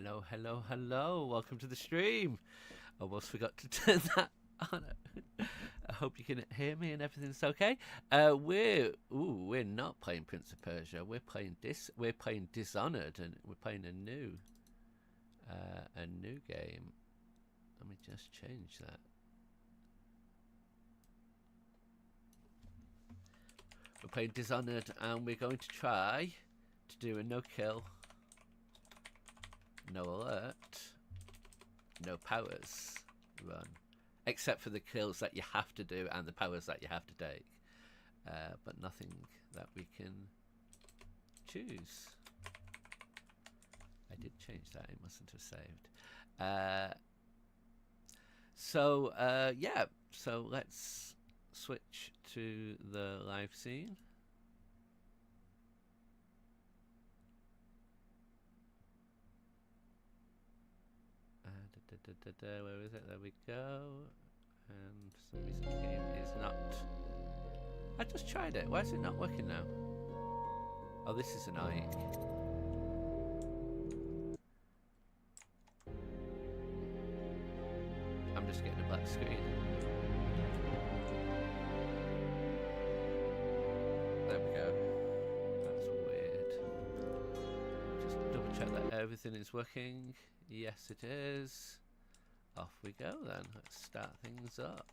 Hello, hello, hello. Welcome to the stream. Almost forgot to turn that on. I hope you can hear me and everything's okay. We're not playing Prince of Persia. We're playing Dishonored, and we're playing a new game. Let me just change that. We're playing Dishonored, and we're going to try to do a no-kill, no alert, no powers run, except for the kills that you have to do and the powers that you have to take, but nothing that we can choose. I did change that, it mustn't have saved. Yeah, so let's switch to the live scene. Where is it? There we go. And for some reason the game is not... I just tried it. Why is it not working now? Oh, this is annoying. I'm just getting a black screen. There we go. That's weird. Just double check that everything is working. Yes, it is. Off we go then. Let's start things up.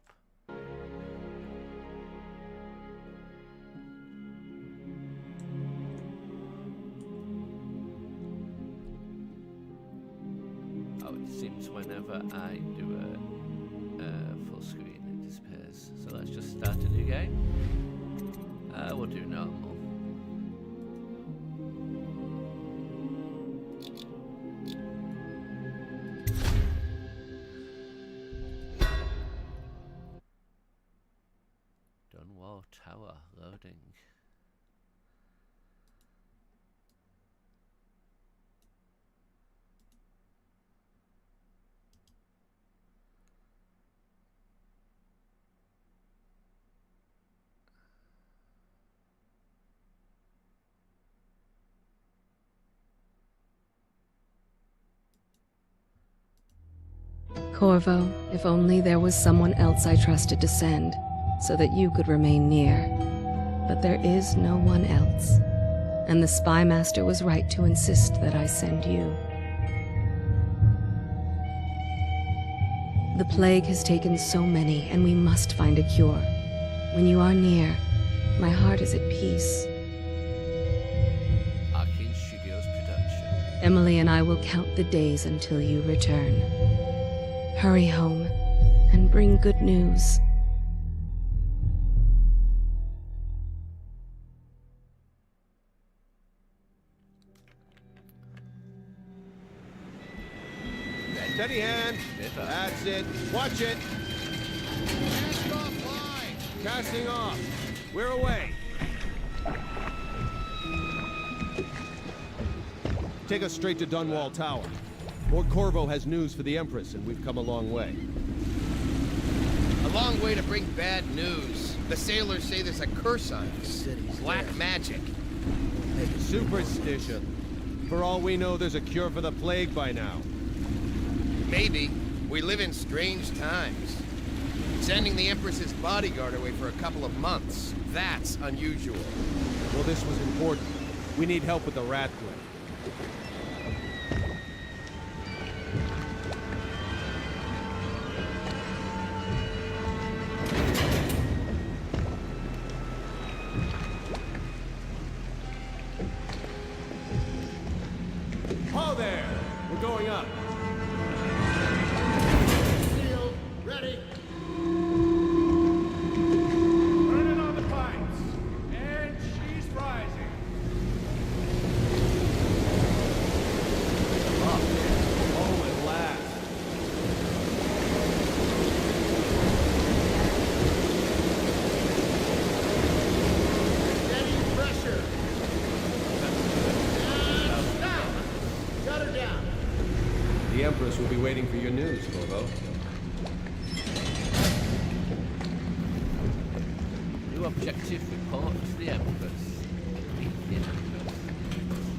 Oh, it seems whenever I do a full screen, it disappears. So let's just start a new game. We'll do normal. Tower loading. Corvo, if only there was someone else I trusted to send, so that you could remain near. But there is no one else, and the Spy Master was right to insist that I send you. The plague has taken so many, and we must find a cure. When you are near, my heart is at peace. Arcane Studios production. Emily and I will count the days until you return. Hurry home, and bring good news. Steady hand. That's it. Watch it. Cast off line. Casting off. We're away. Take us straight to Dunwall Tower. Lord Corvo has news for the Empress, and we've come a long way. A long way to bring bad news. The sailors say there's a curse on us. Black magic. Superstition. For all we know, there's a cure for the plague by now. Maybe. We live in strange times. Sending the Empress's bodyguard away for a couple of months. That's unusual. Well, this was important. We need help with the rat plague. Oh, there! We're going up. Ready. Turning on the pipes. And she's rising. Up. Oh, at last. Getting pressure. And down. Got her down. The Empress will be waiting for your news, Corvo. Objective report to the Empress.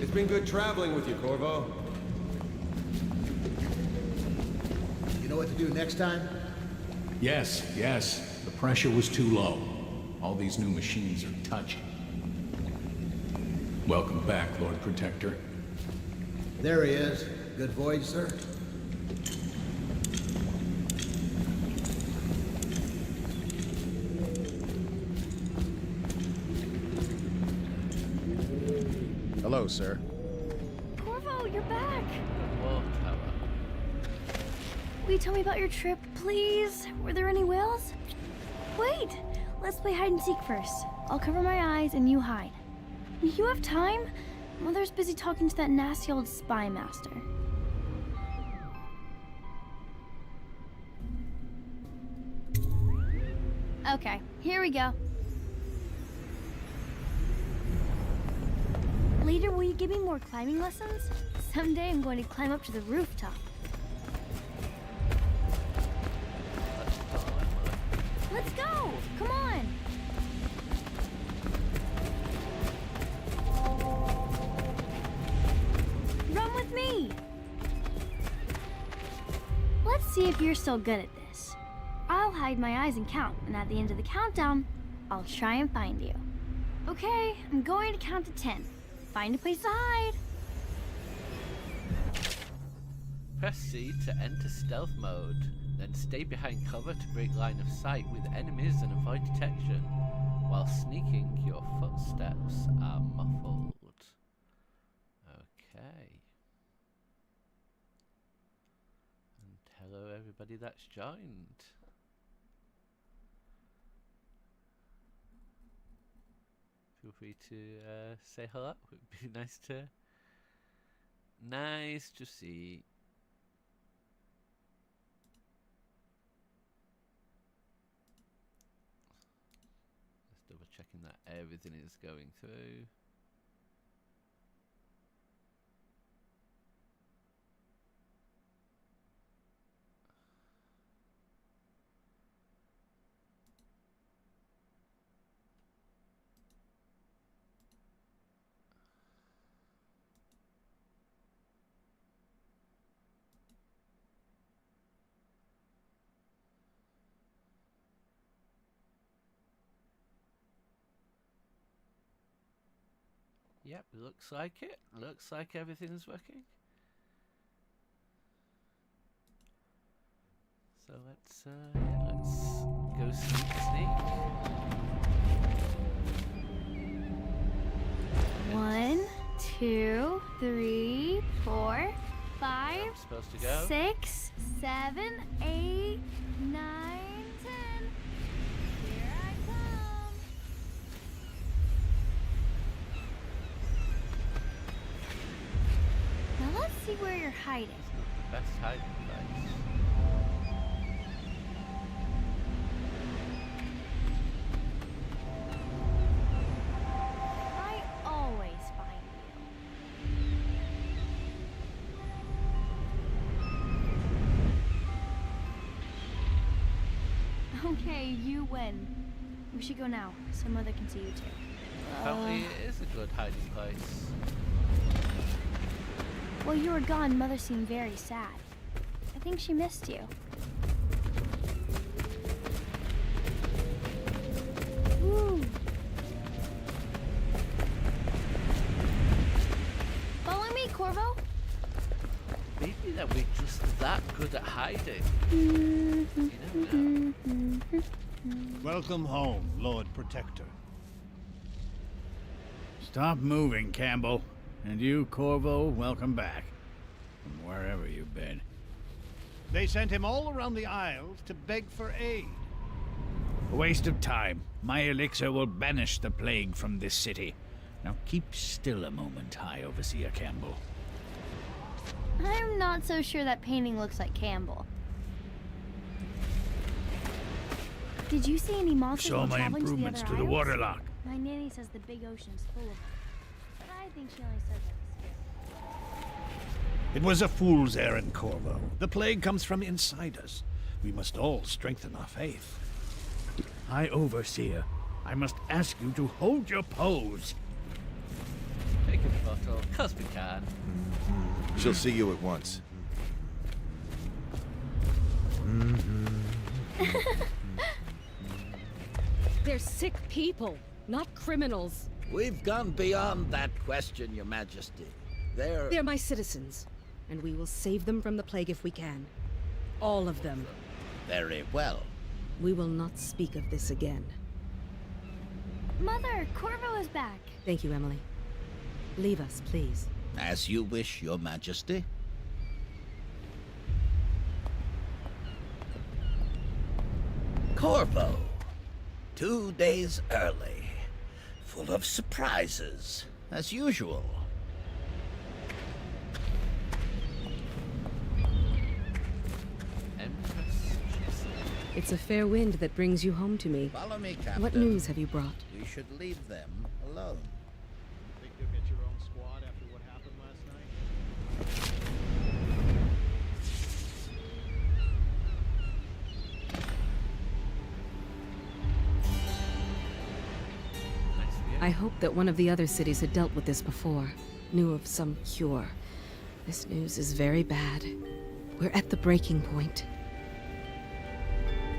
It's been good traveling with you, Corvo. know what to do next time? Yes, yes. The pressure was too low. All these new machines are touchy. Welcome back, Lord Protector. There he is. Good voyage, sir. Hello, sir. Corvo, you're back! Whoa, tower. Will you tell me about your trip, please? Were there any whales? Wait! Let's play hide and seek first. I'll cover my eyes and you hide. You have time? Mother's busy talking to that nasty old spy master. Okay, here we go. Later, will you give me more climbing lessons? Someday I'm going to climb up to the rooftop. Let's go! Come on! Run with me! Let's see if you're still good at this. I'll hide my eyes and count, and at the end of the countdown, I'll try and find you. Okay, I'm going to count to 10. Find a place to hide. Press C to enter stealth mode, then stay behind cover to break line of sight with enemies and avoid detection. While sneaking, your footsteps are muffled. Okay. And hello everybody that's joined. Feel free to say hello. It would be nice to see. Just double checking that everything is going through. Yep, looks like it. Looks like everything's working. So let's go sneak. 1, 2, 3, 4, 5, I'm supposed to go. 6, 7, 8, 9, 10. Here I come. Now let's see where you're hiding. It's not the best hiding place. I always find you. Okay, you win. We should go now, so Mother can see you too. Apparently it is a good hiding place. While you were gone, Mother seemed very sad. I think she missed you. Ooh. Follow me, Corvo. Maybe that we're just that good at hiding. You never know. Welcome home, Lord Protector. Stop moving, Campbell. And you, Corvo, welcome back. From wherever you've been. They sent him all around the Isles to beg for aid. A waste of time. My elixir will banish the plague from this city. Now keep still a moment, High Overseer Campbell. I'm not so sure that painting looks like Campbell. Did you see any monsters Saw while my traveling improvements to to the the other isles? waterlock. My nanny says the big ocean's full of them. But I think she only says that. It was a fool's errand, Corvo. The plague comes from inside us. We must all strengthen our faith. High Overseer, I must ask you to hold your pose. Take a photo, 'cause we can. She'll see you at once. They're sick people, not criminals. We've gone beyond that question, Your Majesty. They're my citizens, and we will save them from the plague if we can. All of them. Very well. We will not speak of this again. Mother, Corvo is back. Thank you, Emily. Leave us, please. As you wish, Your Majesty. Corvo. 2 days early. Full of surprises, as usual. It's a fair wind that brings you home to me. Follow me, Captain. What news have you brought? We should leave them alone. Think you'll get your own squad after what happened last night? I hoped that one of the other cities had dealt with this before, knew of some cure. This news is very bad. We're at the breaking point.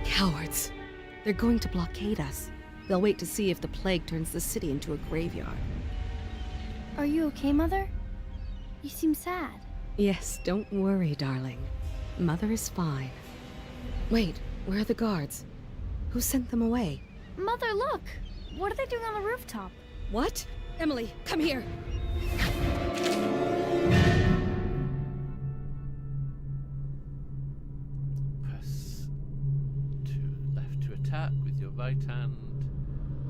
Cowards. They're going to blockade us. They'll wait to see if the plague turns the city into a graveyard. Are you okay, Mother? You seem sad. Yes, don't worry, darling. Mother is fine. Wait, where are the guards? Who sent them away? Mother, look! What are they doing on the rooftop? What? Emily, come here! Press left to attack with your right hand,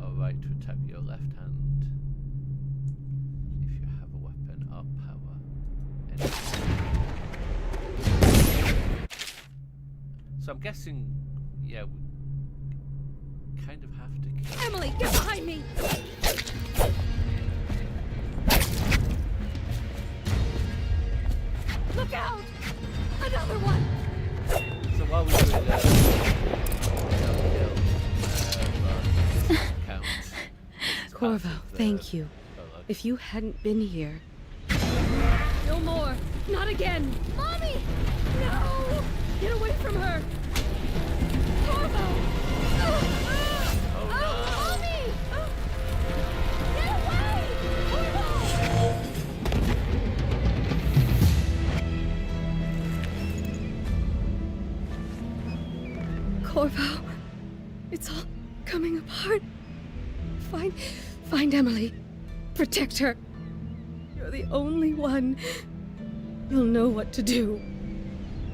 or right to attack with your left hand. If you have a weapon or power. So I'm guessing, yeah, we kind of have to kill. Emily, get behind me! Look out! Another one! So while we do count. Corvo, thank you. If you hadn't been here... No more! Not again! Mommy! No! Get away from her! Corvo! Mommy! Get away! Corvo, it's all coming apart. Find Emily. Protect her. You're the only one. You'll know what to do.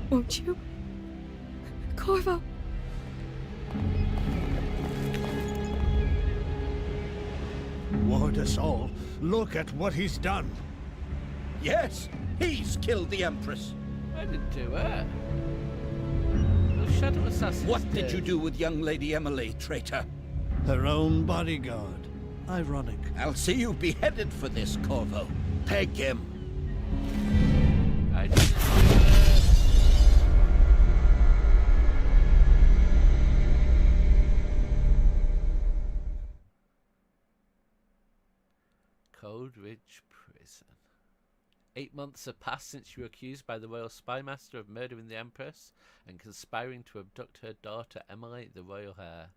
Won't you? Corvo. Ward us all. Look at what he's done. Yes, he's killed the Empress. I didn't do it. No shadow assassin. What did you do with young Lady Emily, traitor? Her own bodyguard. Ironic. I'll see you beheaded for this, Corvo. Take him. I didn't do it. Cold Ridge Prison. 8 months have passed since you were accused by the Royal Spymaster of murdering the Empress and conspiring to abduct her daughter Emily, the Royal Heir.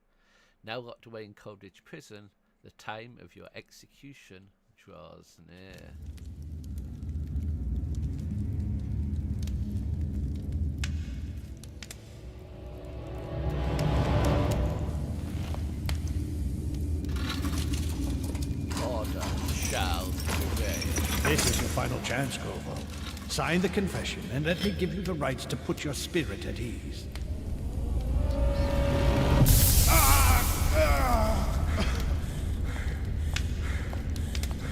Now locked away in Cold Ridge Prison, the time of your execution draws near. Order shall prevail. This is your final chance, Corvo. Sign the confession, and let me give you the rights to put your spirit at ease.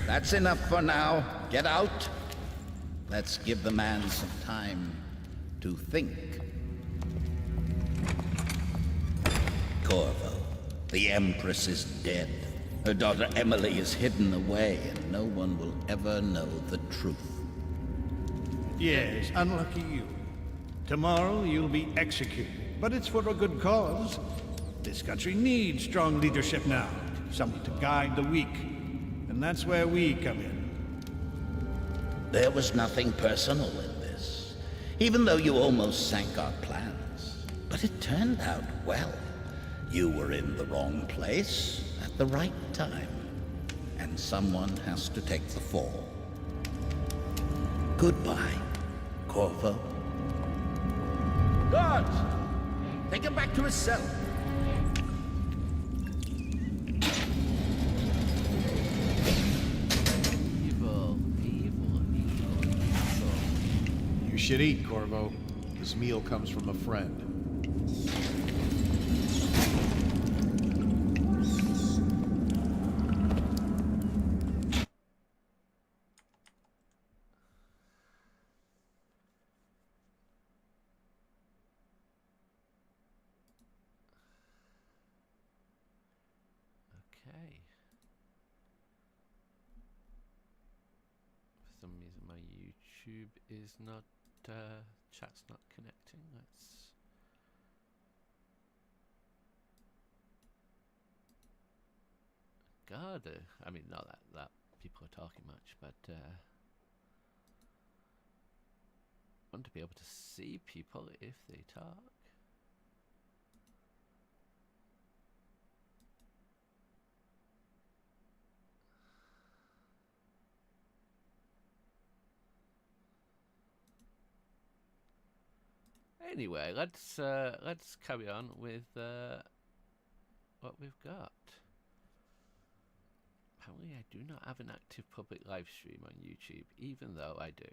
That's enough for now. Get out. Let's give the man some time to think. Corvo, the Empress is dead. Her daughter Emily is hidden away, and no one will ever know the truth. Yes, unlucky you. Tomorrow you'll be executed, but it's for a good cause. This country needs strong leadership now, someone to guide the weak. And that's where we come in. There was nothing personal in this, even though you almost sank our plans. But But it turned out well. You were in the wrong place at the right time. And someone has to take the fall. Goodbye, Corvo. Guards! Take him back to his cell. Evil, evil, evil, evil. You should eat, Corvo. This meal comes from a friend. Okay. For some reason my YouTube is not, chat's not connecting. Let's... God, I mean, not that people are talking much, but I want to be able to see people if they talk. Anyway, let's carry on with what we've got. Apparently, I do not have an active public live stream on YouTube, even though I do.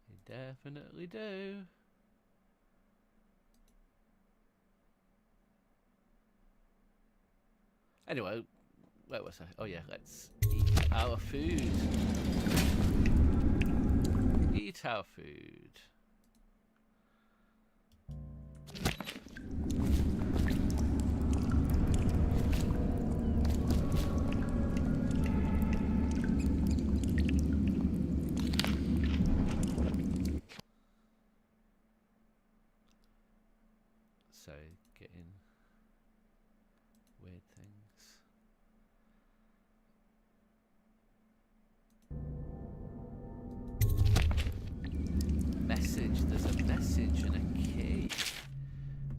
I definitely do. Anyway, where was I? Oh yeah, let's eat our food. Eat our food. So, getting weird things. Message. There's a message and a key.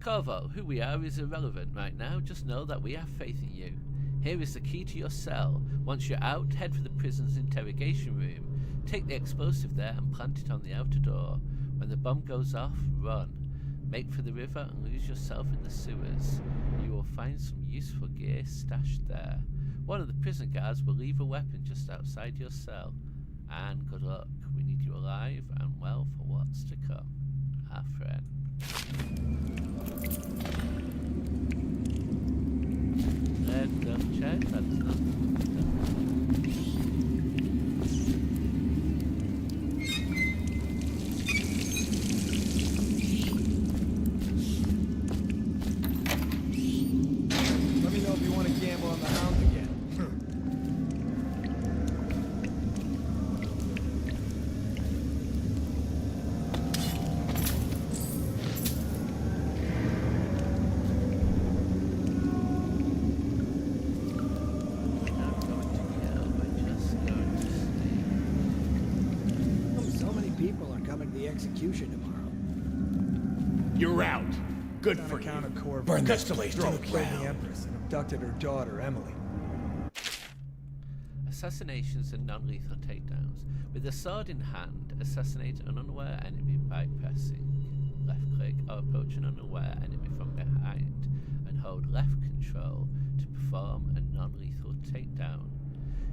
Corvo, who we are is irrelevant right now. Just know that we have faith in you. Here is the key to your cell. Once you're out, head for the prison's interrogation room. Take the explosive there and plant it on the outer door. When the bomb goes off, run. Make for the river and lose yourself in the sewers. You will find some useful gear stashed there. One of the prison guards will leave a weapon just outside your cell. And good luck. We need you alive and well for what's to come. Our friend. Red check, that's not. Execution tomorrow. You're out. Good on for account you. of Corvo. Burn this to his Killed throat. the Empress and abducted her daughter, Emily. Assassinations and non-lethal takedowns. With a sword in hand, assassinate an unaware enemy by pressing left click or approach an unaware enemy from behind and hold left control to perform a non-lethal takedown.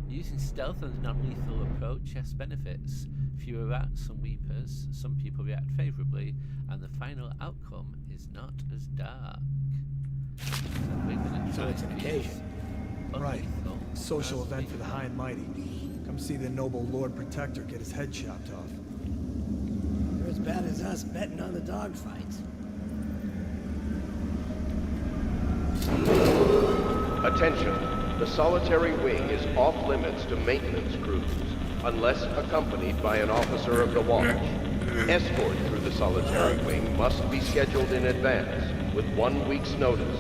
Using stealth and a non-lethal approach has benefits. Fewer rats and weepers, some people react favourably, and the final outcome is not as dark. So it's an occasion. Right. Social event for the high and mighty. Come see the noble Lord Protector get his head chopped off. You're as bad as us betting on the dogfights. Attention. The solitary wing is off limits to maintenance crews, unless accompanied by an officer of the watch. Escort through the solitary wing must be scheduled in advance, with 1 week's notice.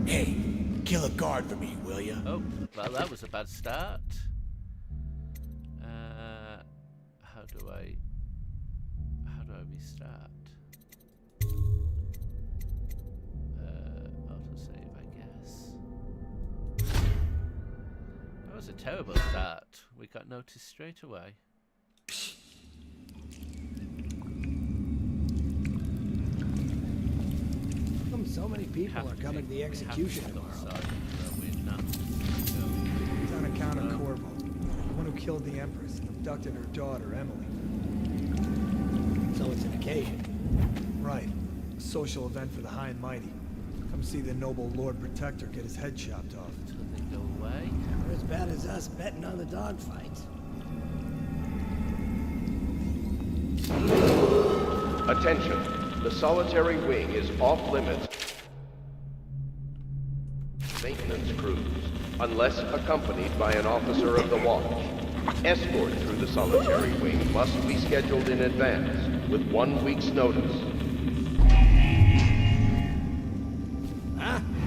Hey, kill a guard for me, will ya? Oh, well that was a bad start. how do I restart? Autosave, I guess. That was a terrible start. We got noticed straight away. So many people are coming to the execution tomorrow. It's on account of Corvo, the one who killed the Empress and abducted her daughter, Emily. So it's an occasion. Right. A social event for the high and mighty. Come see the noble Lord Protector get his head chopped off. Until they go away. They're as bad as us betting on the dogfight. Attention. The solitary wing is off limits. Maintenance crews, unless accompanied by an officer of the watch. Escort through the solitary wing must be scheduled in advance, with 1 week's notice.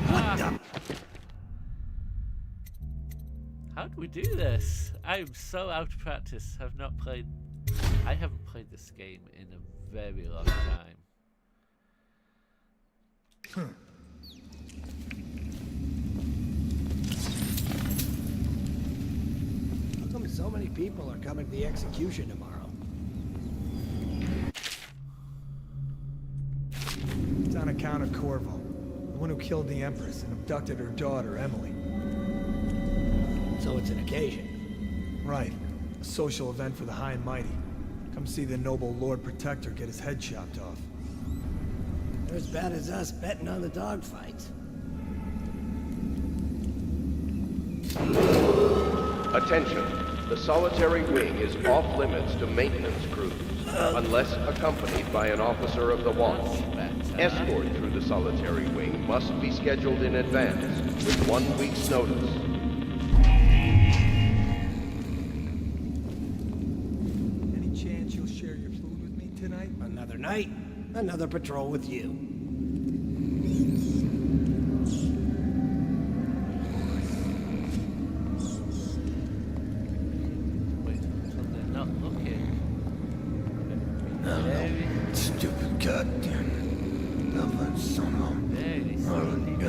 What the? How do we do this? I'm so out of practice. I haven't played this game in a very long time. How come so many people are coming to the execution tomorrow? It's on account of Corvo, the one who killed the Empress and abducted her daughter, Emily. So it's an occasion. Right. A social event for the high and mighty. Come see the noble Lord Protector get his head chopped off. They're as bad as us betting on the dogfight. Attention. The solitary wing is off limits to maintenance crews, unless accompanied by an officer of the watch. Escort through the solitary wing must be scheduled in advance, with 1 week's notice. Any chance you'll share your food with me tonight? Another night, another patrol with you. Wait until they're not looking. Stupid goddamn. Very sneaky,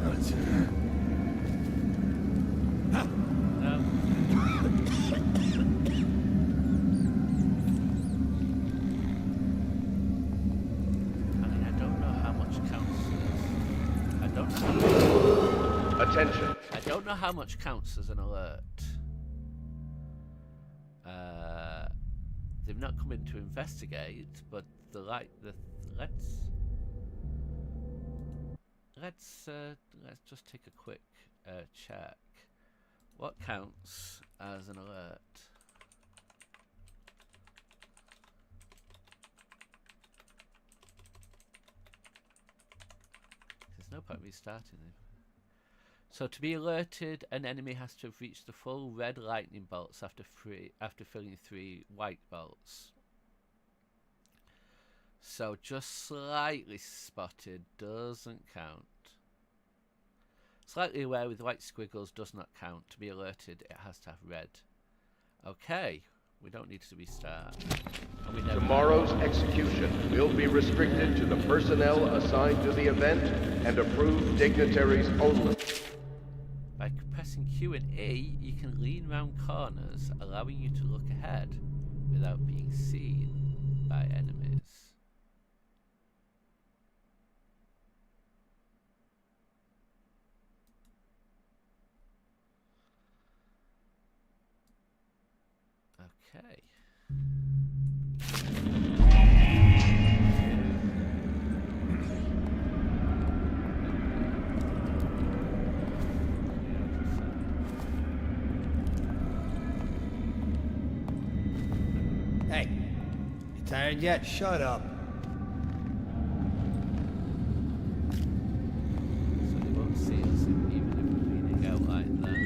very sneaky. No. I don't know how much counts. Attention. I don't know how much counts as an alert. They've not come in to investigate, but let's just take a quick check. What counts as an alert? There's no point restarting them. So to be alerted, an enemy has to have reached the full red lightning bolts after filling 3 white bolts. So just slightly spotted doesn't count. Slightly aware with white squiggles does not count. To be alerted, it has to have red. Okay, we don't need to restart. Tomorrow's execution will be restricted to the personnel assigned to the event and approved dignitaries only. By pressing Q and E, you can lean round corners, allowing you to look ahead without being seen by enemies. Okay. Hey, you tired yet? Shut up. So they won't see us even if we're leaning out like that.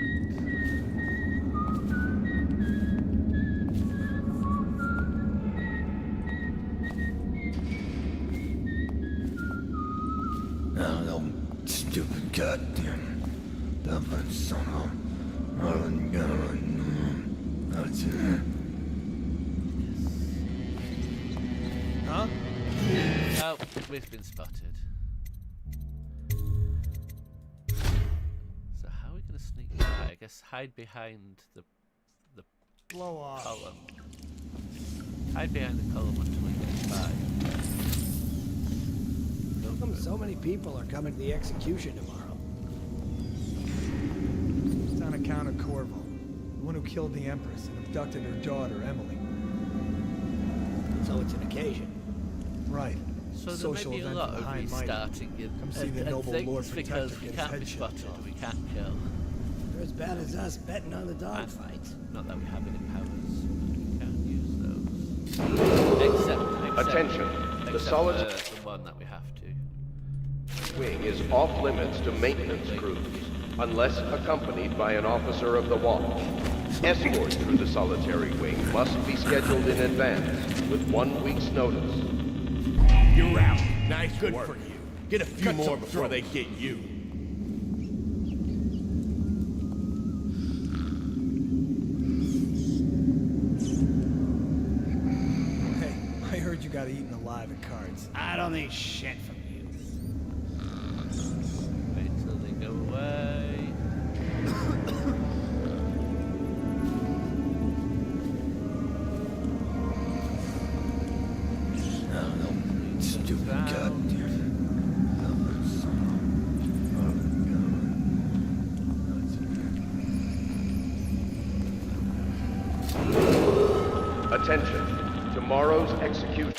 Oh, stupid goddamn. That's We've been spotted. So how are we going to sneak by? I guess hide behind the blow off column. Hide behind the column until we get by. How come so many people are coming to the execution tomorrow? It's on account of Corvo, the one who killed the Empress and abducted her daughter, Emily. So it's an occasion. Right. So there Social may be a event lot for the of high and mighty. restarting Come see the noble things Lord Protector because we get his can't head be chopped spotted off. and we can't kill. They're as bad as us betting on the dogfights. Not that we have any powers. We can't use those. Except Attention. The solid the one that we have to. wing is off limits to maintenance crews, unless accompanied by an officer of the watch. Escort through the solitary wing must be scheduled in advance, with 1 week's notice. You're out. Nice Good work. For you. Get a few Cut more some before they throats. get you. Hey, I heard you got eaten alive at cards. I don't need shit from you. Wait till they go away. Stupid goddamn. Attention. Tomorrow's execution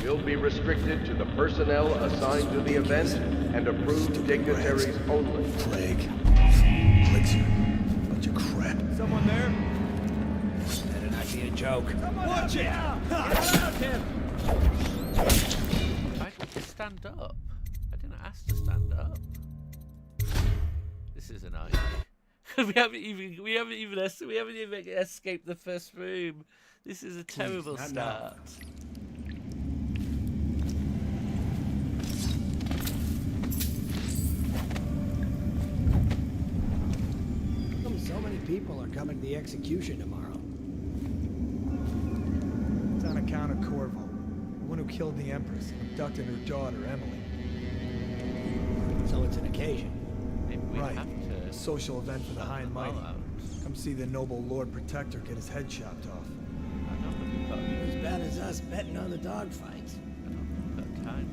will be restricted to the personnel assigned to the event and approved dignitaries only. Plague. Elixir. Bunch of crap. Someone there? Better not be a joke. Watch it! Why don't we stand up? I didn't ask to stand up. This is annoying. we haven't even escaped the first room. This is a terrible not start. How come so many people are coming to the execution tomorrow? It's on account of Corvo, the one who killed the Empress and abducted her daughter, Emily. So it's an occasion. Maybe we Right. have to. A social event for the high and mighty. Fallout. Come see the noble Lord Protector get his head chopped off. I don't think we've got. They're as bad as us betting on the dogfights. I don't think we've got time.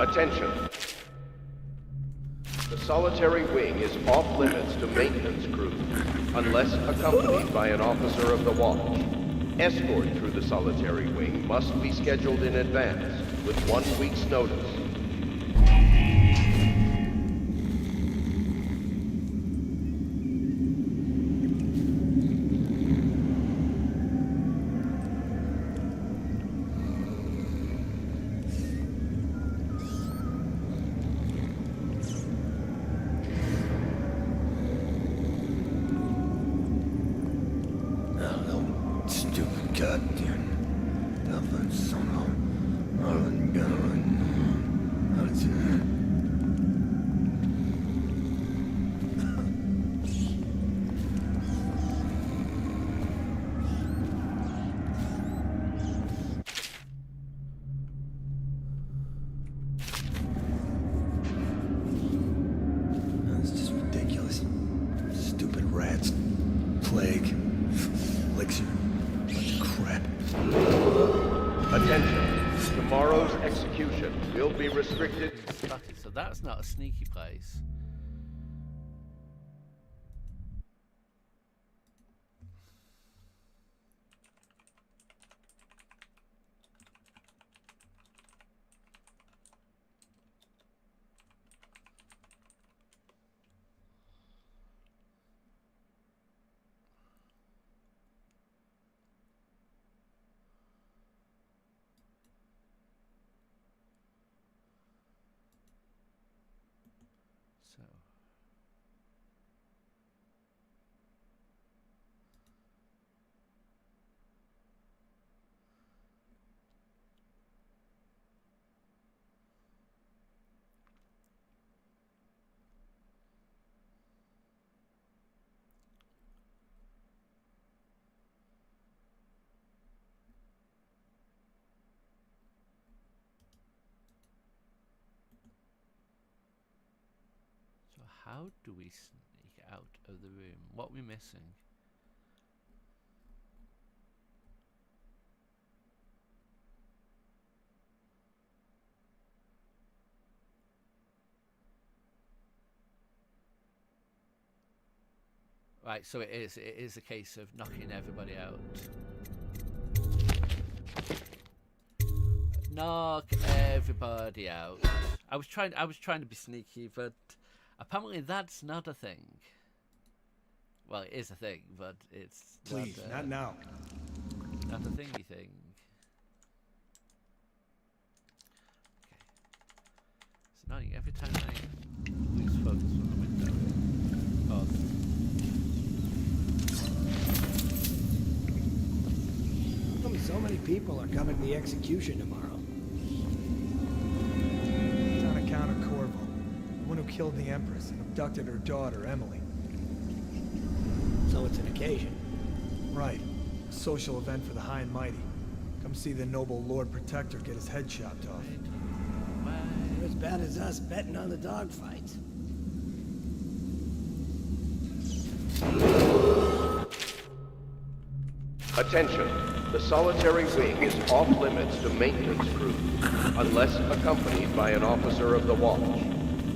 Attention. The solitary wing is off limits to maintenance crews, unless accompanied by an officer of the watch. Escort through the solitary wing must be scheduled in advance, with 1 week's notice. Stupid goddamn. Nothing son of. That's just ridiculous. Stupid rats. Plague. Elixir. Bunch of crap. Attention. Tomorrow's execution will be restricted. So that's not a sneaky place. how do we sneak out of the room? What are we missing? Right, so it is a case of knocking everybody out. Knock everybody out. I was trying to be sneaky, but apparently that's not a thing. Well, it is a thing, but it's Please, not now. Not a thingy thing. Okay. It's annoying every time I lose focus from the window. Oh. So many people are coming to the execution tomorrow. It's on account of Corvo, the one who killed the Empress and abducted her daughter, Emily. So it's an occasion. Right. A social event for the high and mighty. Come see the noble Lord Protector get his head chopped off. You're as bad as us betting on the dogfights. Attention. The solitary wing is off limits to maintenance crews, unless accompanied by an officer of the watch.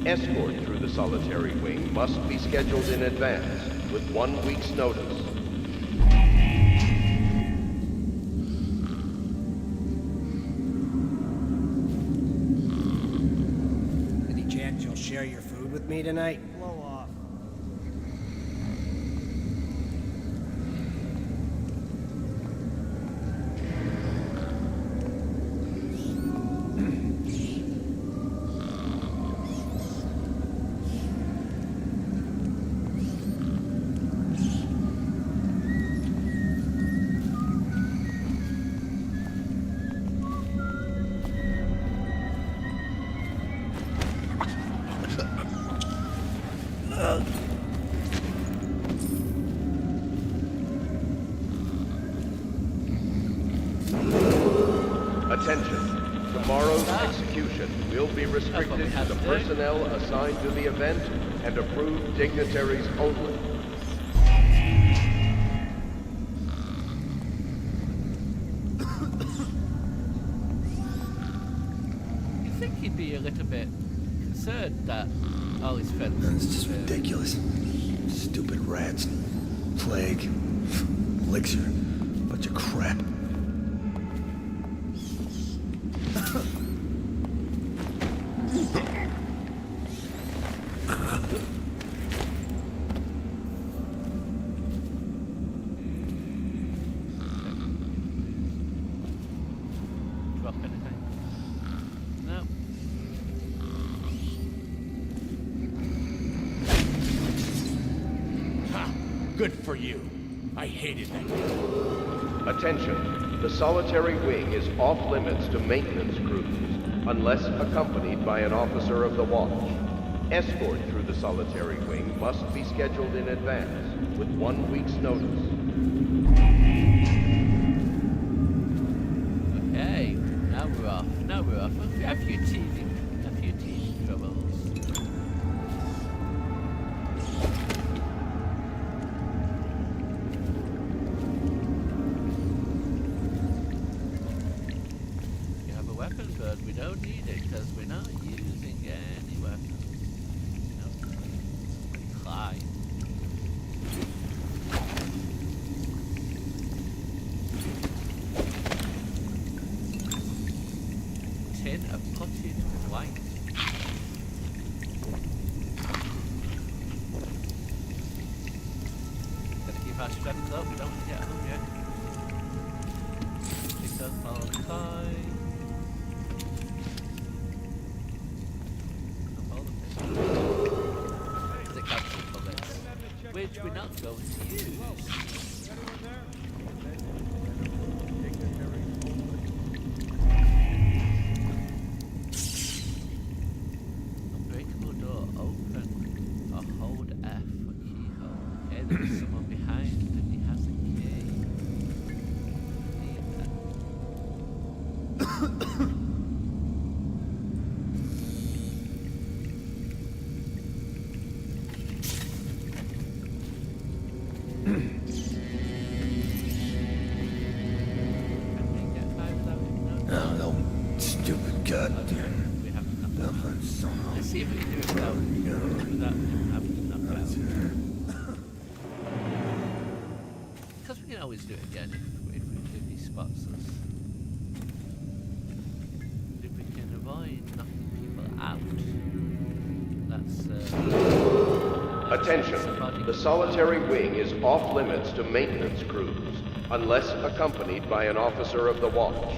Escort through the solitary wing must be scheduled in advance, with 1 week's notice. Any chance you'll share your food with me tonight? Blow off. Attention. Tomorrow's execution will be restricted to the personnel assigned to the event and approved dignitaries only. You think he'd be a little bit concerned that all his friends... It's just ridiculous. Stupid rats. Plague. Elixir. Bunch of crap. Drop anything? No. Ha! Good for you. I hated that. Attention. The solitary wing is off limits to maintenance crews, unless accompanied by an officer of the watch. Escort through the solitary wing must be scheduled in advance, with 1 week's notice. Okay, now we're off. Now we're off. A few teething troubles. You have a weapon, but we don't need it because we're not using any weapons. No. Climb. Tin of potted white. Gotta keep our strength up, we don't want to get hungry. Pick up all the pie. Up all the fish. For the capsule bullets, which we're not going to use. Unbreakable door open or hold F for keyhole. Okay, there's someone behind and he has a key. Need that. No, stupid goddamn. Let's see if we can do it without him having to knock out. Because we can always do it again if he spots us. If we can avoid knocking people out, that's Attention, the solitary wing is off limits to maintenance crews, unless accompanied by an officer of the watch.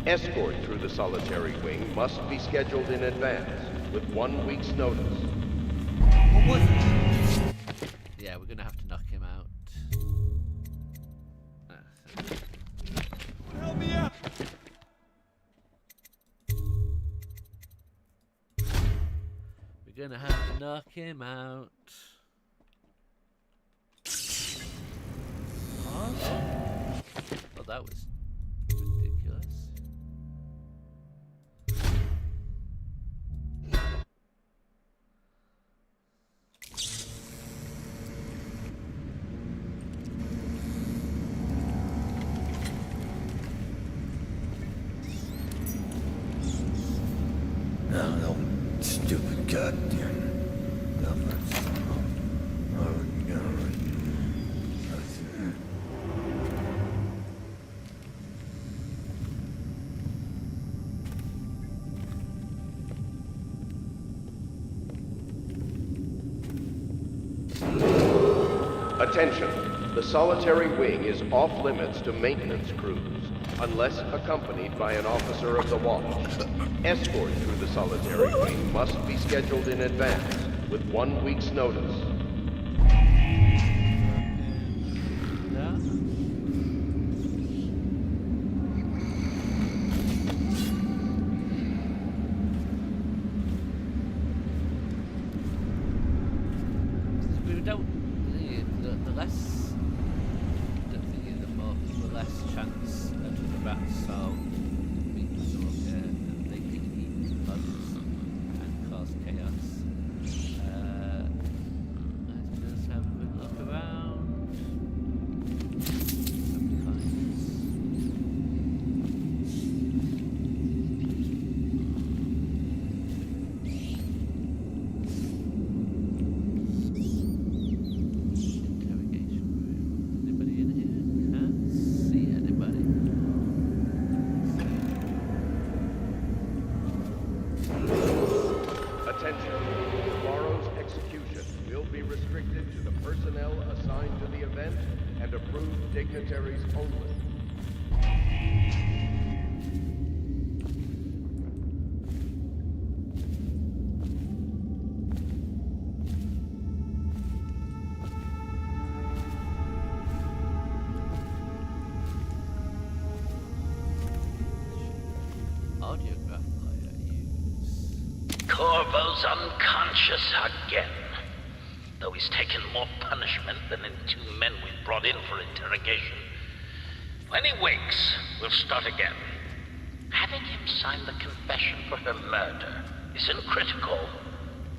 Escort through the solitary wing must be scheduled in advance, with 1 week's notice. What was it? yeah, we're gonna have to knock him out. Help me out! We're gonna have to knock him out. Well, that was ridiculous. No, stupid goddamn. Attention, the solitary wing is off limits to maintenance crews, unless accompanied by an officer of the watch. Escort through the solitary wing must be scheduled in advance, with 1 week's notice. We don't. The less the less chance that the rats are being absorbed and they can eat bugs and cause chaos. Let's just have a quick look around. Attention, tomorrow's execution will be restricted to the personnel assigned to the event and approved dignitaries only. Audiograph player use. Corvo's unconscious again. Though he's taken more punishment than the 2 men we brought in for interrogation. When he wakes, we'll start again. Having him sign the confession for her murder isn't critical,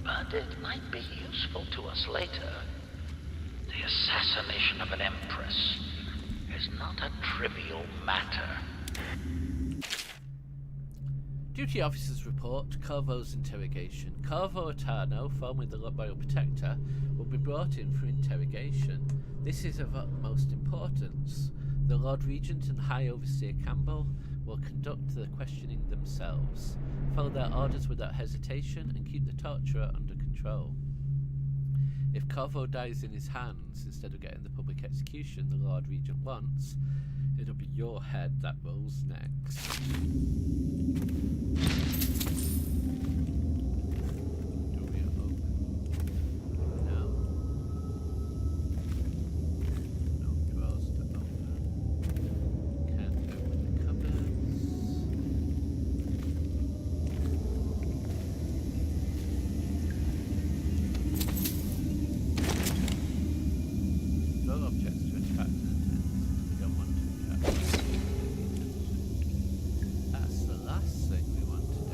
but it might be useful to us later. The assassination of an empress is not a trivial matter. Duty officers report Corvo's interrogation. Corvo Atano, formerly the Royal Protector, will be brought in for interrogation. This is of utmost importance. The Lord Regent and High Overseer Campbell will conduct the questioning themselves, follow their orders without hesitation, and keep the torturer under control. If Corvo dies in his hands instead of getting the public execution the Lord Regent wants, it'll be your head that rolls next. That's the last thing we want to do.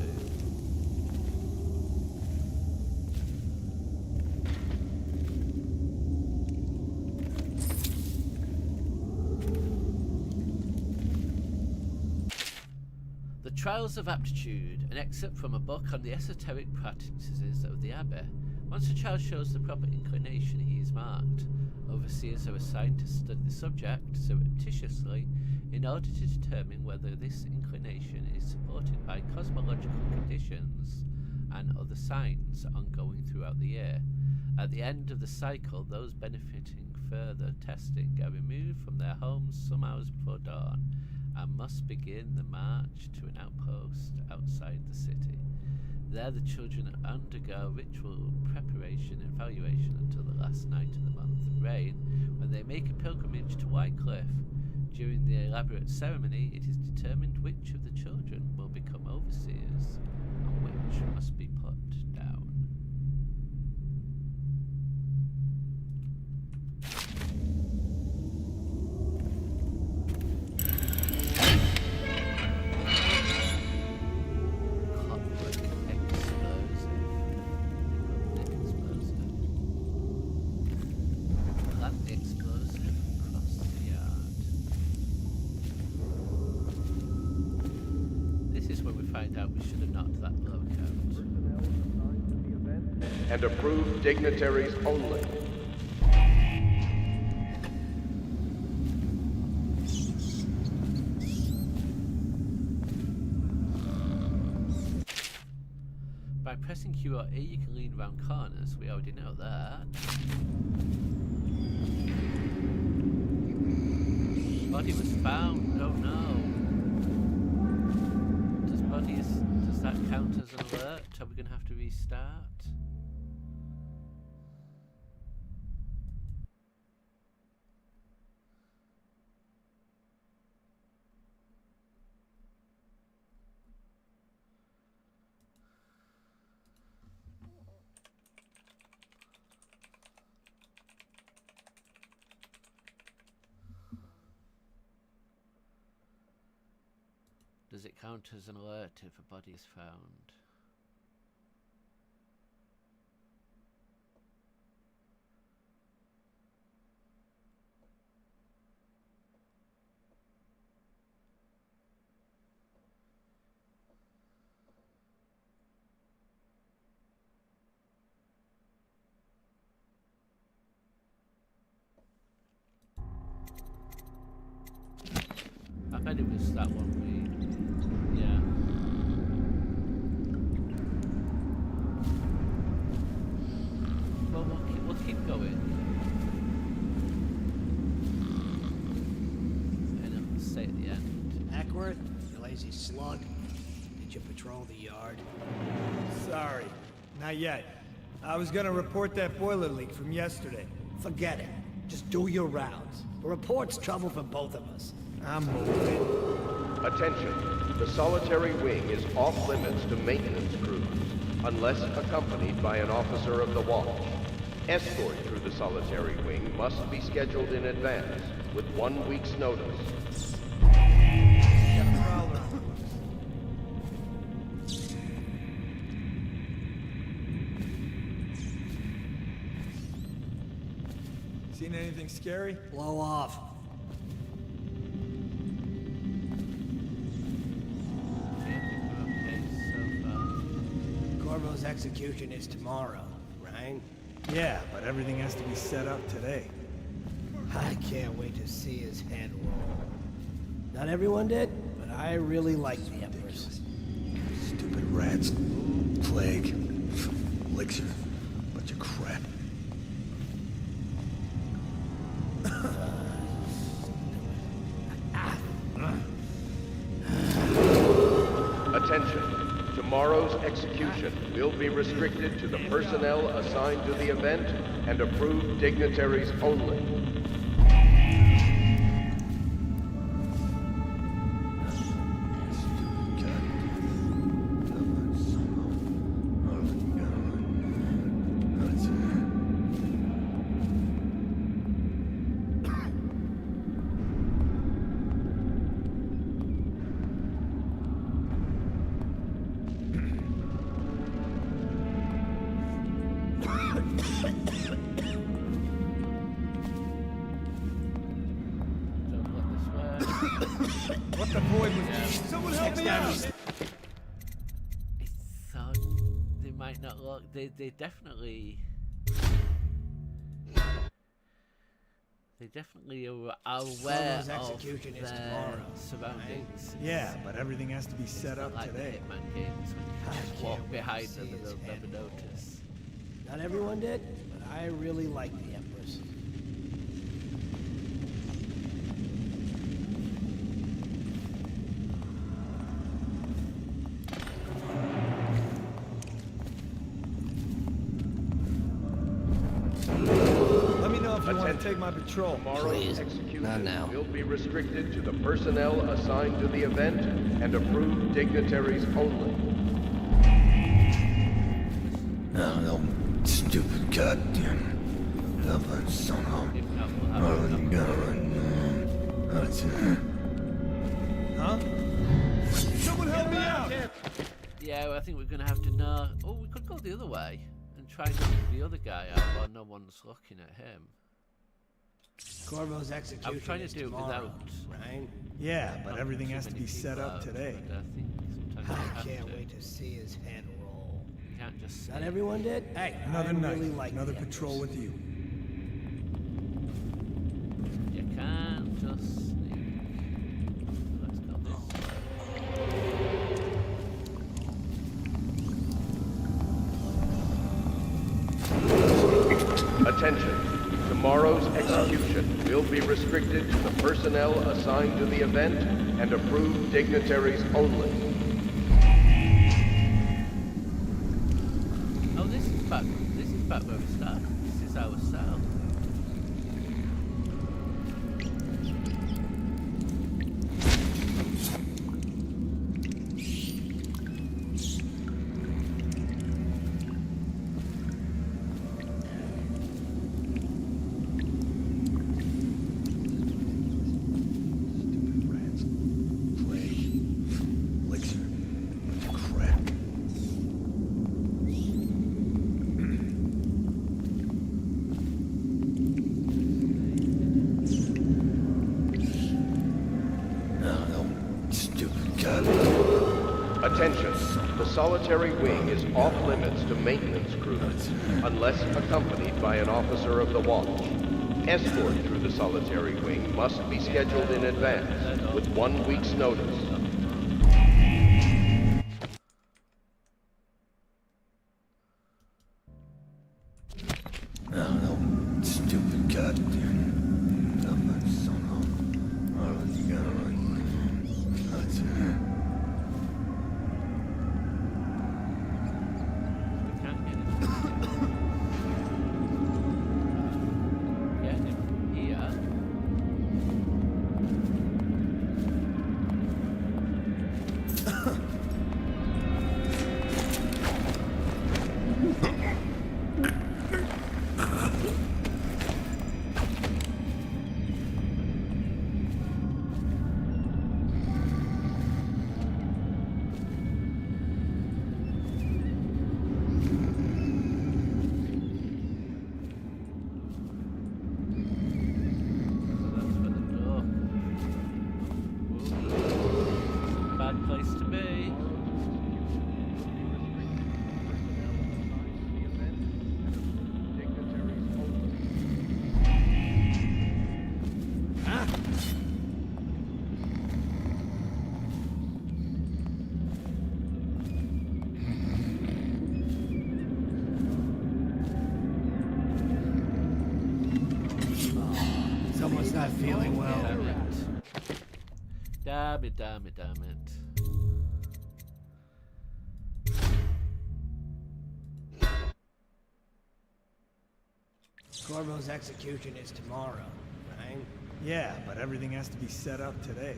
Trials of Aptitude, an excerpt from a book on the esoteric practices of the Abbey. Once a child shows the proper inclination, he is marked. Overseers are assigned to study the subject surreptitiously in order to determine whether this inclination is supported by cosmological conditions and other signs ongoing throughout the year. At the end of the cycle, those benefiting further testing are removed from their homes some hours before dawn and must begin the march to an outpost outside the city. There the children undergo ritual preparation and evaluation until the last night of the month of rain, when they make a pilgrimage to Whitecliff. During the elaborate ceremony, it is determined which of the children will become overseers and which must be put down. And approved dignitaries only. By pressing Q or A, you can lean around corners. We already know that. Body was found. Oh no. Does that count as an alert? Are we going to have to restart? Does it count as an alert if a body is found? I bet it was that one yeah. Well, we'll keep going. And it'll stay at the end. Ackworth, you lazy slug. Did you patrol the yard? Sorry, not yet. I was gonna report that boiler leak from yesterday. Forget it. Just do your rounds. The report's trouble for both of us. I'm moving. Attention. The solitary wing is off limits to maintenance crews, unless accompanied by an officer of the watch. Escort through the solitary wing must be scheduled in advance, with 1 week's notice. Seen anything scary? Blow off. Corvo's execution is tomorrow, right? Yeah, but everything has to be set up today. I can't wait to see his head roll. Not everyone did, but I really like the Empress. Stupid rats. Plague. Elixir. Bunch of crap. Attention. Tomorrow's execution will be restricted to the personnel assigned to the event and approved dignitaries only. What the void was? Someone help me out! No, look, they definitely are aware of execution is their tomorrow, surroundings. Yeah, but everything has to be set up Like today. the Hitman games when you can just walk behind them and they'll never notice. Not everyone did, but I really like the Empress. Let me know if you want to take my patrol. Tomorrow's execution will be restricted to the personnel assigned to the event and approved dignitaries only. No, stupid goddamn. Son of. Huh? Someone help me out! Yeah, well, I think we're going to have to know. Oh, we could go the other way and try and knock the other guy out while no one's looking at him. Corvo's execution I'm trying to is do it tomorrow, without. right? Yeah, but everything has to be set up today. But I think sometimes you I have can't to. wait to see his head roll. You can't just. Not everyone did? Hey, Another I night, really like another the patrol with you. You can't just sneak. Let's go this way. Attention. Tomorrow's execution will be restricted to the personnel assigned to the event and approved dignitaries only. Oh, this is back where we started. This is our cell. Attention. The solitary wing is off limits to maintenance crews, unless accompanied by an officer of the watch. Escort through the solitary wing must be scheduled in advance, with 1 week's notice. Stupid goddamn. Someone's not feeling well. Damn it. Damn it. Corvo's execution is tomorrow, right? Yeah, but everything has to be set up today.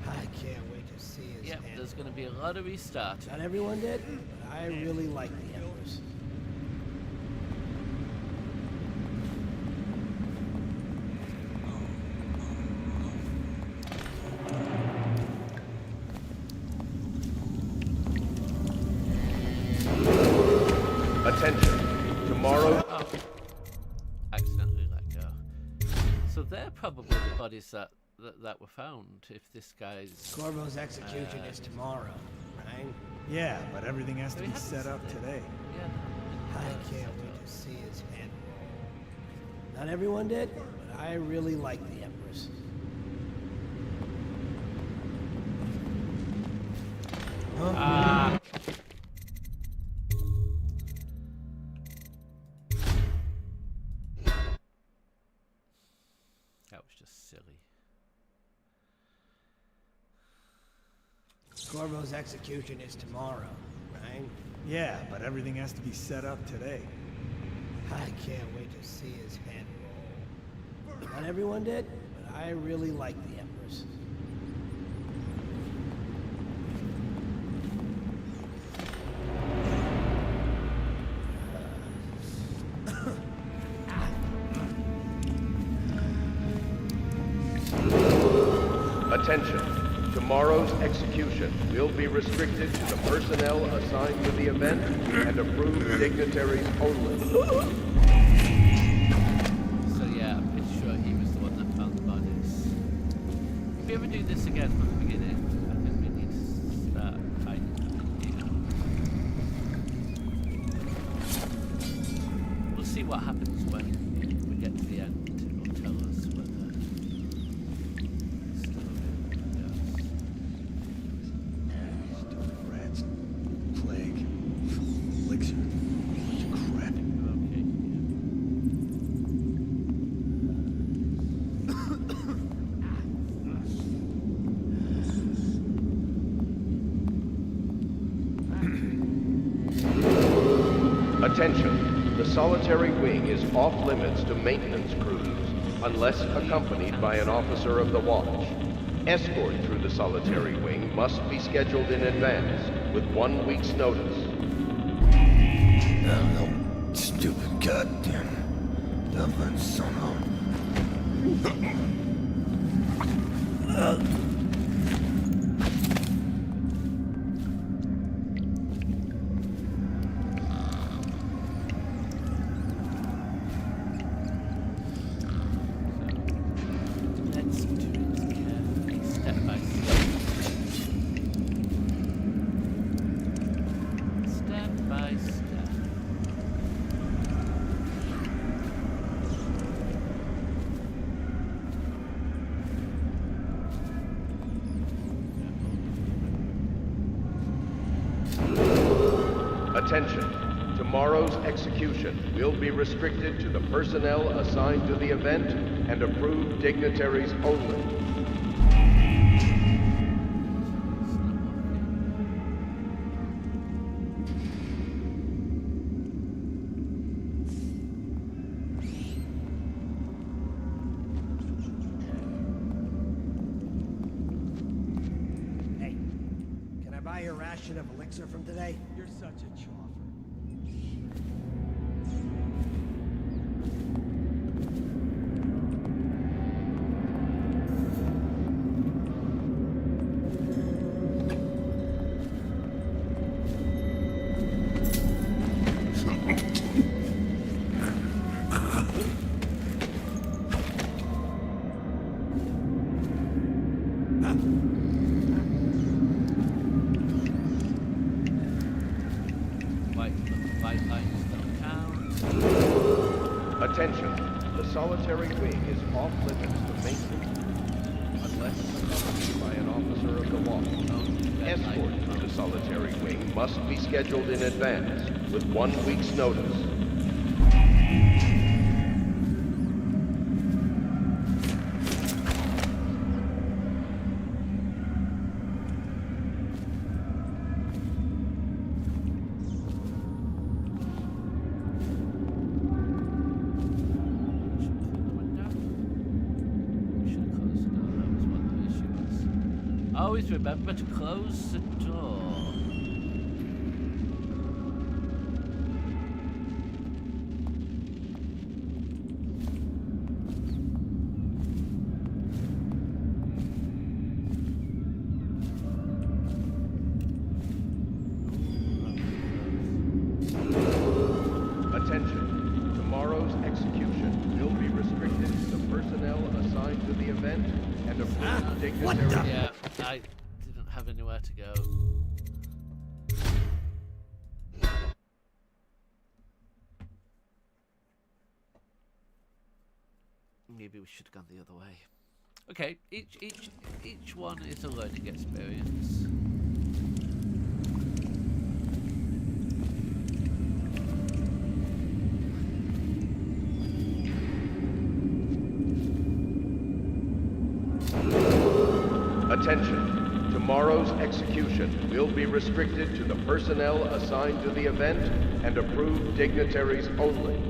I can't wait to see his Yep, head. there's going to be a lot of restarting. Not everyone did, but I really like the Empress. Attention. Tomorrow... Oh. Accidentally let go. So they're probably the bodies that were found if this guy's... Corvo's execution is tomorrow, right? Yeah, but everything has to be set up today. I can't wait to see his head roll. Not everyone did, but I really like the Empress. That was just silly. Corvo's execution is tomorrow, right? Yeah, but everything has to be set up today. I can't wait to see his head roll. Not everyone did, but I really like the Empress. Attention. Tomorrow's execution will be restricted to the personnel assigned to the event and approved dignitaries only. So yeah, I'm pretty sure he was the one that found the bodies. If we ever do this again from the beginning, I think we need to start fighting here. We'll see what happens when we get to the end. It'll tell us whether Attention. The solitary wing is off limits to maintenance crews, unless accompanied by an officer of the watch. Escort through the solitary wing must be scheduled in advance, with 1 week's notice. No, stupid goddamn Dublin somehow. let's do it carefully, step by step. Step by step. Attention. Tomorrow's execution will be restricted to the personnel assigned to the event and approved dignitaries only. Hey, can I buy your ration of elixir from today? You're such a choffer. White lines don't count. Attention. The solitary wing is off limits to maintenance, unless accompanied by an officer of the watch. Escort through the solitary wing must be scheduled in advance, with 1 week's notice. Always remember to close the door. Attention. Tomorrow's execution will be restricted to the personnel assigned to the event and approved dignitaries. Yeah, I didn't have anywhere to go. maybe we should have gone the other way. Okay, each one is a learning experience. Attention. Tomorrow's execution will be restricted to the personnel assigned to the event and approved dignitaries only.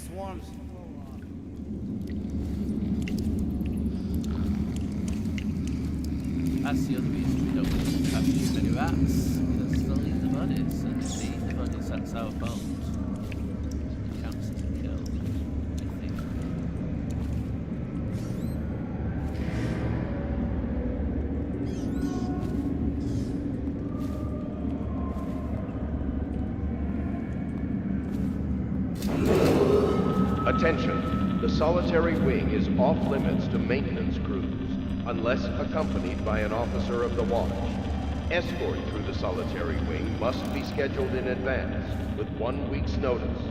Swarms. That's the other reason we don't want to catch too many rats, because they'll eat the bodies, and if they eat the bodies, that's our fault. Chance to be killed, I think. Attention. The solitary wing is off limits to maintenance crews, unless accompanied by an officer of the watch. Escort through the solitary wing must be scheduled in advance, with 1 week's notice.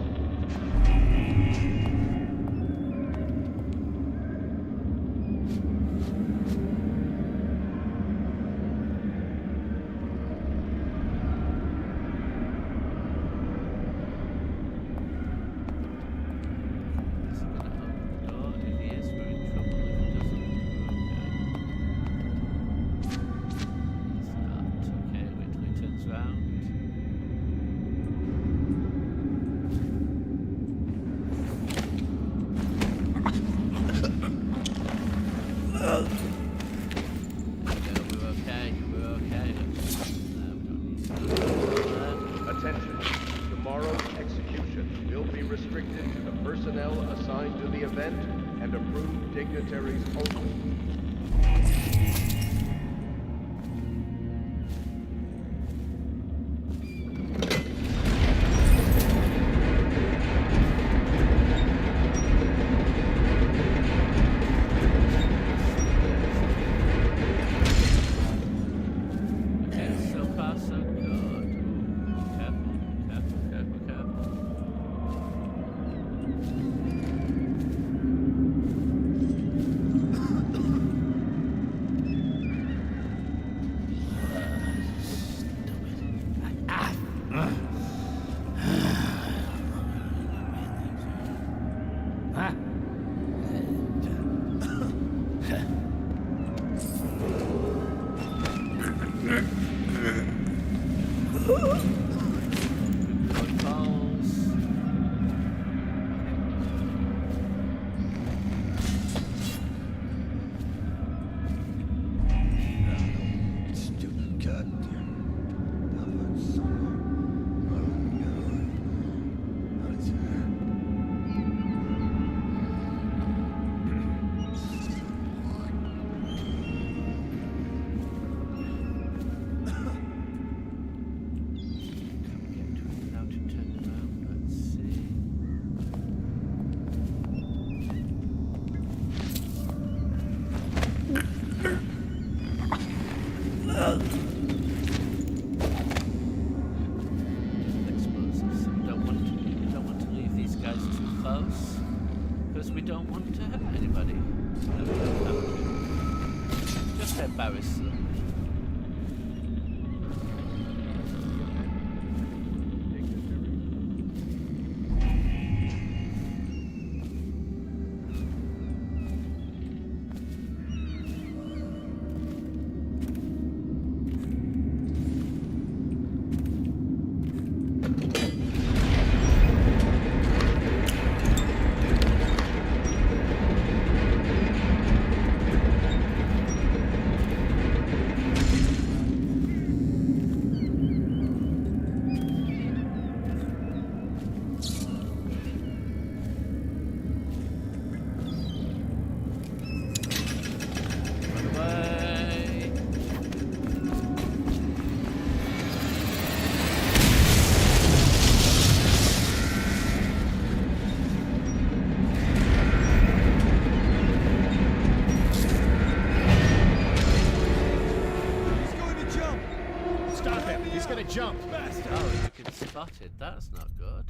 Dignitaries only. We don't want to hurt anybody. No, we don't have to. Just embarrass them. gonna jump. Oh, you can spot it. That's not good.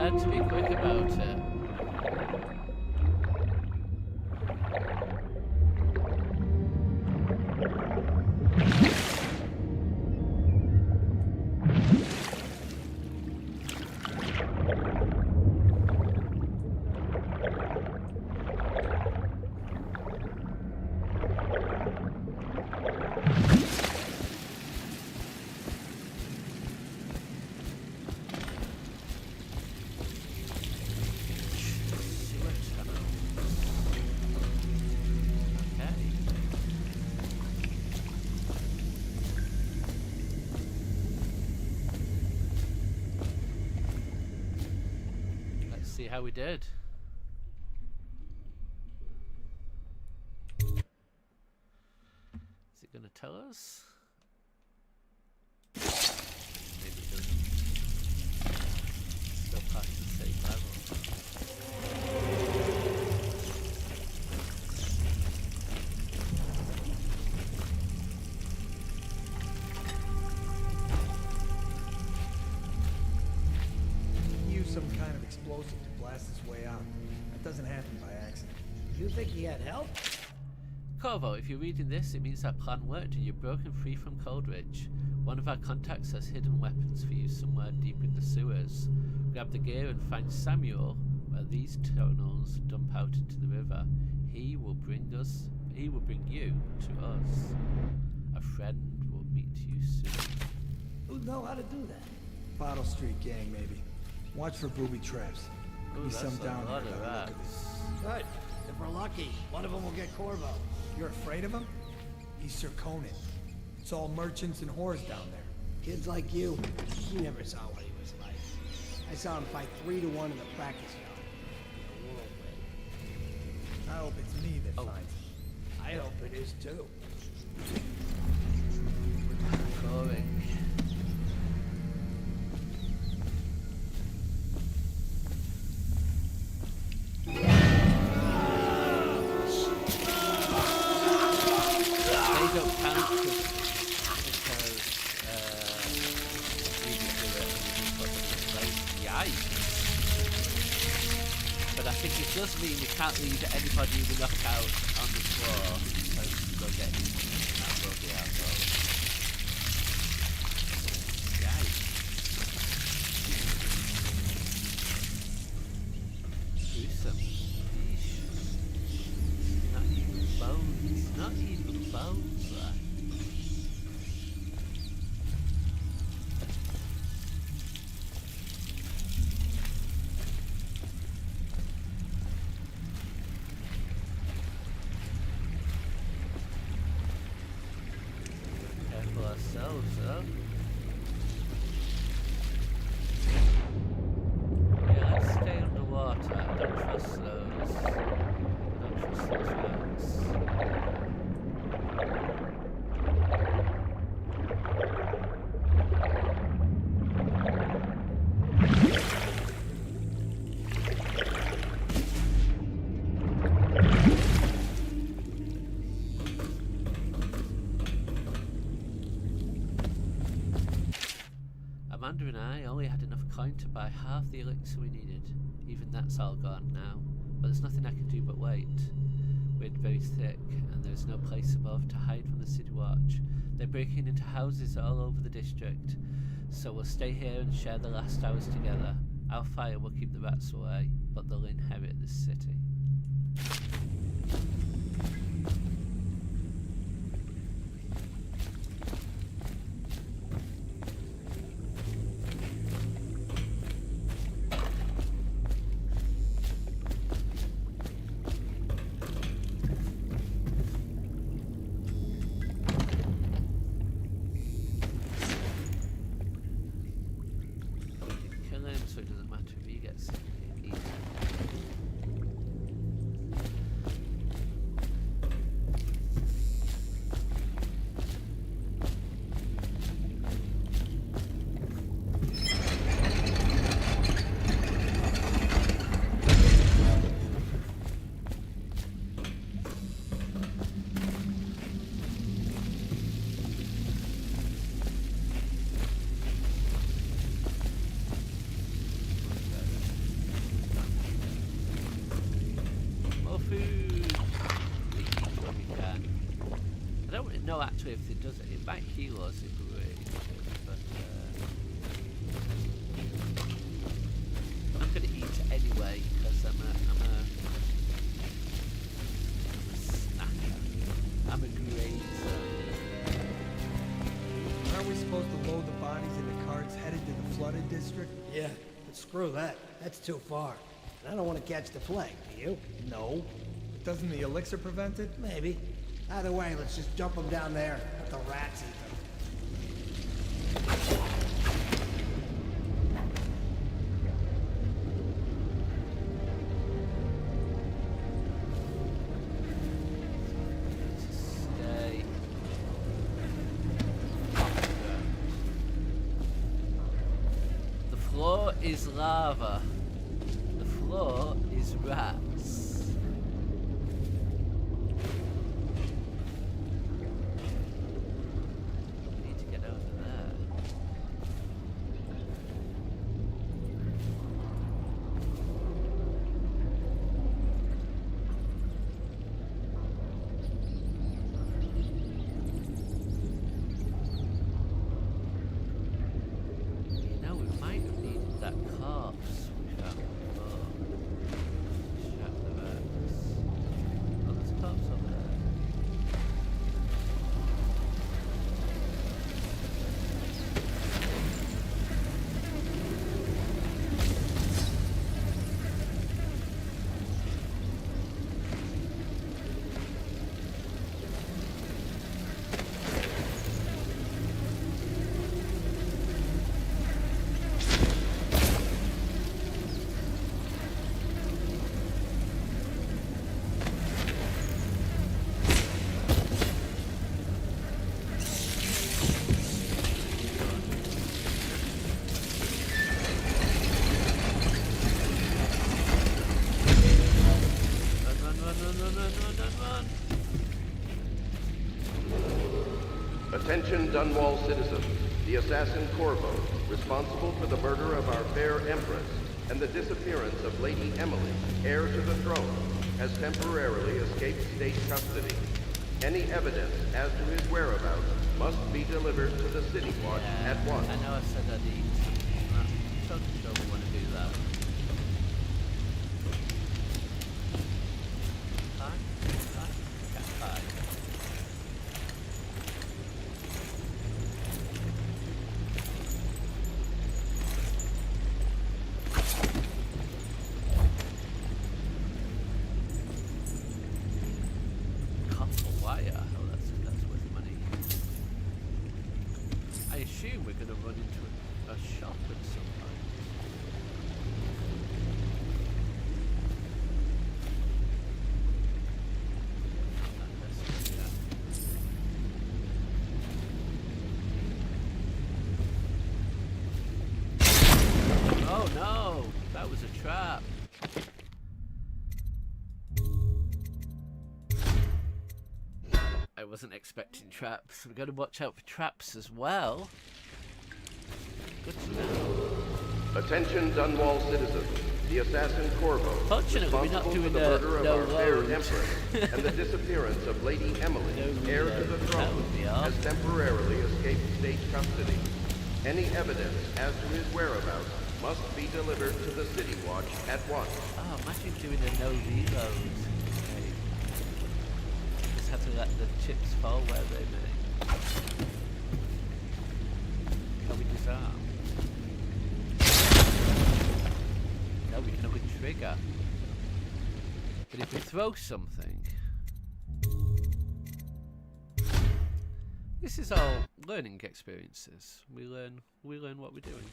To be quick about it. See how we did. Is it going to tell us? Maybe it doesn't. Still past the safe level. Use some kind of explosive to blast his way out. That doesn't happen by accident. You think he had help? Corvo, if you're reading this, it means our plan worked and you're broken free from Coldridge. One of our contacts has hidden weapons for you somewhere deep in the sewers. Grab the gear and find Samuel where these tunnels dump out into the river. He will bring you to us. A friend will meet you soon. Who'd know how to do that? Bottle Street gang, maybe. Watch for booby traps. Ooh, Be some down a lot here of by the look of rats. Good. If we're lucky, one of them will get Corvo. You're afraid of him? He's Sir Conan. It's all merchants and whores down there. Kids like you never saw what he was like. I saw him fight 3 to 1 in the practice yard. In a whirlwind. I hope it's me that finds him. I hope it is too. Going. It does mean we can't leave anybody we knock out on the floor, so they'll get that buggy out of. Yikes. Gruesome. Yeesh. Not even bones. Not even bones there. Yeah, let's stay underwater. I don't trust those. Amanda and I only had enough coin to buy half the elixir we needed. Even that's all gone now, but there's nothing I can do but wait. Wind very thick, and there is no place above to hide from the City Watch. They're breaking into houses all over the district, so we'll stay here and share the last hours together. Our fire will keep the rats away, but they'll inherit this city. So it doesn't matter if he gets eaten. No, actually, if it does it might heal us if we really need it, but I'm gonna eat anyway because I'm a snacker. I'm a grazer. Aren't we supposed to load the bodies into carts headed to the flooded district? Yeah, but screw that. That's too far. And I don't want to catch the plague, do you? No. But doesn't the elixir prevent it? Maybe. Either way, let's just dump them down there. Let the rats eat them. Stay. The floor is lava. The floor is rats. Attention Dunwall citizens. The assassin Corvo, responsible for the murder of our fair Empress and the disappearance of Lady Emily, heir to the throne, has temporarily escaped state custody. Any evidence as to his whereabouts must be delivered to the City Watch at once. I know I said I'd eat. I'm totally sure we want to do that. We're going to run into a shop at some point. Oh no! That was a trap. I wasn't expecting traps. We've got to watch out for traps as well. Good to know. Attention Dunwall citizens. the assassin Corvo, Fortunately, we're not responsible doing for the murder of our fair loads. empress and the disappearance of Lady Emily, heir to the throne, has temporarily escaped state custody. Any evidence as to his whereabouts must be delivered to the City Watch at once. Oh, imagine doing a no reload. Okay. Just have to let the chips fall where they may. Can we disarm? No, we can only trigger. But if we throw something... This is all learning experiences. We learn what we're doing.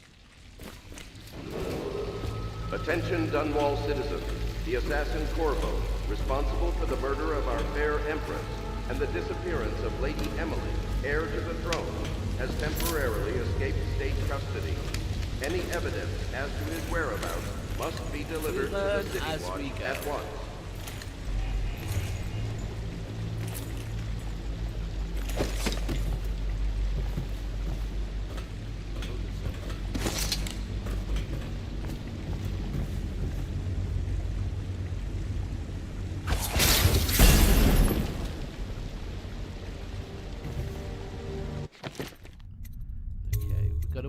Attention Dunwall citizens. The assassin Corvo, responsible for the murder of our fair empress and the disappearance of Lady Emily, heir to the throne, has temporarily escaped state custody. Any evidence as to his whereabouts must be delivered to the City Watch at once.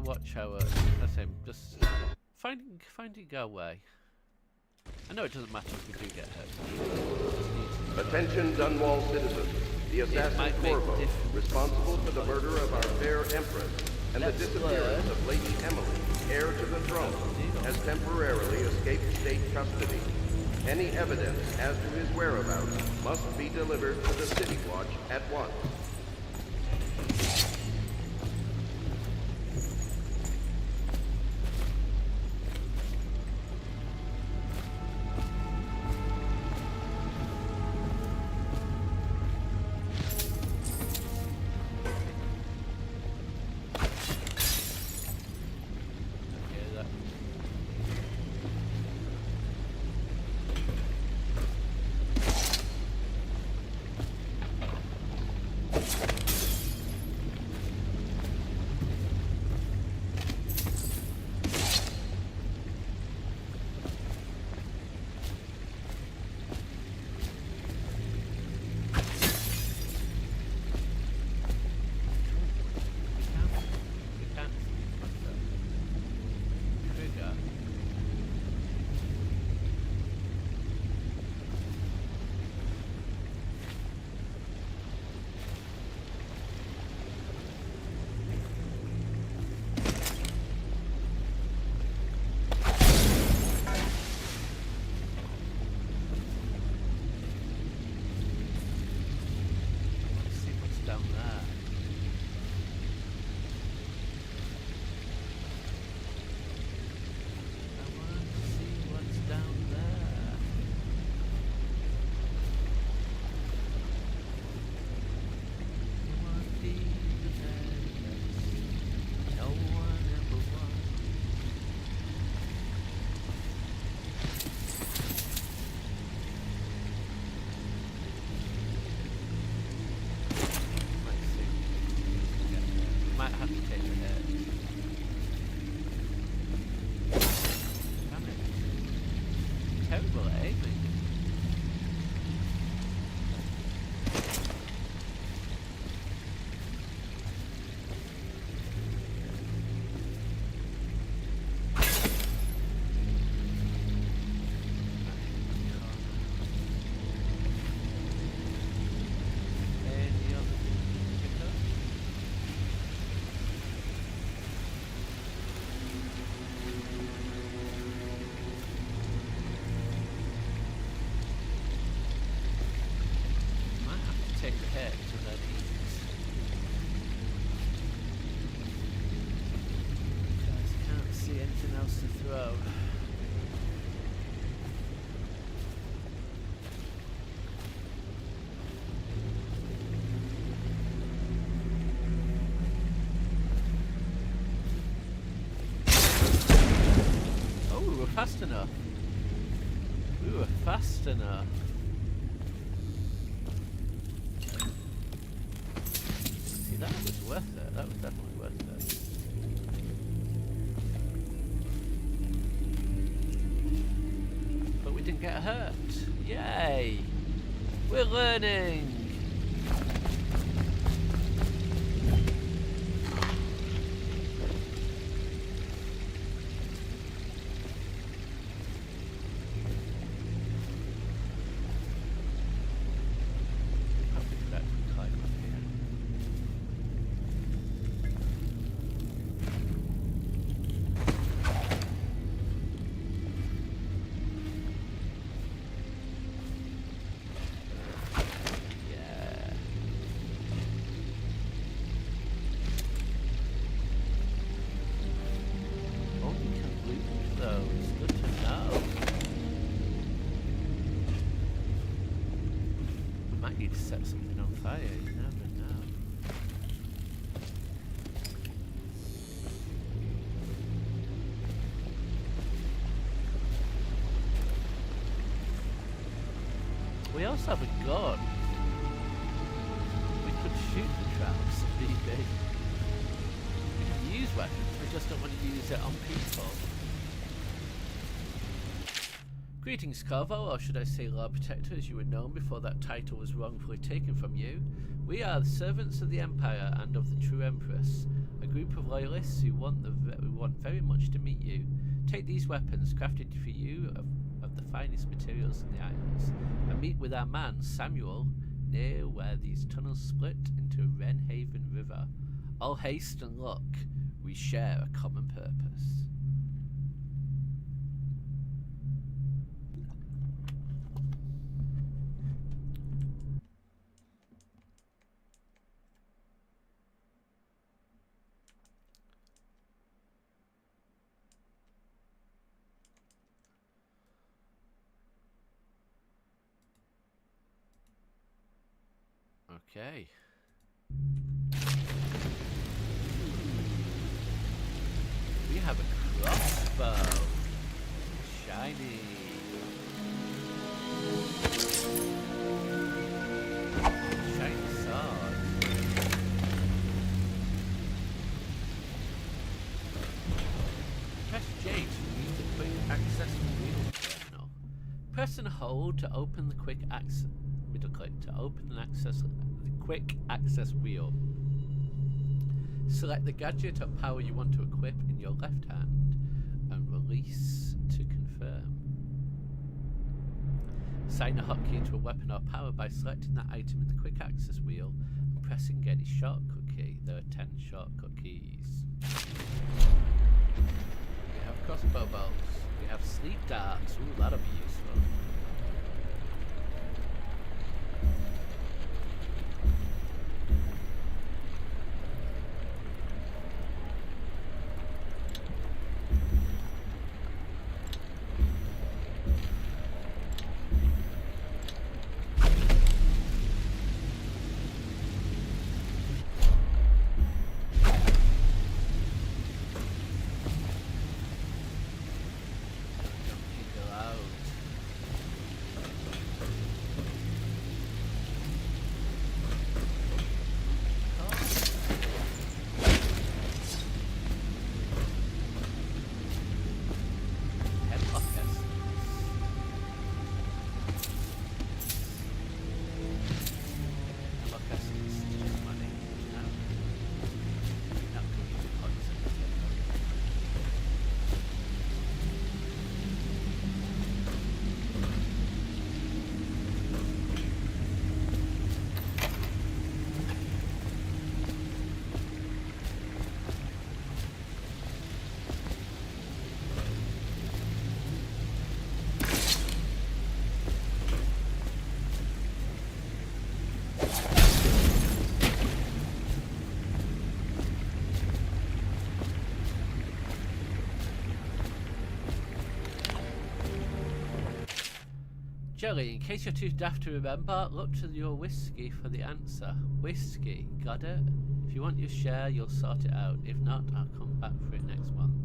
Watch our, I say, just finding our way. I know it doesn't matter if we do get hurt. Attention Dunwall citizens. The assassin Corvo, responsible for the murder of our fair empress and the disappearance of Lady Emily, heir to the throne, has temporarily escaped state custody. Any evidence as to his whereabouts must be delivered to the City Watch at once. Fast enough. We were fast enough. See, that was worth it. That was definitely worth it. hurt. Yay! We're learning! Set something on fire, you never know. We also have a gun. We could shoot the traps, maybe. We can use weapons, we just don't want to use it on people. Greetings, Corvo, or should I say Lord Protector, as you were known before that title was wrongfully taken from you. We are the servants of the Empire and of the true Empress, a group of loyalists who want very much to meet you. Take these weapons, crafted for you of the finest materials in the Isles, and meet with our man, Samuel, near where these tunnels split into Wrenhaven River. All haste and luck, we share a common purpose. Okay. We have a crossbow. Shiny. Shiny sword. Press J to use the quick access wheel terminal. Press and hold to open the quick access. Middle click to open and access the quick access wheel. Select the gadget or power you want to equip in your left hand and release to confirm. Assign a hotkey into a weapon or power by selecting that item in the quick access wheel and pressing any shortcut key. There are 10 shortcut keys. We have crossbow bolts. We have sleep darts. Ooh, that'll be useful. Jelly, in case you're too daft to remember, look to your whiskey for the answer. Whiskey, got it? If you want your share, you'll sort it out. If not, I'll come back for it next month.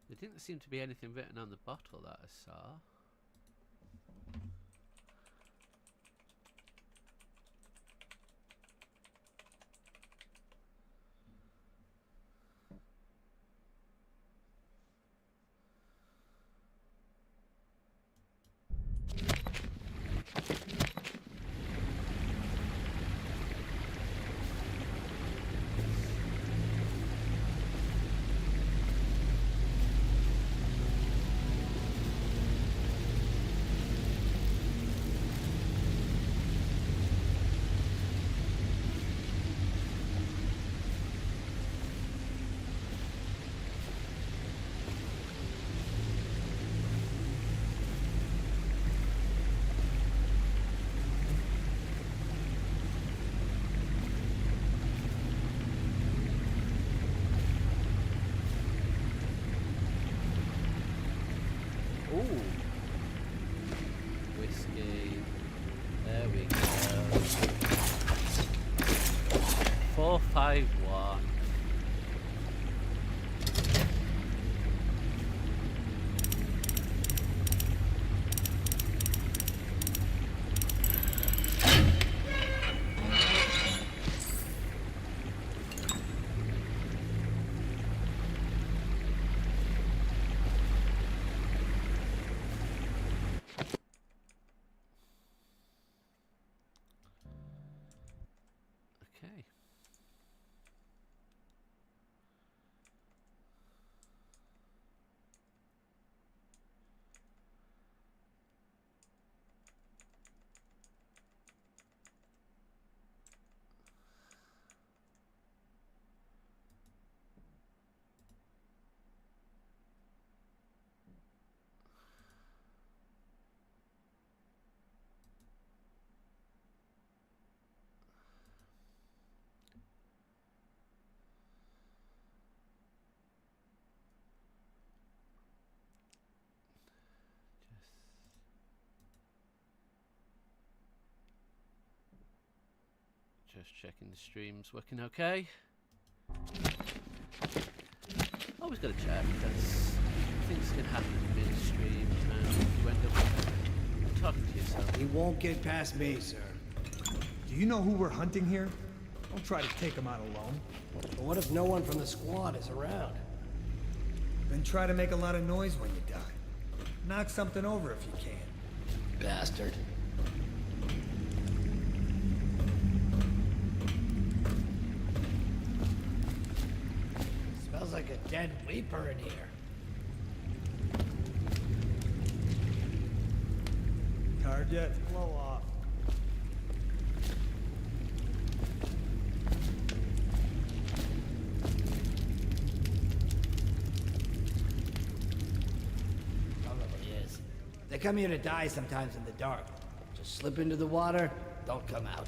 There didn't seem to be anything written on the bottle that I saw. Whiskey. There we go. 451. Okay. Just checking the stream's working okay. Always gotta check because things can happen mid-stream and you end up talking to yourself. He won't get past me, sir. Do you know who we're hunting here? Don't try to take him out alone. But what if no one from the squad is around? Then try to make a lot of noise when you die. Knock something over if you can. Bastard. Smells like a dead Weeper in here. Card yet? Blow off. Probably is. They come here to die sometimes in the dark. Just slip into the water, don't come out.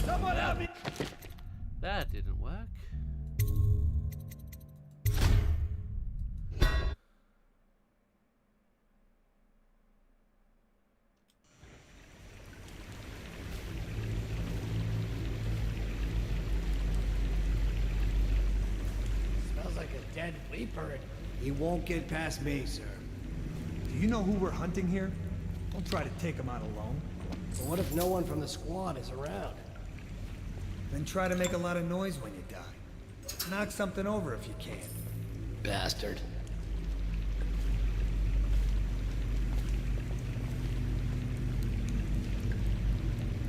Someone help me! That didn't work. Smells like a dead Weeper. He won't get past me, sir. Do you know who we're hunting here? Don't try to take him out alone. But what if no one from the squad is around? Then try to make a lot of noise when you die. Knock something over if you can. Bastard.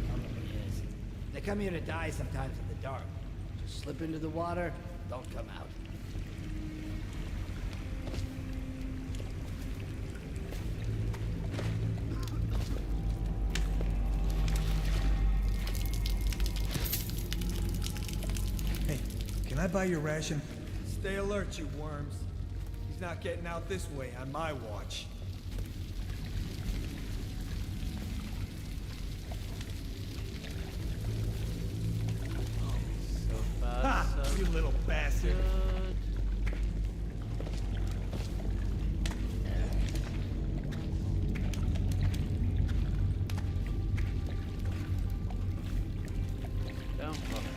Probably is. They come here to die sometimes in the dark. Just slip into the water, don't come out. Hey, can I buy your ration? Stay alert, you worms. He's not getting out this way on my watch. So far, Ha! so You little bastard. good. Don't love that.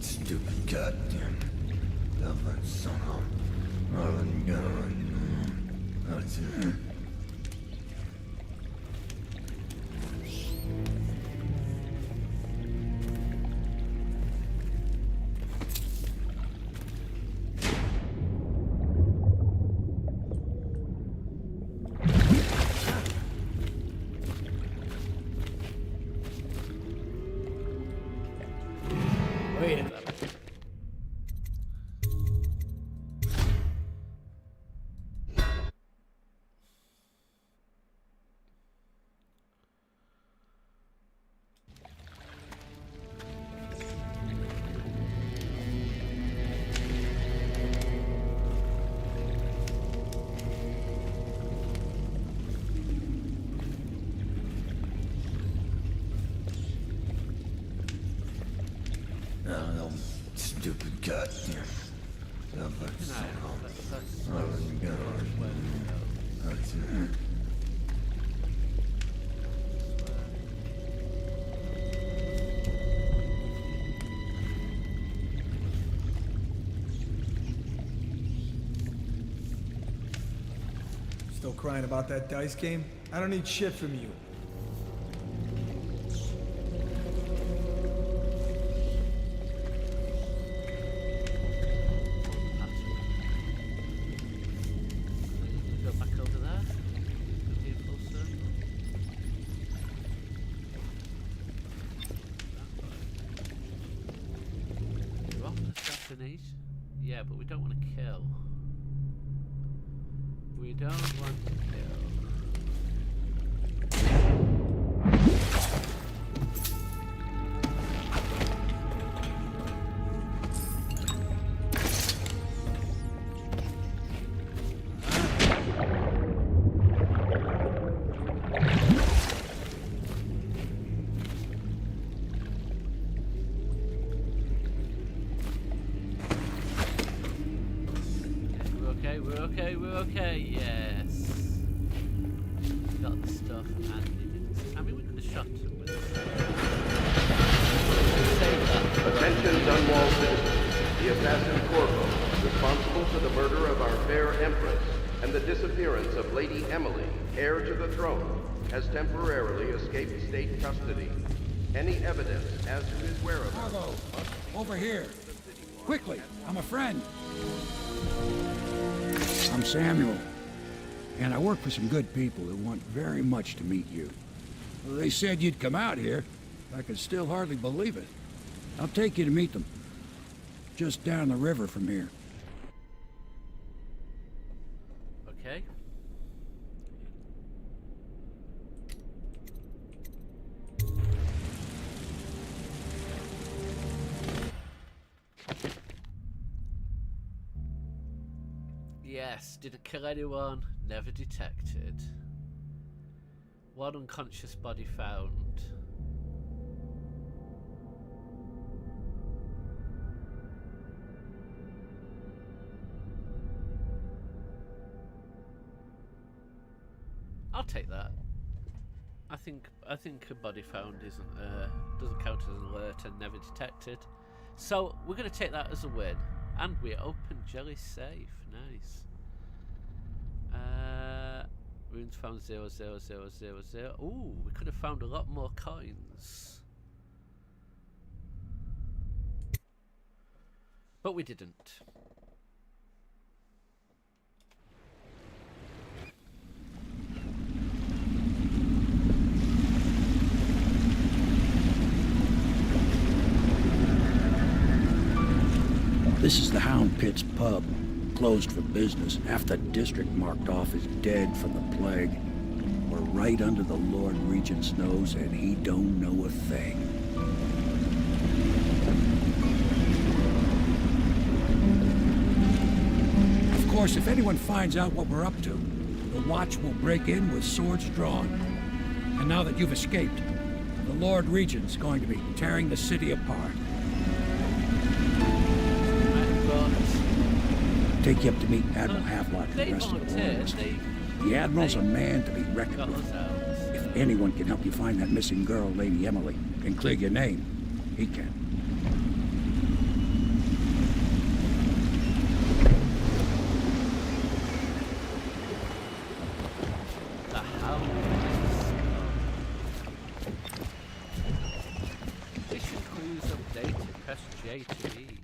Stupid goddamn government son of Marlon Gunn. That's it. Wait a minute. Stupid goddamn government son of Marlon Gunn. That's it. Still crying about that dice game? I don't need shit from you. Go back over there. Be a full circle. Drop assassinate. Yeah, but we don't want to kill. We don't want to kill. We're okay, yes. Got the stuff and we didn't. I mean, we could have shot him with Attention, Dunwall citizens. The assassin Corvo, responsible for the murder of our fair Empress and the disappearance of Lady Emily, heir to the throne, has temporarily escaped state custody. Any evidence as to his whereabouts... Margot, over here. Quickly, I'm a friend. I'm Samuel, and I work for some good people who want very much to meet you. Well, they said you'd come out here. I can still hardly believe it. I'll take you to meet them. Just down the river from here. Okay. Yes, didn't kill anyone, never detected. One unconscious body found. I'll take that. I think a body found isn't doesn't count as an alert and never detected. So we're gonna take that as a win. And we open Jelly safe. Nice. Runes found 00000. Ooh, we could have found a lot more coins. But we didn't. This is the Hound Pit's pub. Closed for business. Half the district marked off as dead from the plague. We're right under the Lord Regent's nose, and he don't know a thing. Of course, if anyone finds out what we're up to, the Watch will break in with swords drawn. And now that you've escaped, the Lord Regent's going to be tearing the city apart. take you up to meet Admiral Havelock and the rest of the Loyalists. The Admiral's a man to be reckoned with. If anyone can help you find that missing girl, Lady Emily, and clear your name, he can. Mission crews updated. Press J to read.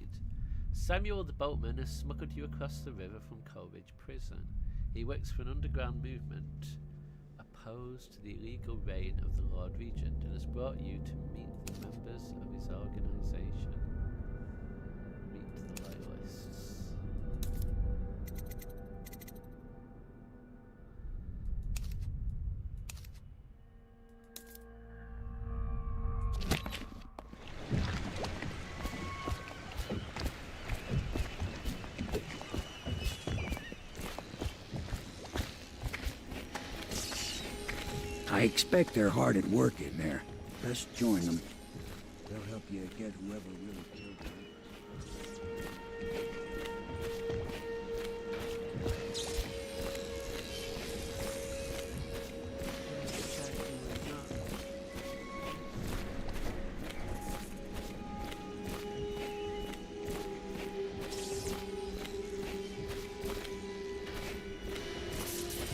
Samuel the boatman has smuggled you across the river from Coleridge Prison. He works for an underground movement opposed to the illegal reign of the Lord Regent and has brought you to meet the members of his organization. Meet the Loyalists. I expect they're hard at work in there. Best join them. They'll help you get whoever really killed you.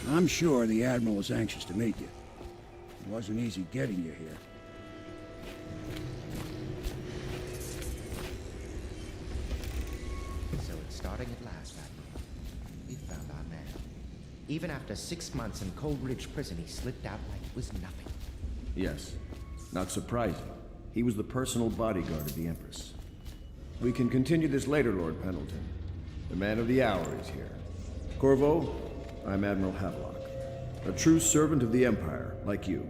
I'm sure the Admiral is anxious to meet you. It wasn't easy getting you here. So it's starting at last, Admiral. We found our man. Even after 6 months in Coleridge Prison, he slipped out like it was nothing. Yes. Not surprising. He was the personal bodyguard of the Empress. We can continue this later, Lord Pendleton. The man of the hour is here. Corvo, I'm Admiral Havelock. A true servant of the Empire, like you.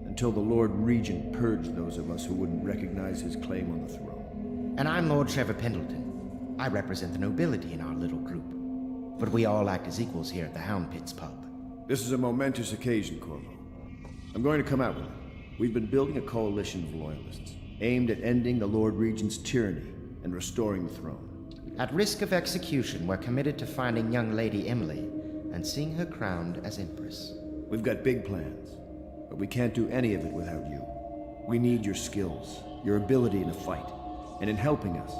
Until the Lord Regent purged those of us who wouldn't recognize his claim on the throne. And I'm Lord Trevor Pendleton. I represent the nobility in our little group. But we all act as equals here at the Hound Pits pub. This is a momentous occasion, Corvo. I'm going to come out with it. We've been building a coalition of loyalists, aimed at ending the Lord Regent's tyranny and restoring the throne. At risk of execution, we're committed to finding young Lady Emily and seeing her crowned as Empress. We've got big plans, but we can't do any of it without you. We need your skills, your ability in a fight, and in helping us,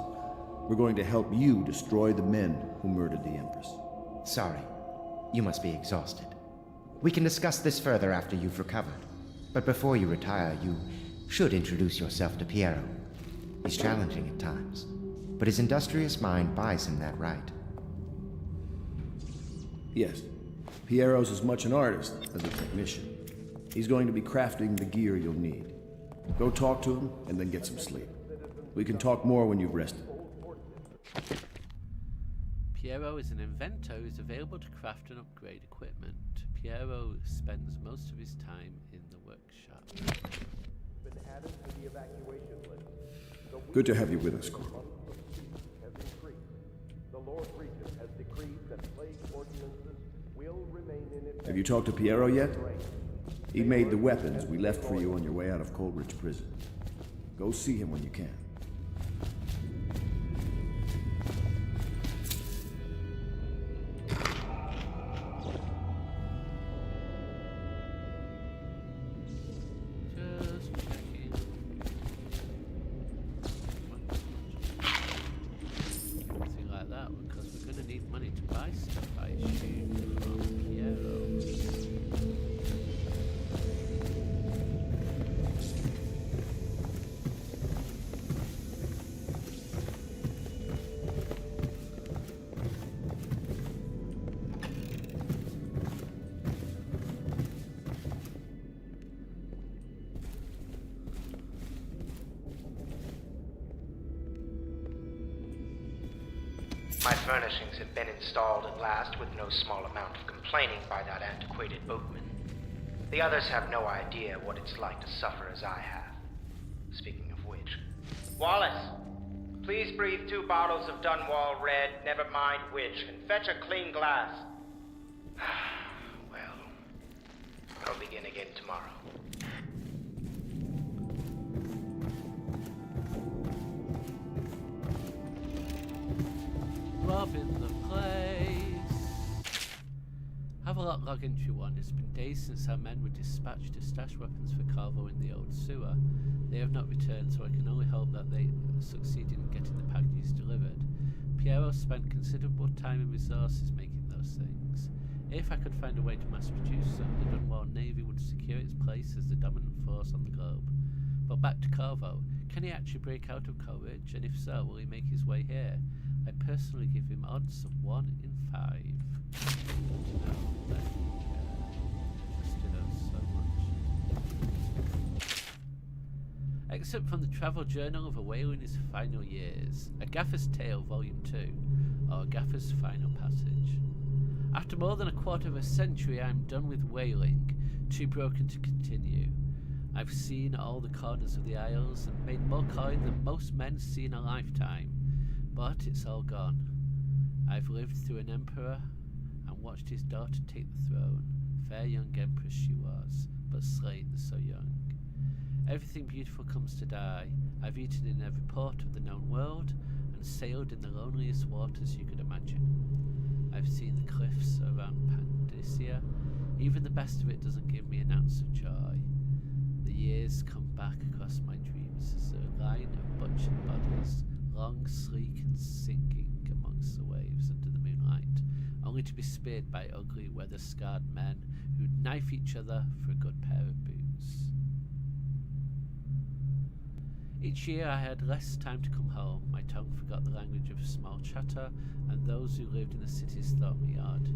we're going to help you destroy the men who murdered the Empress. Sorry, you must be exhausted. We can discuss this further after you've recovered. But before you retire, you should introduce yourself to Piero. He's challenging at times, but his industrious mind buys him that right. Yes, Piero's as much an artist as a technician. He's going to be crafting the gear you'll need. Go talk to him, and then get some sleep. We can talk more when you've rested. Piero is an inventor who's available to craft and upgrade equipment. Piero spends most of his time in the workshop. Good to have you with us, Corvo. Have you talked to Piero yet? He made the weapons we left for you on your way out of Coleridge Prison. Go see him when you can. My furnishings have been installed at last with no small amount of complaining by that antiquated boatman. The others have no idea what it's like to suffer as I have. Speaking of which... Wallace! Please breathe 2 bottles of Dunwall Red, never mind which, and fetch a clean glass. Well, I'll begin again tomorrow. robbing the place. Have a lot log entry 1. It's been days since our men were dispatched to stash weapons for Carvo in the old sewer. They have not returned, so I can only hope that they succeed in getting the packages delivered. Piero spent considerable time and resources making those things. If I could find a way to mass produce them, the Dunwall Navy would secure its place as the dominant force on the globe. But back to Carvo. Can he actually break out of Coleridge? And if so, will he make his way here? I personally give him odds of 1 in 5. Except from the travel journal of a whale in his final years, A Gaffer's Tale Volume 2, or A Gaffer's Final Passage. After more than a quarter of a century, I am done with whaling, too broken to continue. I've seen all the corners of the Isles and made more coin than most men see in a lifetime, but it's all gone. I've lived through an emperor and watched his daughter take the throne. Fair young empress she was, but slain so young. Everything beautiful comes to die. I've eaten in every port of the known world and sailed in the loneliest waters you could imagine. I've seen the cliffs around Pandacia. Even the best of it doesn't give me an ounce of joy. The years come back across my dreams as a line of butchered bodies, long, sleek and sinking amongst the waves under the moonlight, only to be speared by ugly, weather-scarred men who'd knife each other for a good pair of boots. Each year I had less time to come home. My tongue forgot the language of small chatter, and those who lived in the cities thought me odd.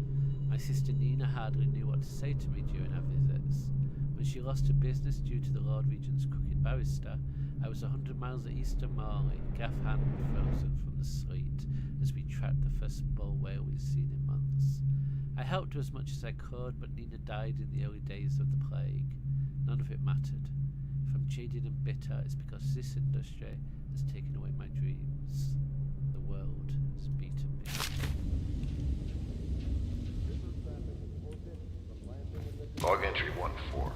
My sister Nina hardly knew what to say to me during our visits. When she lost her business due to the Lord Regent's crooked barrister, I was 100 miles east of Morley, gaff hand frozen from the sleet, as we tracked the first bull whale we'd seen in months. I helped her as much as I could, but Nina died in the early days of the plague. None of it mattered. If I'm jaded and bitter, it's because this industry has taken away my dreams. The world has beaten me. Log entry 1-4.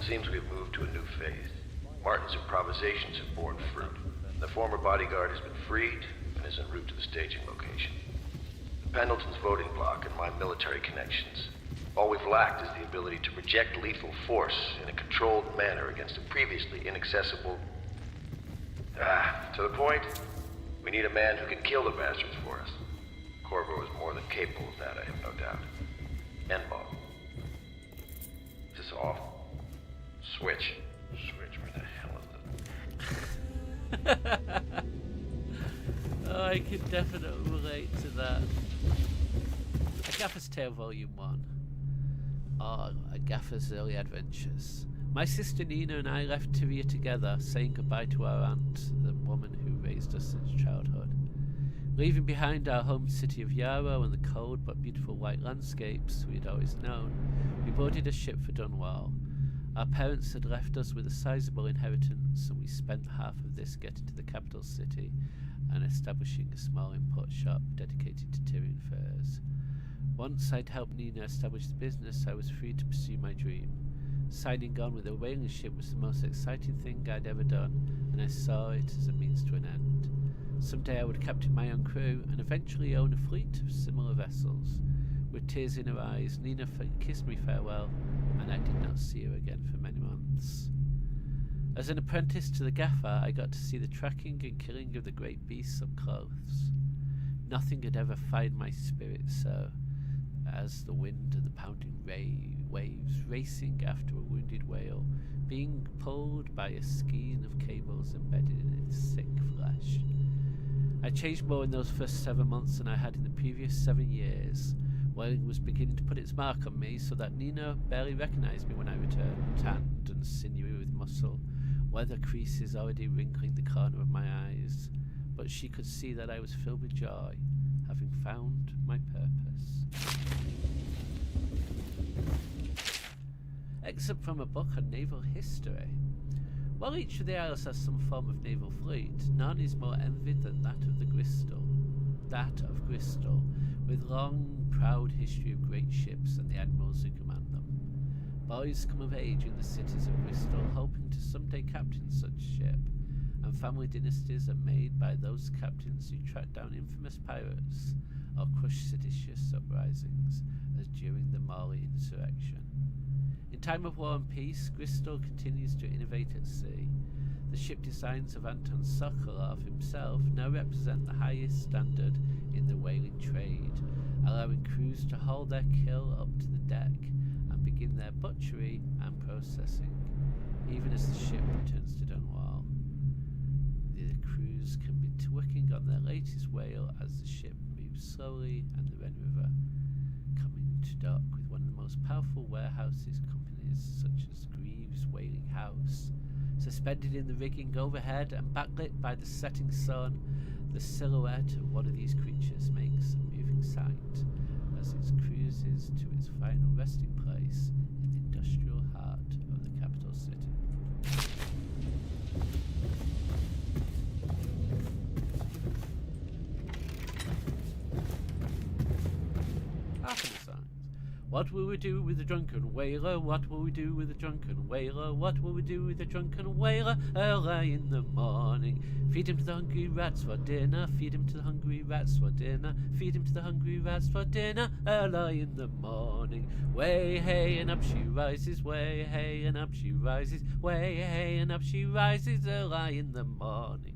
Seems we've moved to a new phase. Martin's improvisations have borne fruit. The former bodyguard has been freed and is en route to the staging location. Pendleton's voting block and my military connections. All we've lacked is the ability to project lethal force in a controlled manner against a previously inaccessible... to the point, we need a man who can kill the bastards for us. Corvo is more than capable of that, I have no doubt. N-ball. Is this off? Switch. Switch, where the hell is it? Oh, I can definitely relate to that. A Gaffer's Tale Volume 1. Or A Gaffer's Early Adventures. My sister Nina and I left Tyria together, saying goodbye to our aunt, the woman who raised us since childhood. Leaving behind our home city of Yarrow and the cold but beautiful white landscapes we had always known, we boarded a ship for Dunwall. Our parents had left us with a sizable inheritance, and we spent half of this getting to the capital city and establishing a small import shop dedicated to Tyrian furs. Once I'd helped Nina establish the business, I was free to pursue my dream. Signing on with a whaling ship was the most exciting thing I'd ever done, and I saw it as a means to an end. Someday I would captain my own crew and eventually own a fleet of similar vessels. With tears in her eyes, Nina kissed me farewell, and I did not see her again for many months. As an apprentice to the gaffer, I got to see the tracking and killing of the great beasts up close. Nothing had ever fired my spirit so, as the wind and the pounding waves racing after a wounded whale, being pulled by a skein of cables embedded in its thick flesh. I changed more in those first 7 months than I had in the previous 7 years. Whaling was beginning to put its mark on me, so that Nina barely recognized me when I returned, tanned and sinewy with muscle, weather creases already wrinkling the corner of my eyes. But she could see that I was filled with joy, having found my purpose. Excerpt from a book on naval history. While each of the isles has some form of naval fleet, none is more envied than that of Bristol, with long, proud history of great ships and the admirals who command them. Boys come of age in the cities of Bristol, hoping to someday captain such ship, and family dynasties are made by those captains who track down infamous pirates or crush seditious uprisings, as during the Mali insurrection. In time of war and peace, Gristle continues to innovate at sea. The ship designs of Anton Sokolov himself now represent the highest standard in the whaling trade, allowing crews to haul their kill up to the deck and begin their butchery and processing, even as the ship returns to Dunwall. The crews can be working on their latest whale as the ship moves slowly and the Ren River, coming to dock with one of the most powerful warehouses companies such as Greaves Whaling House. Suspended in the rigging overhead and backlit by the setting sun, the silhouette of one of these creatures makes a moving sight as it cruises to its final resting place in the industrial heart of the capital city. After the signs. What will we do with the drunken whaler? What will we do with the drunken whaler? What will we do with the drunken whaler? Early in the morning. Feed him to the hungry rats for dinner. Feed him to the hungry rats for dinner. Feed him to the hungry rats for dinner. Early in the morning. Way hey and up she rises. Way hey and up she rises. Way hey and up she rises. Early in the morning.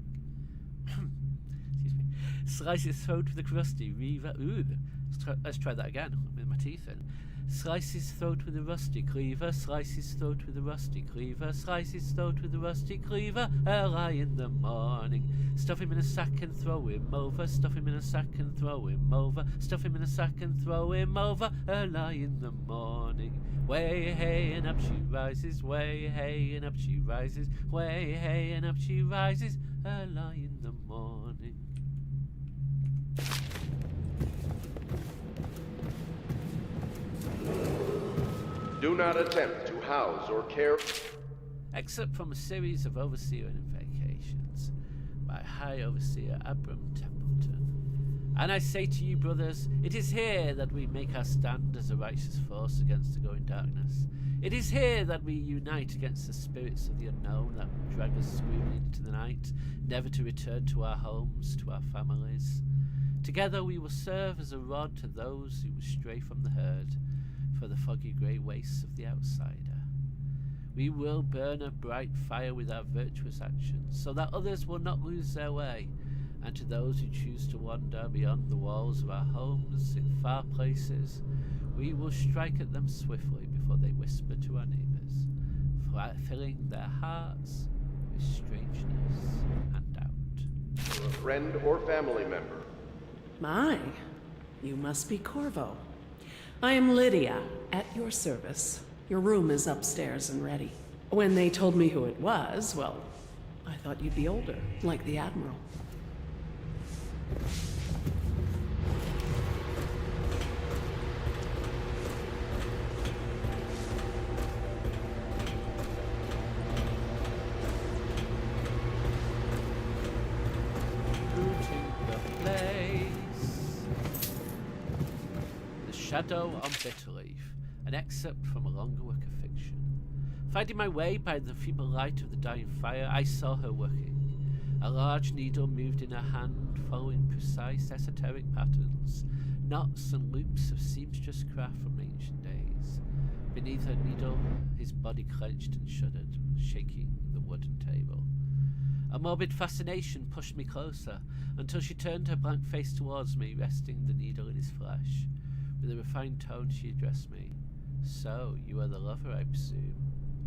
Excuse me. Slice his throat with a crusty reaver. Ooh. Let's try that again with my teeth in. Slice his throat with a rusty cleaver. Slice his throat with a rusty cleaver. Slice his throat with a rusty cleaver. Early in the morning. Stuff him in a sack and throw him over. Stuff him in a sack and throw him over. Stuff him in a sack and throw him over. Early in the morning. Way hey and up she rises. Way hey and up she rises. Way hey and up she rises. Early in the morning. Do not attempt to house or care. Except from a series of overseer invocations by High Overseer Abram Templeton. And I say to you, brothers, it is here that we make our stand as a righteous force against the growing darkness. It is here that we unite against the spirits of the unknown that drag us screaming into the night, never to return to our homes, to our families. Together we will serve as a rod to those who will stray from the herd, for the foggy grey wastes of the outsider. We will burn a bright fire with our virtuous actions, so that others will not lose their way, and to those who choose to wander beyond the walls of our homes in far places, we will strike at them swiftly before they whisper to our neighbours, filling their hearts with strangeness and doubt. For a friend or family member. My, you must be Corvo. I am Lydia, at your service. Your room is upstairs and ready. When they told me who it was, well, I thought you'd be older, like the Admiral. Shadow on Bitterleaf, an excerpt from a longer work of fiction. Finding my way by the feeble light of the dying fire, I saw her working. A large needle moved in her hand, following precise esoteric patterns, knots and loops of seamstress craft from ancient days. Beneath her needle, his body clenched and shuddered, shaking the wooden table. A morbid fascination pushed me closer, until she turned her blank face towards me, resting the needle in his flesh. With a refined tone she addressed me. So, you are the lover, I presume.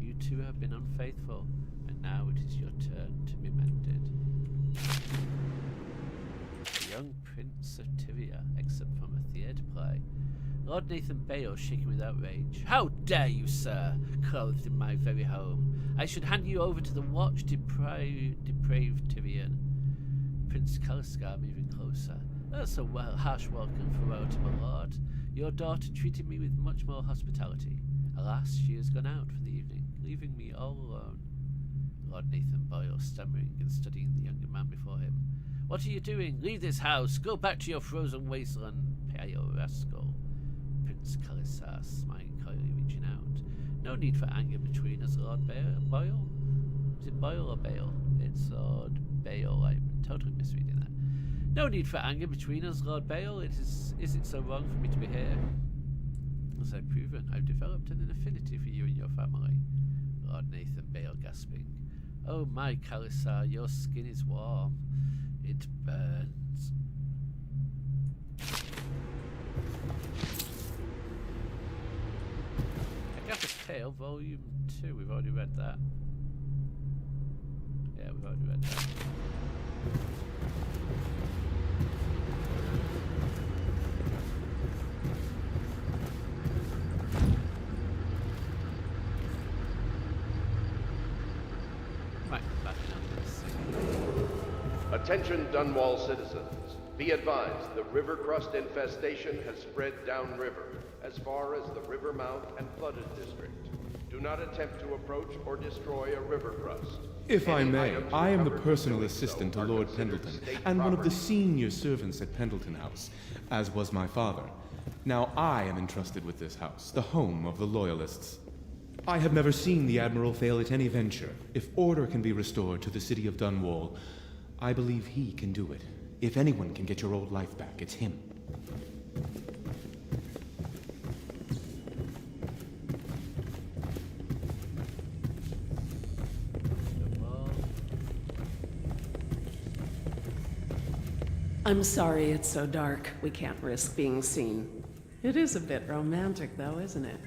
You too have been unfaithful, and now it is your turn to be mended. The Young Prince of Tyria, except from a theatre play. Lord Nathan Bale, shaking with outrage. How dare you, sir, clothed in my very home? I should hand you over to the watch, depraved Tyrian. Prince Kaliskar moving closer. That's a harsh welcome for royalty, my lord. Your daughter treated me with much more hospitality. Alas, she has gone out for the evening, leaving me all alone. Lord Nathan Boyle, stammering and studying the younger man before him. What are you doing? Leave this house. Go back to your frozen wasteland, pale rascal. Prince Kalisar, smiling coyly, reaching out. No need for anger between us, Lord Boyle. Is it Boyle or Bale? It's Lord Bale. I'm totally misreading that. No need for anger between us, Lord Bale. Is it so wrong for me to be here? As I've proven, I've developed an affinity for you and your family. Lord Nathan Bale gasping. Oh my, Khalisar, your skin is warm. It burns. Agatha's Tale, Volume 2. We've already read that. Yeah, we've already read that. Right, back down to the city. Attention Dunwall citizens. Be advised, the river crust infestation has spread downriver, as far as the river mouth and flooded district. Do not attempt to approach or destroy a river crust. If I may, I am the personal assistant to Lord Pendleton, and one of the senior servants at Pendleton House, as was my father. Now I am entrusted with this house, the home of the Loyalists. I have never seen the Admiral fail at any venture. If order can be restored to the city of Dunwall, I believe he can do it. If anyone can get your old life back, it's him. I'm sorry it's so dark. We can't risk being seen. It is a bit romantic, though, isn't it?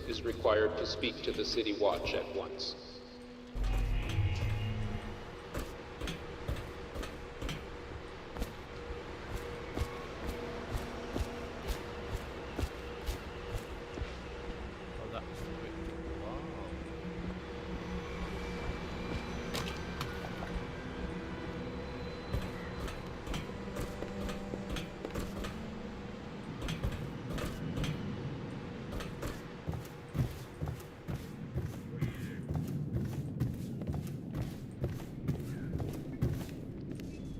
Is required to speak to the City Watch at once.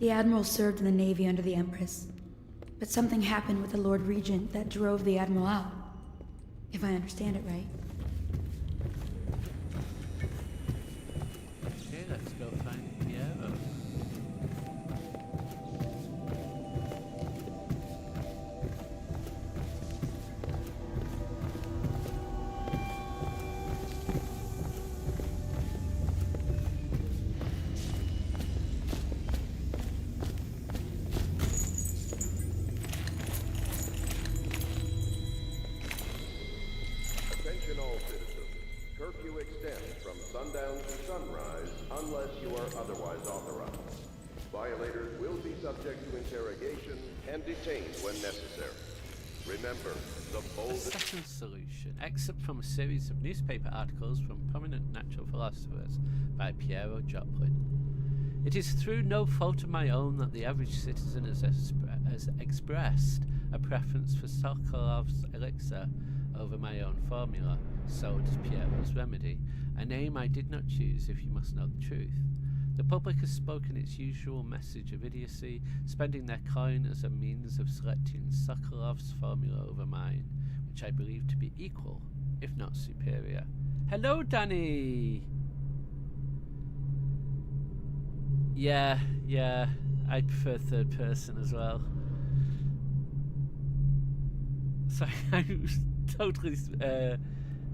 The Admiral served in the Navy under the Empress, but something happened with the Lord Regent that drove the Admiral out, if I understand it right. Okay, let's go find Piero. Attention all citizens. Curfew extends from sundown to sunrise unless you are otherwise authorized. Violators will be subject to interrogation and detained when necessary. Remember, the bold... A second solution. Excerpt from a series of newspaper articles from prominent natural philosophers by Piero Joplin. It is through no fault of my own that the average citizen has expressed a preference for Sokolov's elixir over my own formula. So does Piero's remedy, a name I did not choose if you must know the truth. The public has spoken its usual message of idiocy, spending their coin as a means of selecting Sokolov's formula over mine, which I believe to be equal, if not superior. Hello, Danny! Yeah, I prefer third person as well. Sorry, I was totally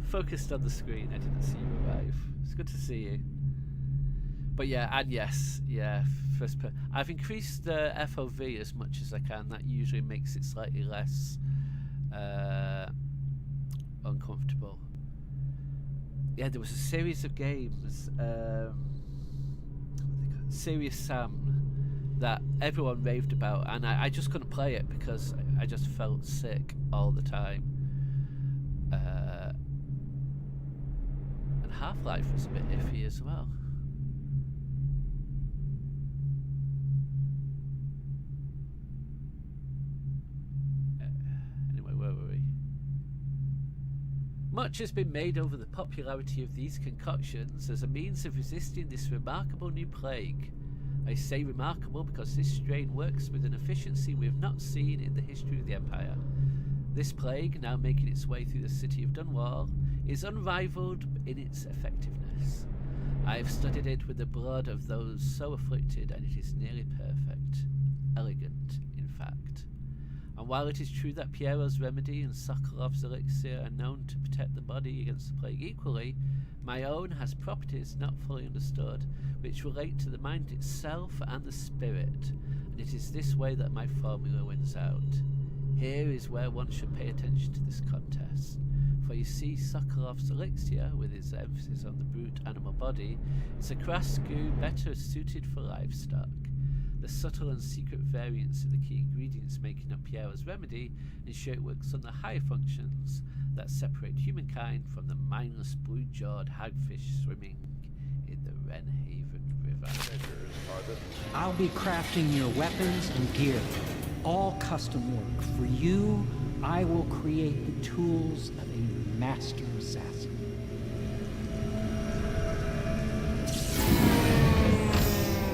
focused on the screen. I didn't see you arrive. It's good to see you. But yeah, and yes, yeah, I've increased the FOV as much as I can. That usually makes it slightly less uncomfortable. Yeah, there was a series of games, Serious Sam, that everyone raved about, and I just couldn't play it because I just felt sick all the time. Half-Life was a bit iffy as well. Anyway, where were we? Much has been made over the popularity of these concoctions as a means of resisting this remarkable new plague. I say remarkable because this strain works with an efficiency we have not seen in the history of the Empire. This plague, now making its way through the city of Dunwall, is unrivaled in its effectiveness. I have studied it with the blood of those so afflicted, and it is nearly perfect. Elegant, in fact. And while it is true that Piero's remedy and Sokolov's elixir are known to protect the body against the plague equally, my own has properties not fully understood, which relate to the mind itself and the spirit, and it is this way that my formula wins out. Here is where one should pay attention to this contest, for you see Sokolov's elixir, with its emphasis on the brute animal body, is a crass screw better suited for livestock. The subtle and secret variants of the key ingredients making up Piero's remedy ensure it works on the higher functions that separate humankind from the mindless blue-jawed hagfish swimming in the Wrenhaven River. I'll be crafting your weapons and gear, all custom work. For you, I will create the tools of a master assassin.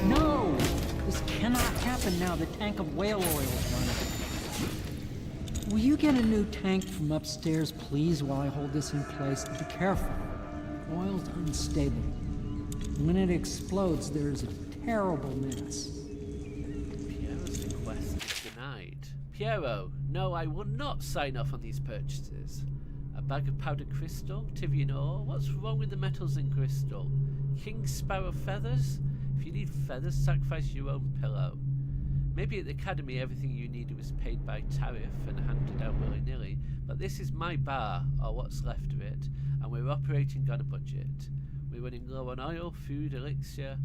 No! This cannot happen now. The tank of whale oil is running. Will you get a new tank from upstairs, please, while I hold this in place? Be careful. Oil's unstable. When it explodes, there's a terrible mess. Piero's request is denied. Piero, no, I will not sign off on these purchases. A bag of powdered crystal, Tivian ore. What's wrong with the metals in crystal? King Sparrow feathers? If you need feathers, sacrifice your own pillow. Maybe at the academy everything you needed was paid by tariff and handed out willy-nilly, but this is my bar, or what's left of it, and we're operating on a budget. We're running low on oil, food, elixir,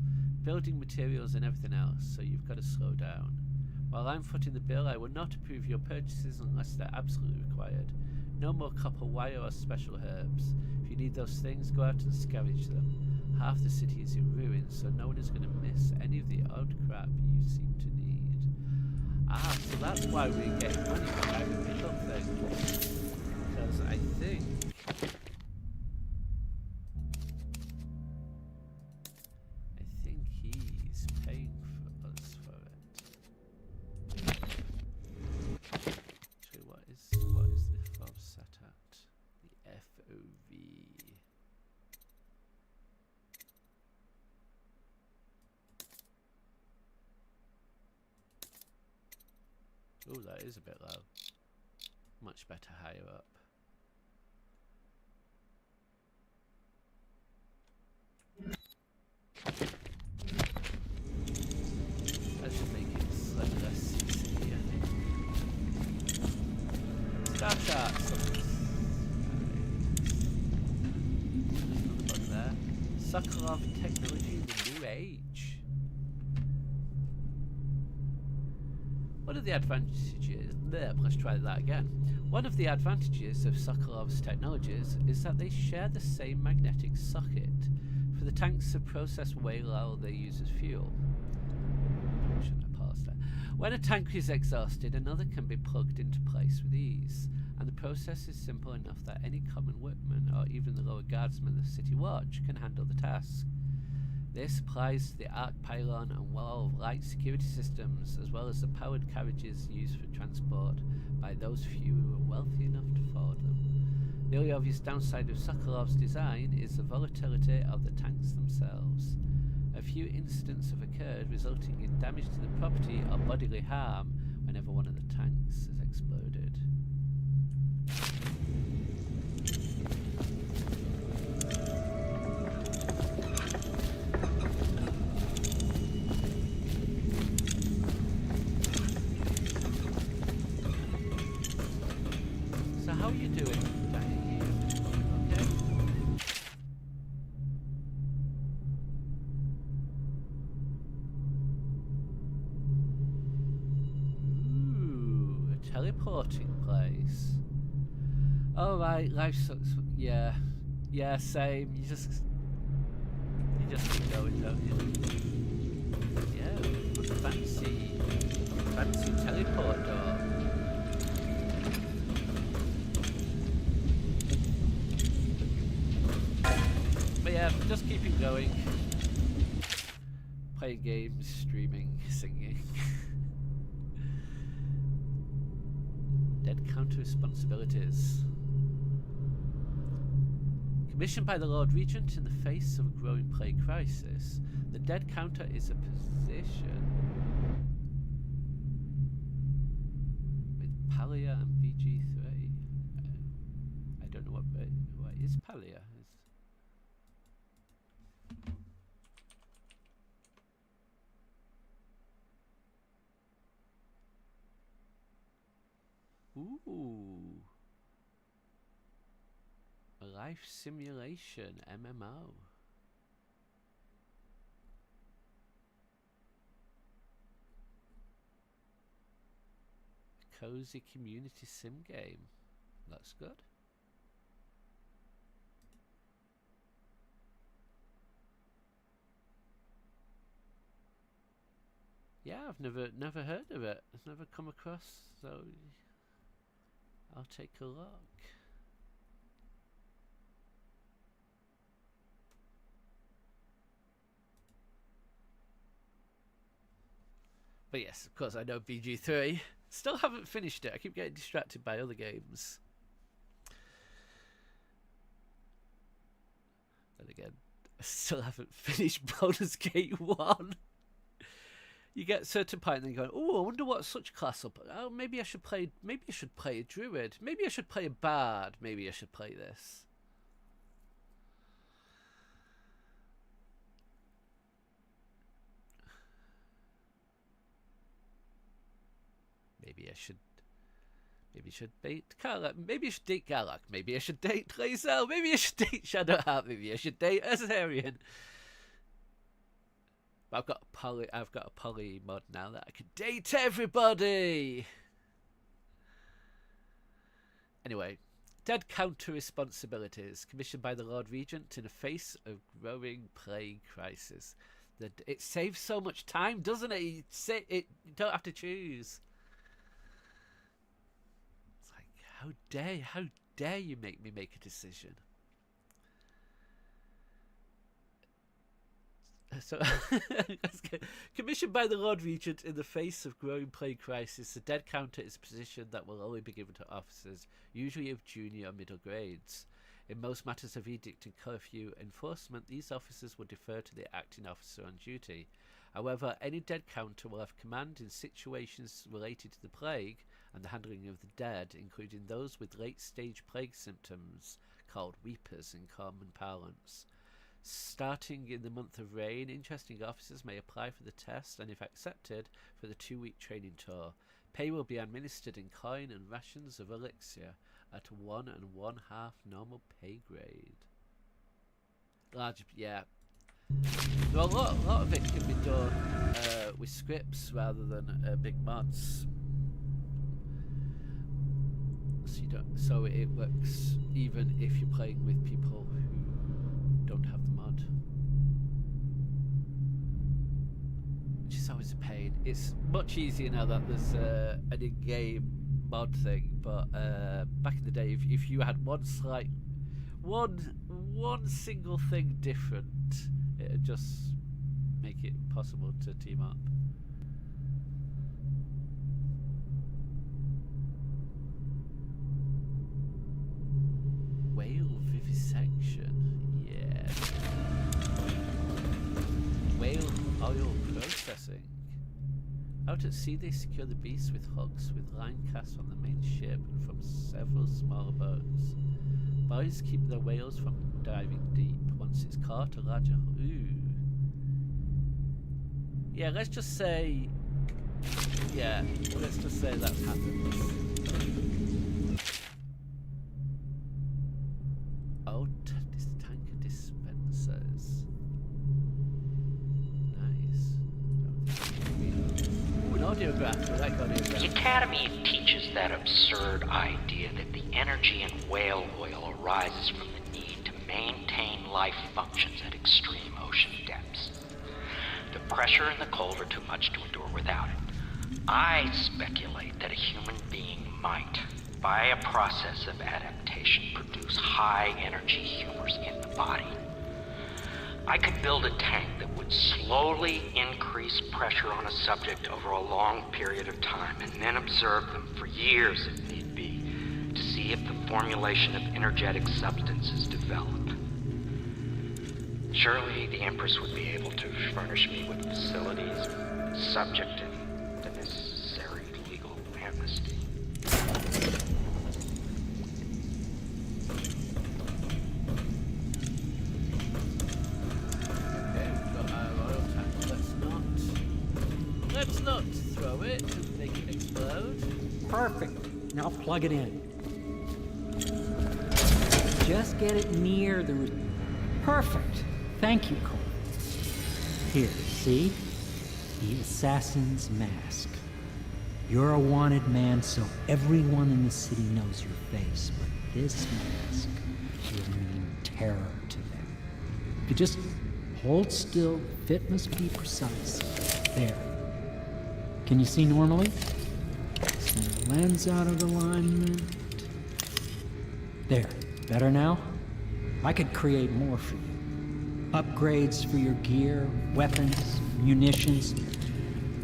building materials and everything else, so you've got to slow down. While I'm footing the bill, I will not approve your purchases unless they're absolutely required. No more copper wire or special herbs. If you need those things, go out and scavenge them. Half the city is in ruins, so no one is going to miss any of the odd crap you seem to need. Ah, so that's why we're getting money for having pick up things. Because I think he's paying for us for it. Actually, what is the FOV set at? The FOV. Oh, that is a bit low. Much better higher up. That should make it slightly less CC, I think. Star charts. Another bug there. Sokolov technology in the new age. One of the advantages, let's try that again. One of the advantages of Sokolov's technologies is that they share the same magnetic socket. For the tanks of processed whale oil they use as fuel. Shouldn't have paused there. When a tank is exhausted, another can be plugged into place with ease, and the process is simple enough that any common workman or even the lower guardsman of the City Watch can handle the task. This applies to the arc pylon and wall of light security systems, as well as the powered carriages used for transport by those few who are wealthy enough to afford them. The only obvious downside of Sokolov's design is the volatility of the tanks themselves. A few incidents have occurred, resulting in damage to the property or bodily harm whenever one of the tanks has exploded. So how are you doing, Danny? Okay? Ooh, a teleporting place. Oh right, life sucks. Yeah, Yeah, same. You just keep going, don't you? Yeah, fancy teleport door. But yeah, just keeping going. Playing games, streaming, singing. Dead counter responsibilities. Commissioned by the Lord Regent in the face of a growing plague crisis, the dead counter is a position with Palia and VG3. I don't know what is Palia. Ooh. A life simulation MMO. A cozy community sim game. Looks good. Yeah, I've never heard of it. I've never come across, so I'll take a look. But yes, of course I know BG3. Still haven't finished it. I keep getting distracted by other games. And again, I still haven't finished Baldur's Gate 1. You get a certain point and then you go, oh, I wonder what such class up. Oh, maybe I should play a druid. Maybe I should play a bard. Maybe I should play this. Maybe I should date Karlach. Maybe I should date Karlach. Maybe I should date Lae'zel. Maybe I should date Shadowheart. Maybe I should date Azarian. But I've got a poly mod now that I can date everybody. Anyway, dead counter responsibilities commissioned by the Lord Regent in the face of growing plague crisis. It saves so much time, doesn't it? You don't have to choose. How dare you make me make a decision? So, commissioned by the Lord Regent in the face of growing plague crisis, the dead counter is a position that will only be given to officers, usually of junior or middle grades. In most matters of edict and curfew enforcement, these officers will defer to the acting officer on duty. However, any dead counter will have command in situations related to the plague and the handling of the dead, including those with late-stage plague symptoms, called weepers in common parlance. Starting in the month of rain, interesting officers may apply for the test and, if accepted, for the 2-week training tour. Pay will be administered in coin and rations of elixir at 1 1/2 normal pay grade. Large, yeah. Well, a lot of it can be done with scripts rather than big mods. So it works even if you're playing with people who don't have the mod, which is always a pain. It's much easier now that there's an in-game mod thing, but back in the day, if you had one single thing different, it'd just make it impossible to team up. Whale vivisection, yeah. Whale oil processing. Out at sea, they secure the beast with hooks with line cast on the main ship and from several smaller boats. Boys keep their whales from diving deep. Once it's caught, a larger... Ooh. Yeah, let's just say... Yeah, let's just say that happens. Oh, tanker dispensers. Nice. Ooh, an audiograph. I like audiograph. The Academy teaches that absurd idea that the energy in whale oil arises from the need to maintain life functions at extreme ocean depths. The pressure and the cold are too much to endure without it. I speculate that a human being might, by a process of adaptation, produce high-energy humors in the body. I could build a tank that would slowly increase pressure on a subject over a long period of time and then observe them for years if need be to see if the formulation of energetic substances developed. Surely the Empress would be able to furnish me with facilities subject to the necessary legal amnesty. Let's not throw it and make it explode. Perfect. Now plug it in. Just get it near the... Perfect. Thank you, Cole. Here, see? The assassin's mask. You're a wanted man, so everyone in the city knows your face, but this mask will mean terror to them. If you just hold still, the fit must be precise. There. Can you see normally? Send the lens out of alignment. There. Better now? I could create more for you. Upgrades for your gear, weapons, munitions.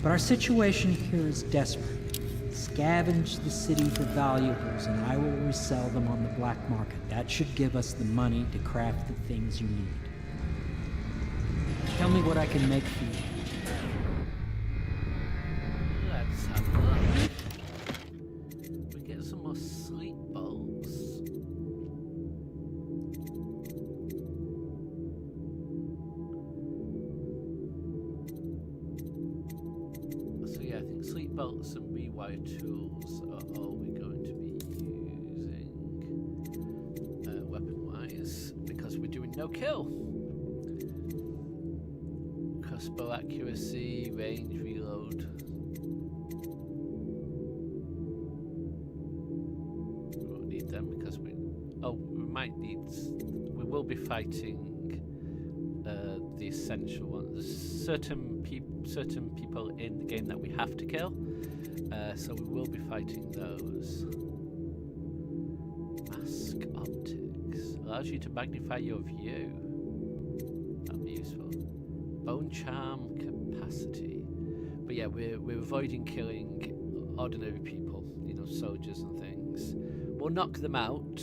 But our situation here is desperate. Scavenge the city for valuables and I will resell them on the black market. That should give us the money to craft the things you need. Tell me what I can make for you. Let's have a look. We get some more sleep bolts. So yeah, I think sleep bolts and rewire tools are all we're going to be using weapon-wise because we're doing no kill. Crossbow accuracy, range, reload. We won't need them because we might need. We will be fighting the essential ones. There's certain people in the game that we have to kill, so we will be fighting those. Mask optics allows you to magnify your view. That'll be useful. Bone charm capacity, but yeah, we're avoiding killing ordinary people, you know, soldiers and things. We'll knock them out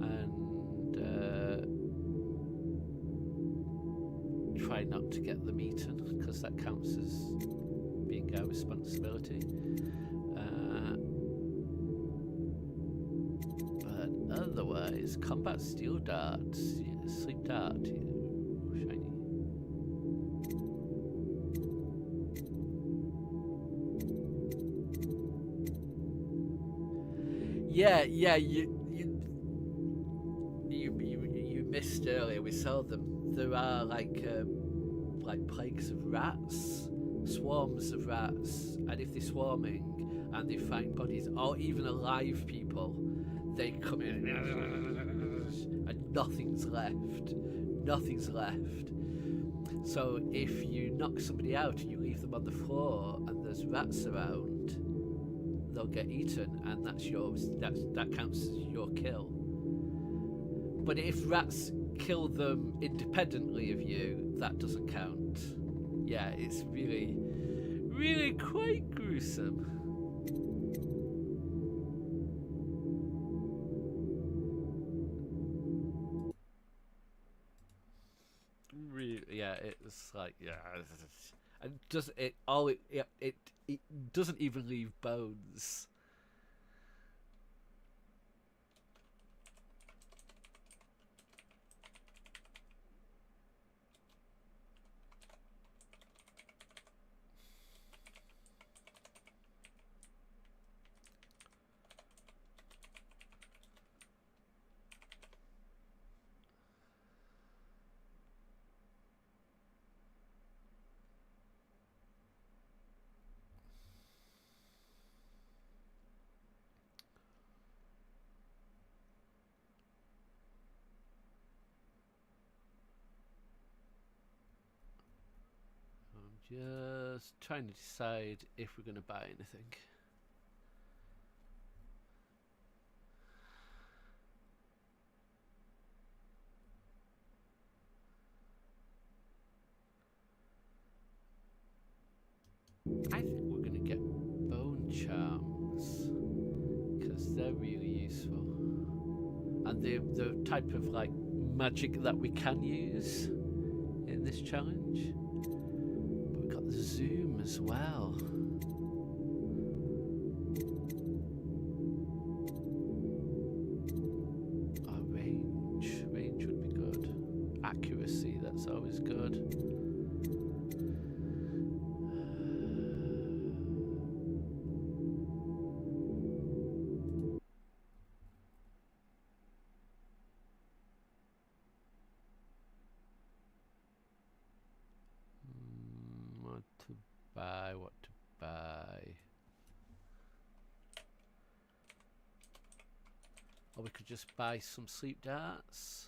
and try not to get them eaten because that counts as being our responsibility. But otherwise, combat steel darts, yeah, sleep dart, shiny. Yeah, you missed earlier. We saw them. There are like plagues of rats, swarms of rats, and if they're swarming and they find bodies or even alive people, they come in and nothing's left. Nothing's left. So if you knock somebody out and you leave them on the floor and there's rats around, they'll get eaten, and that's yours. That counts as your kill. But if rats kill them independently of you, that doesn't count. Yeah, it's really, really quite gruesome. Really, yeah, it's like, yeah, and does it all? It doesn't even leave bones. Just trying to decide if we're going to buy anything. I think we're going to get bone charms because they're really useful, and the type of like magic that we can use in this challenge. But we've got the zoom as well. Our range would be good. Accuracy, that's always good. What to buy. Or we could just buy some sleep darts.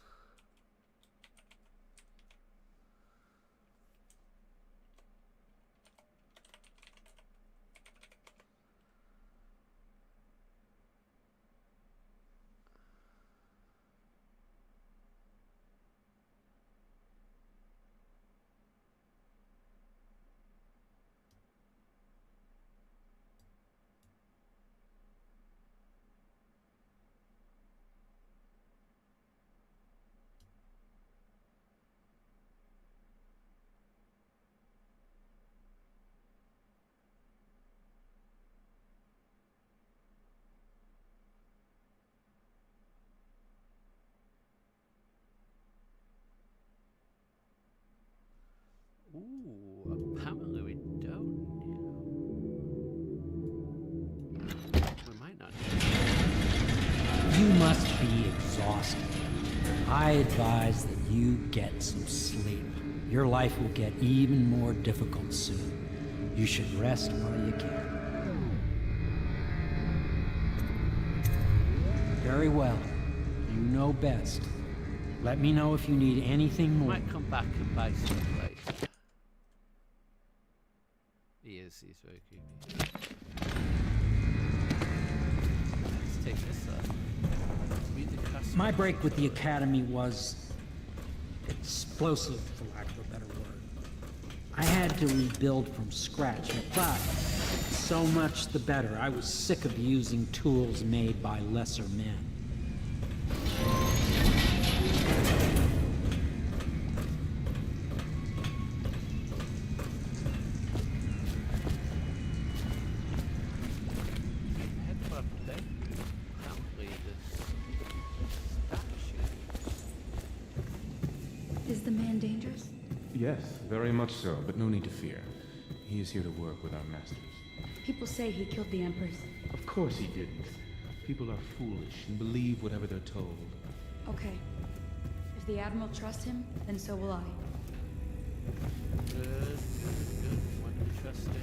Ooh, apparently we don't. We might not. You must be exhausted. I advise that you get some sleep. Your life will get even more difficult soon. You should rest while you can. Very well. You know best. Let me know if you need anything more. Might come back and buy stuff later. He's very creepy. Let's take this up. My break with the Academy was explosive, for lack of a better word. I had to rebuild from scratch, but so much the better. I was sick of using tools made by lesser men. Is the man dangerous? Yes, very much so, but no need to fear. He is here to work with our masters. People say he killed the Empress. Of course he didn't. People are foolish and believe whatever they're told. Okay. If the Admiral trusts him, then so will I. Good. What do we trust in?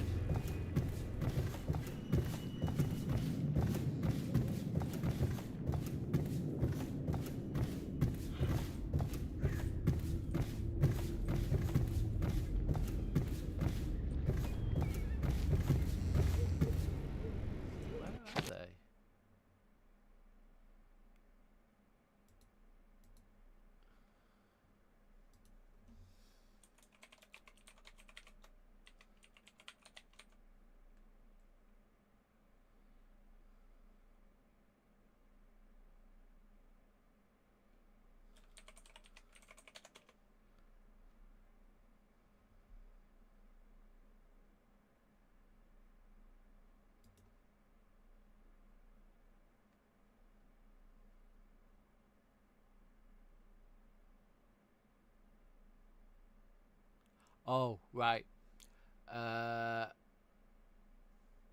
Oh, right.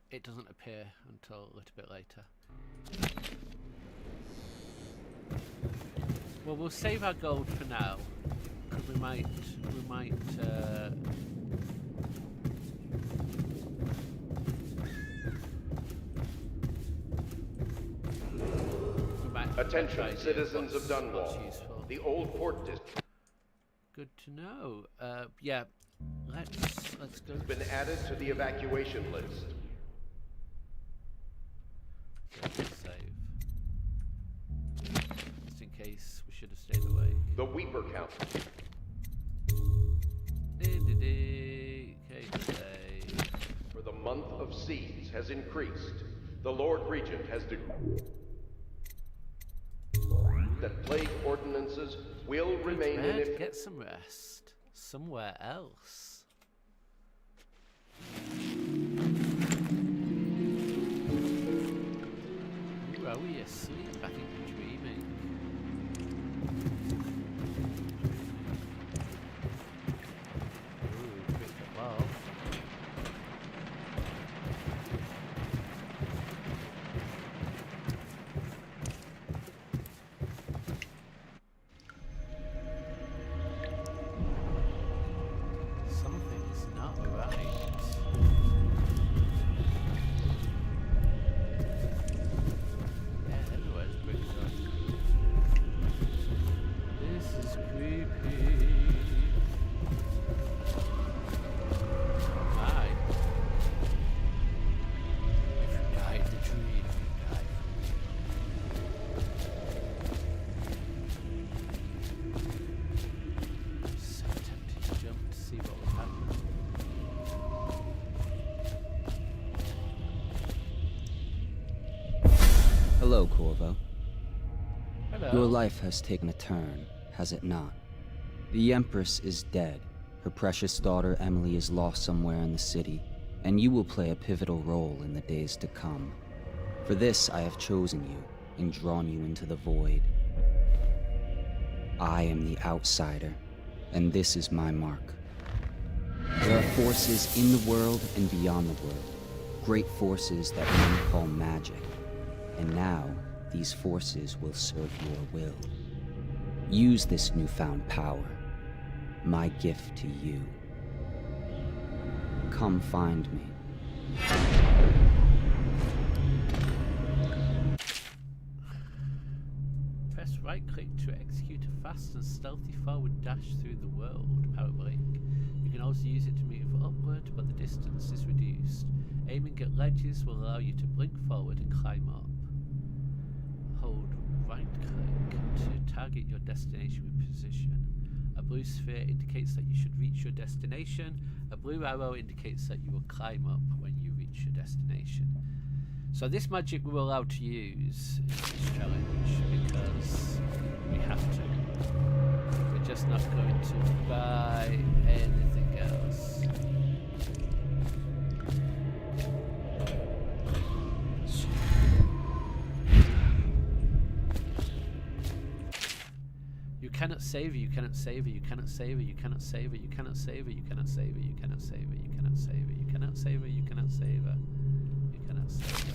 It doesn't appear until a little bit later. Well, we'll save our gold for now, because we might Attention, citizens of Dunwall. The old port district. Good to know. Yeah, let's has been added to the evacuation list. Save. Just in case we should have stayed away. The Weeper Count. Okay, save. For the month of siege has increased. The Lord Regent has declared that plague ordinances will remain in effect. Get some rest somewhere else. Ooh, are we asleep? I think we're dreaming. Ooh, quick above. Something's not right. Yeah, everywhere's bricked up. This is creepy. Hi. If you die in the tree, you die. So tempted to jump to see what would happen. Hello, Corvo. Hello. Your life has taken a turn, has it not? The Empress is dead. Her precious daughter Emily is lost somewhere in the city, and you will play a pivotal role in the days to come. For this, I have chosen you and drawn you into the void. I am the outsider, and this is my mark. There are forces in the world and beyond the world, great forces that men call magic. And now, these forces will serve your will. Use this newfound power, my gift to you. Come find me. Press right-click to execute a fast and stealthy forward dash through the world. Power blink. You can also use it to move upward, but the distance is reduced. Aiming at ledges will allow you to blink forward and climb up. Hold right-click to target your destination with precision. A blue sphere indicates that you should reach your destination. A blue arrow indicates that you will climb up when you reach your destination. So this magic we were allowed to use in this challenge because we have to. We're just not going to buy anything else. You cannot save her, you cannot save her, you cannot save her, you cannot save her, you cannot save her, you cannot save her, you cannot save her, you cannot save her, you cannot save her, you cannot save her, you cannot save her.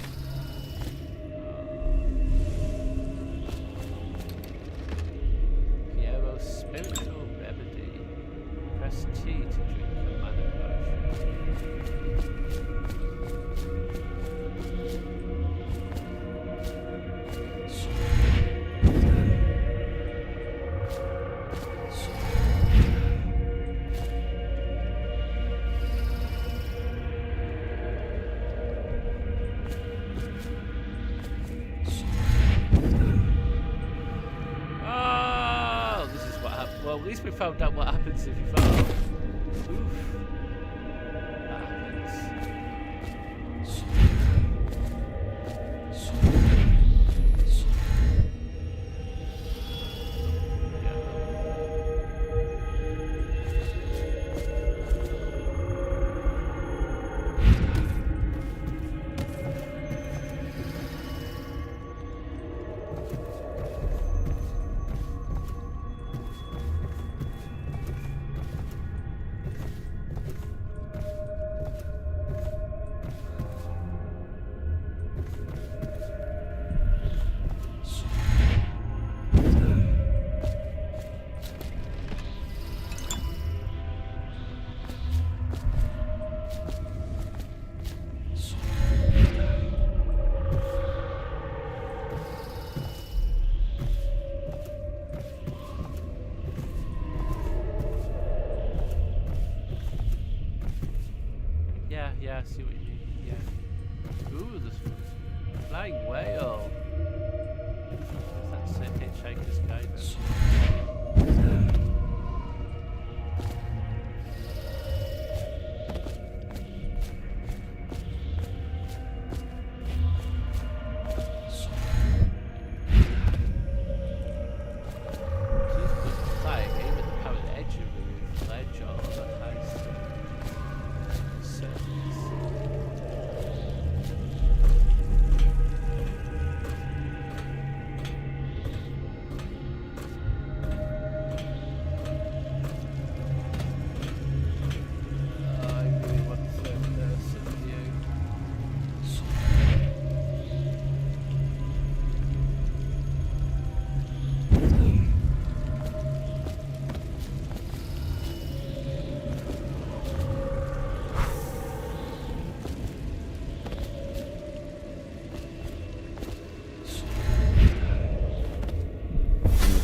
Piero's spiritual remedy. Press T to drink a mana Oh, this is what happened. Well, at least we found out what happens if you fall. Oof. That happens. Yeah, I see what you mean. Yeah. Ooh, this flying whale. That's Hitchhiker's Guide.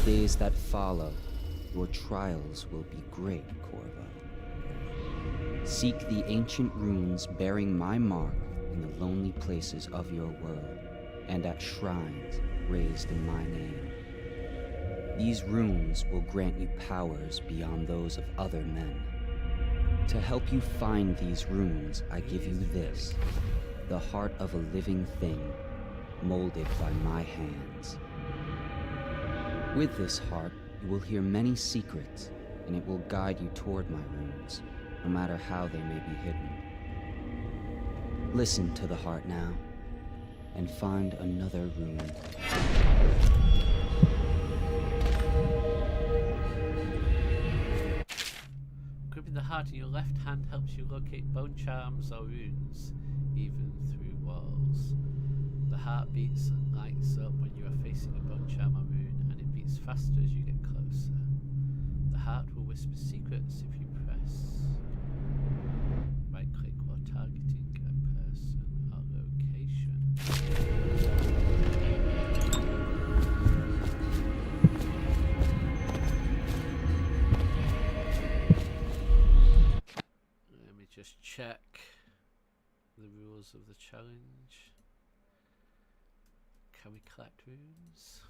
Days that follow, your trials will be great, Corvo. Seek the ancient runes bearing my mark in the lonely places of your world, and at shrines raised in my name. These runes will grant you powers beyond those of other men. To help you find these runes, I give you this, the heart of a living thing, molded by my hands. With this heart, you will hear many secrets, and it will guide you toward my runes, no matter how they may be hidden. Listen to the heart now, and find another rune. Gripping the heart in your left hand helps you locate bone charms or runes, even through walls. The heart beats and lights up when you are facing a bone charm or rune, and it beats faster as you get closer. The heart will whisper secrets if you press right click while targeting a person or location. Let me just check the rules of the challenge. Can we collect runes?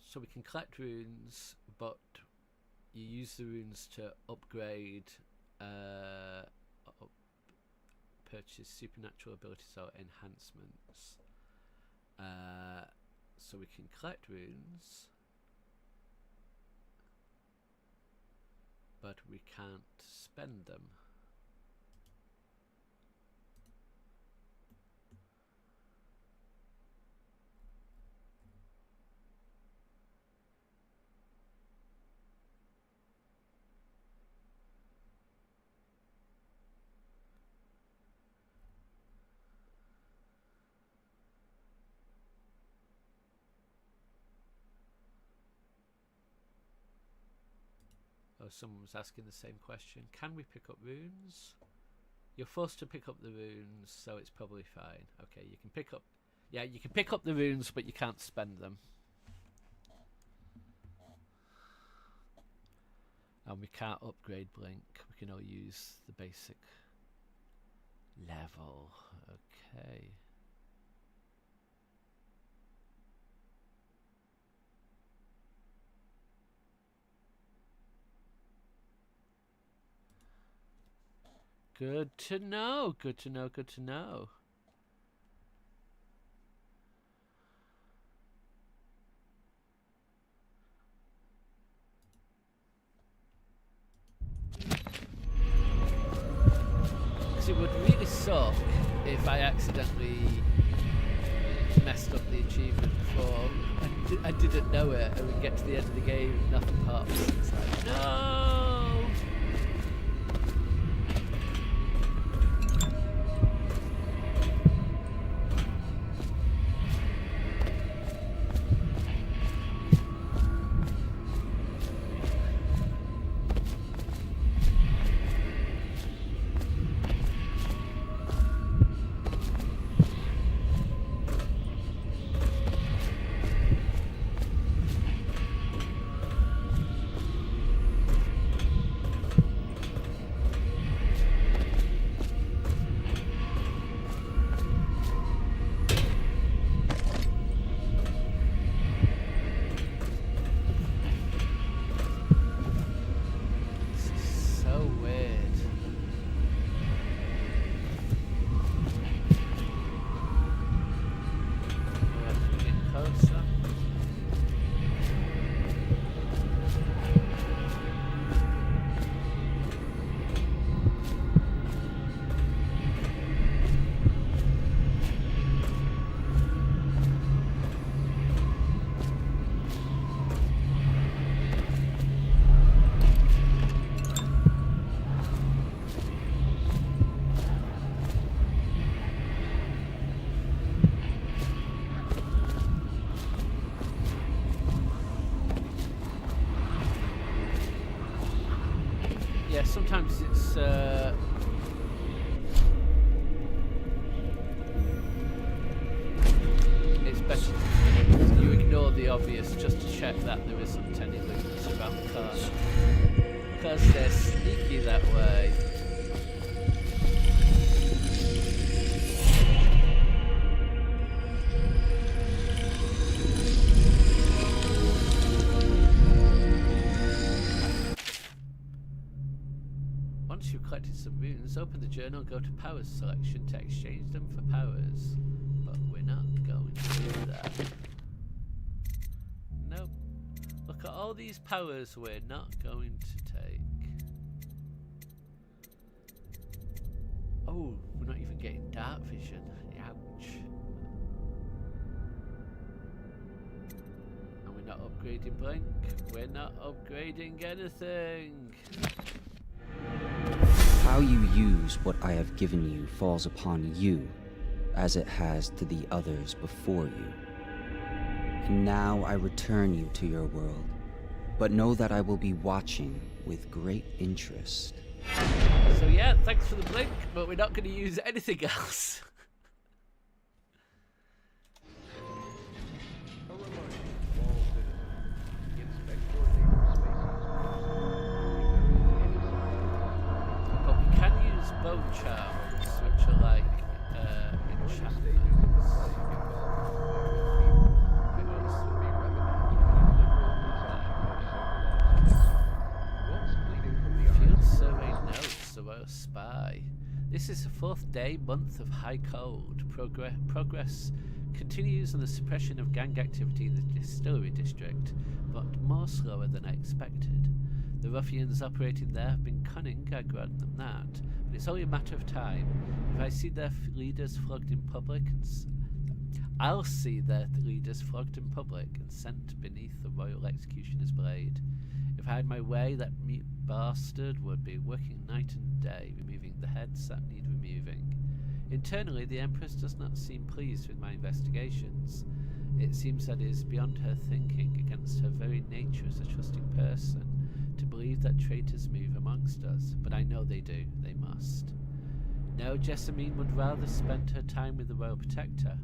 So we can collect runes, but you use the runes to upgrade, purchase supernatural abilities or enhancements. So we can collect runes, but we can't spend them. Oh, someone was asking the same question. Can we pick up runes? You're forced to pick up the runes, so it's probably fine. Okay, you can pick up... Yeah, you can pick up the runes, but you can't spend them. And we can't upgrade Blink. We can only use the basic level. Okay. Good to know, good to know, good to know. Because it would really suck if I accidentally messed up the achievement before I didn't know it, and we get to the end of the game and nothing pops. It's like, no! yeah, sometimes it's better you ignore the obvious just to check that there isn't any loot around the corner, because they're sneaky that way. Once you've collected some runes, open the journal, go to powers selection to exchange them for powers. But we're not going to do that. Nope. Look at all these powers we're not going to take. Oh, we're not even getting dark vision. Ouch. And we're not upgrading Blink. We're not upgrading anything. How you use what I have given you falls upon you, as it has to the others before you. And now I return you to your world, but know that I will be watching with great interest. So yeah, thanks for the blink, but we're not going to use anything else. But we can use bone charms, which are like enchantments. Field survey notes, the royal spy. This is the 4th day, month of high cold. Progress continues on the suppression of gang activity in the distillery district, but more slower than I expected. The ruffians operating there have been cunning, I grant them that, but it's only a matter of time. If I see their leaders flogged in public I'll see their leaders flogged in public and sent beneath the royal executioner's blade. If I had my way, that mute bastard would be working night and day, removing the heads that need removing. Internally, the Empress does not seem pleased with my investigations. It seems that it is beyond her thinking, against her very nature as a trusting person, to believe that traitors move amongst us, but I know they do. They must. No, Jessamine would rather spend her time with the Royal Protector.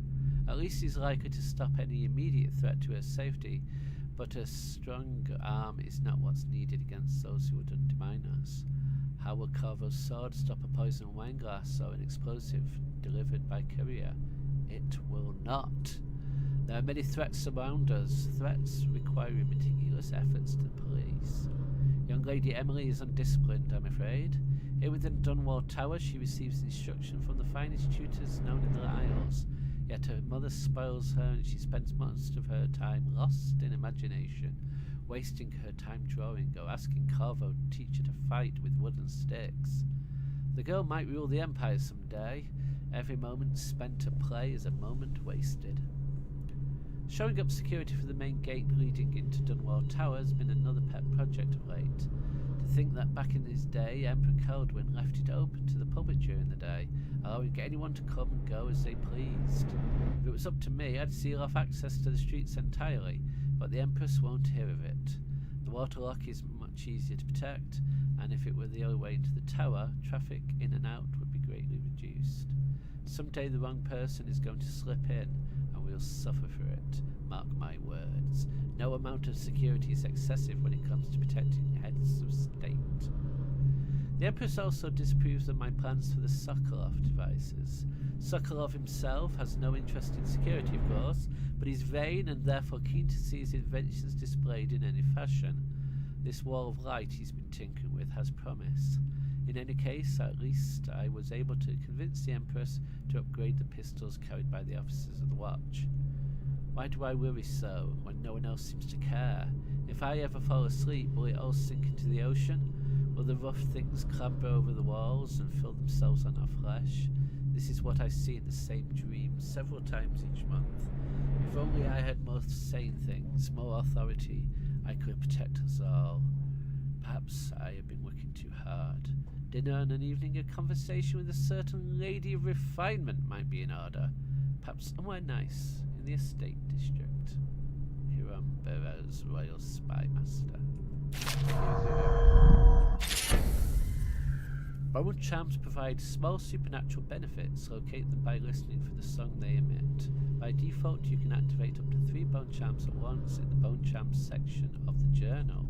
At least he's likely to stop any immediate threat to her safety, but a strong arm is not what's needed against those who would undermine us. How will Corvo's sword stop a poisoned wine glass or an explosive delivered by courier? It will not. There are many threats around us, threats requiring meticulous efforts to the police. Young Lady Emily is undisciplined, I'm afraid. Here within Dunwall Tower, she receives instruction from the finest tutors known in the Isles. Yet her mother spoils her, and she spends most of her time lost in imagination, wasting her time drawing or asking Corvo to teach her to fight with wooden sticks. The girl might rule the Empire someday. Every moment spent at play is a moment wasted. Showing up security for the main gate leading into Dunwall Tower has been another pet project of late. To think that back in his day, Emperor Coldwin left it open to the public during the day, allowing anyone to come and go as they pleased. If it was up to me, I'd seal off access to the streets entirely, but the Empress won't hear of it. The waterlock is much easier to protect, and if it were the only way into the tower, traffic in and out would be greatly reduced. Someday the wrong person is going to slip in, and we'll suffer for it. Mark my words. No amount of security is excessive when it comes to protecting heads of state. The Empress also disapproves of my plans for the Sokolov devices. Sokolov himself has no interest in security, of course, but he's vain and therefore keen to see his inventions displayed in any fashion. This wall of light he's been tinkering with has promise. In any case, at least I was able to convince the Empress to upgrade the pistols carried by the officers of the Watch. Why do I worry so, when no one else seems to care? If I ever fall asleep, will it all sink into the ocean? Will the rough things clamber over the walls and fill themselves on our flesh? This is what I see in the same dream several times each month. If only I had more sane things, more authority, I could protect us all. Perhaps I have been working too hard. Dinner and an evening, a conversation with a certain lady of refinement might be in order. Perhaps somewhere nice in the estate district. Hiram Burroughs, Royal Spy Master. Bone charms provide small supernatural benefits. Locate them by listening for the song they emit. By default, you can activate up to 3 bone charms at once in the bone charms section of the journal.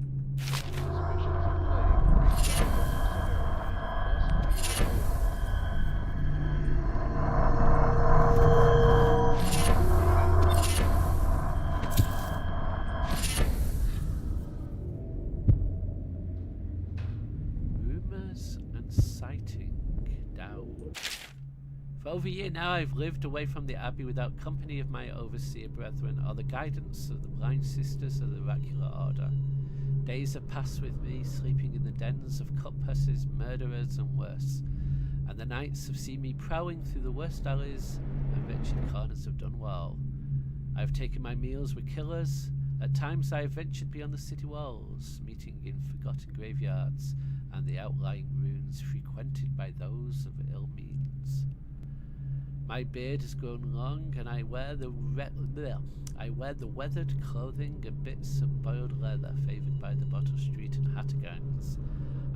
Rumors and sighting. Dowd. For over a year now, I've lived away from the Abbey without company of my overseer brethren or the guidance of the blind sisters of the oracular order. Days have passed with me, sleeping in the dens of cutpurses, murderers, and worse, and the nights have seen me prowling through the worst alleys and wretched corners of Dunwall. I have taken my meals with killers. At times I have ventured beyond the city walls, meeting in forgotten graveyards and the outlying ruins frequented by those of ill means. My beard has grown long, and I wear the weathered clothing and bits of boiled leather favoured by the Bottle Street and Hatter gangs,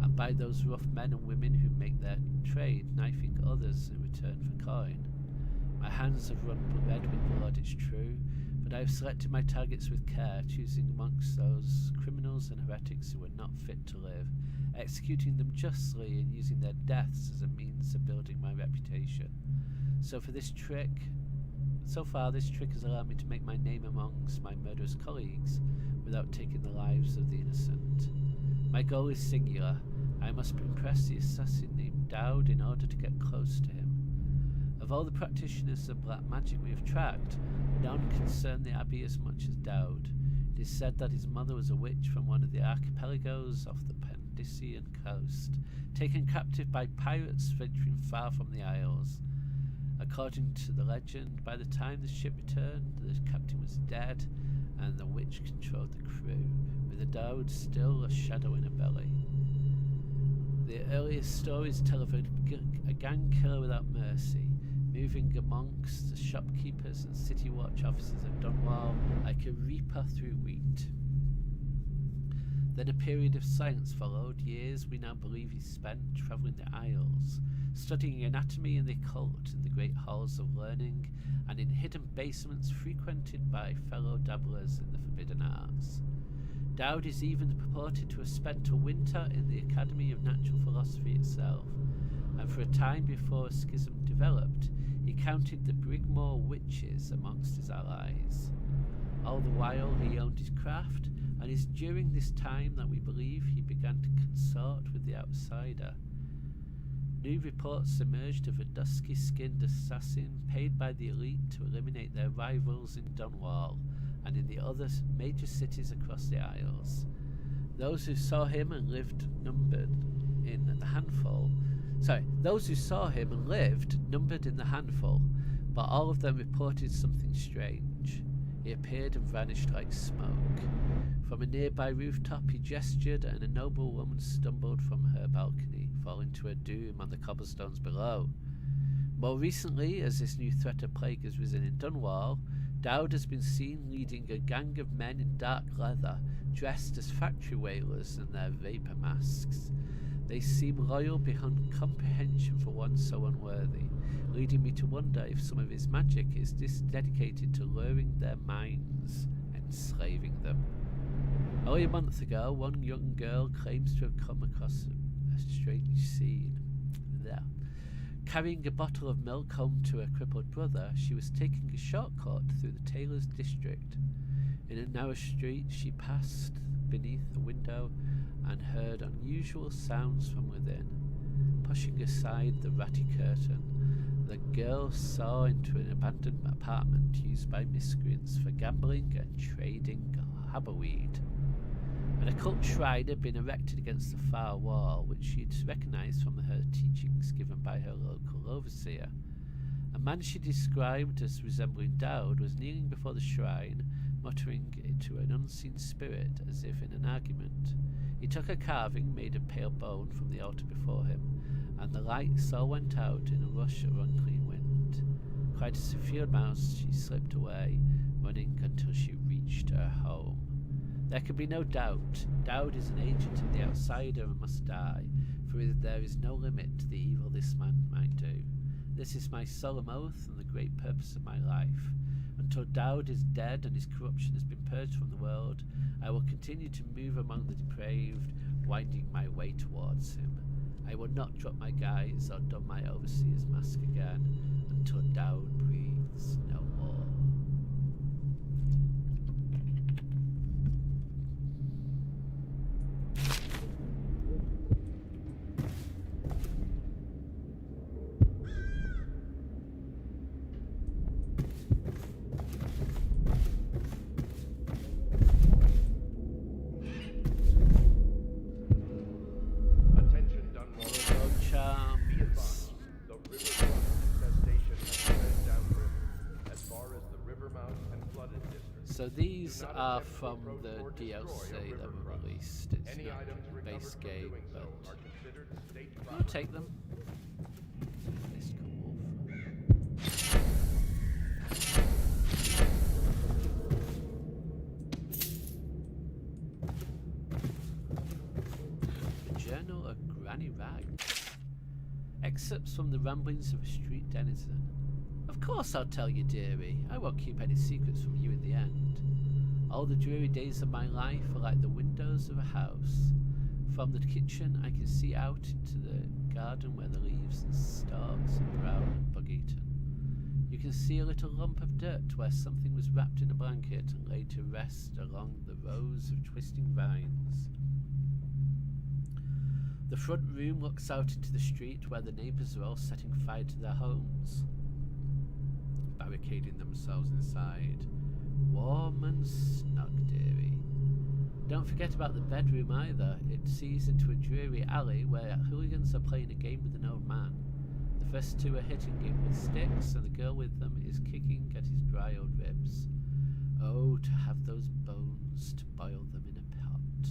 and by those rough men and women who make their trade, knifing others in return for coin. My hands have run red with blood, it's true, but I have selected my targets with care, choosing amongst those criminals and heretics who are not fit to live, executing them justly and using their deaths as a means of building my reputation. So far, this trick has allowed me to make my name amongst my murderous colleagues without taking the lives of the innocent. My goal is singular. I must impress the assassin named Dowd in order to get close to him. Of all the practitioners of black magic we have tracked, none concern the Abbey as much as Dowd. It is said that his mother was a witch from one of the archipelagos off the Pendician coast, taken captive by pirates venturing far from the Isles. According to the legend, by the time the ship returned, the captain was dead, and the witch controlled the crew, with the Dowd still a shadow in her belly. The earliest stories tell of a gang killer without mercy, moving amongst the shopkeepers and city watch officers of Dunwall like a reaper through wheat. Then a period of silence followed, years we now believe he spent travelling the Isles, studying anatomy and the occult in the great halls of learning, and in hidden basements frequented by fellow dabblers in the forbidden arts. Dowd is even purported to have spent a winter in the Academy of Natural Philosophy itself, and for a time before a schism developed, he counted the Brigmore witches amongst his allies. All the while he owned his craft, and it is during this time that we believe he began to consort with the outsider. New reports emerged of a dusky-skinned assassin paid by the elite to eliminate their rivals in Dunwall and in the other major cities across the Isles. Those who saw him and lived numbered in the handful, but all of them reported something strange. He appeared and vanished like smoke. From a nearby rooftop he gestured, and a noble woman stumbled from her balcony, falling to her doom on the cobblestones below. More recently, as this new threat of plague has risen in Dunwall, Dowd has been seen leading a gang of men in dark leather, dressed as factory whalers in their vapour masks. They seem loyal beyond comprehension for one so unworthy, leading me to wonder if some of his magic is dedicated to luring their minds, enslaving them. Only a month ago, one young girl claims to have come across a strange scene. There. Carrying a bottle of milk home to her crippled brother, she was taking a shortcut through the tailor's district. In a narrow street, she passed beneath a window and heard unusual sounds from within. Pushing aside the ratty curtain, the girl saw into an abandoned apartment used by miscreants for gambling and trading haberweed. An occult shrine had been erected against the far wall, which she had recognised from her teachings given by her local overseer. A man she described as resembling Dowd was kneeling before the shrine, muttering to an unseen spirit as if in an argument. He took a carving made of pale bone from the altar before him, and the lights all went out in a rush of unclean wind. Quite as a field mouse, she slipped away, running until she reached her home. There can be no doubt. Dowd is an agent of the outsider and must die, for there is no limit to the evil this man might do. This is my solemn oath and the great purpose of my life. Until Dowd is dead and his corruption has been purged from the world, I will continue to move among the depraved, winding my way towards him. I will not drop my guise or don my overseer's mask again until Dowd breathes no more. So these are from the DLC that were released. It's not the base game, but I'll take them. The Journal of Granny Rags. Excerpts from the ramblings of a street denizen. Of course I'll tell you, dearie. I won't keep any secrets from you in the end. All the dreary days of my life are like the windows of a house. From the kitchen I can see out into the garden where the leaves and stalks are brown and bug-eaten. You can see a little lump of dirt where something was wrapped in a blanket and laid to rest along the rows of twisting vines. The front room looks out into the street where the neighbours are all setting fire to their homes, barricading themselves inside. Warm and snug, dearie. Don't forget about the bedroom either. It sees into a dreary alley where hooligans are playing a game with an old man. The first two are hitting him with sticks, and the girl with them is kicking at his dry old ribs. Oh, to have those bones, to boil them in a pot.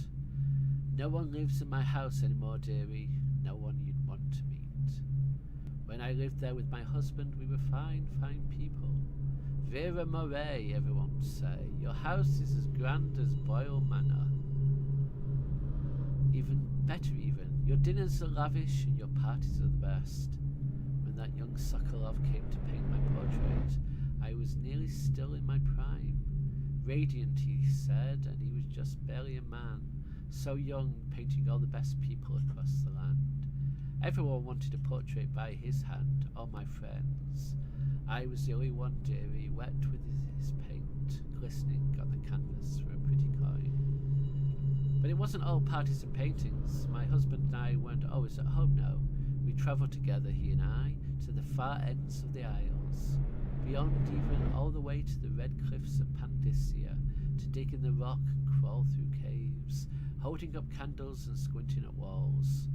No one lives in my house anymore, dearie. No one you'd want to meet. When I lived there with my husband, we were fine, fine people. Vera Moray, everyone would say. Your house is as grand as Boyle Manor. Even better even. Your dinners are lavish and your parties are the best. When that young Sokolov came to paint my portrait, I was nearly still in my prime. Radiant, he said, and he was just barely a man. So young, painting all the best people across the land. Everyone wanted a portrait by his hand, all my friends. I was the only one, dearie, wet with his paint, glistening on the canvas for a pretty coin. But it wasn't all parties and paintings. My husband and I weren't always at home now. We travelled together, he and I, to the far ends of the Isles, beyond even all the way to the red cliffs of Pandyssia, to dig in the rock and crawl through caves, holding up candles and squinting at walls.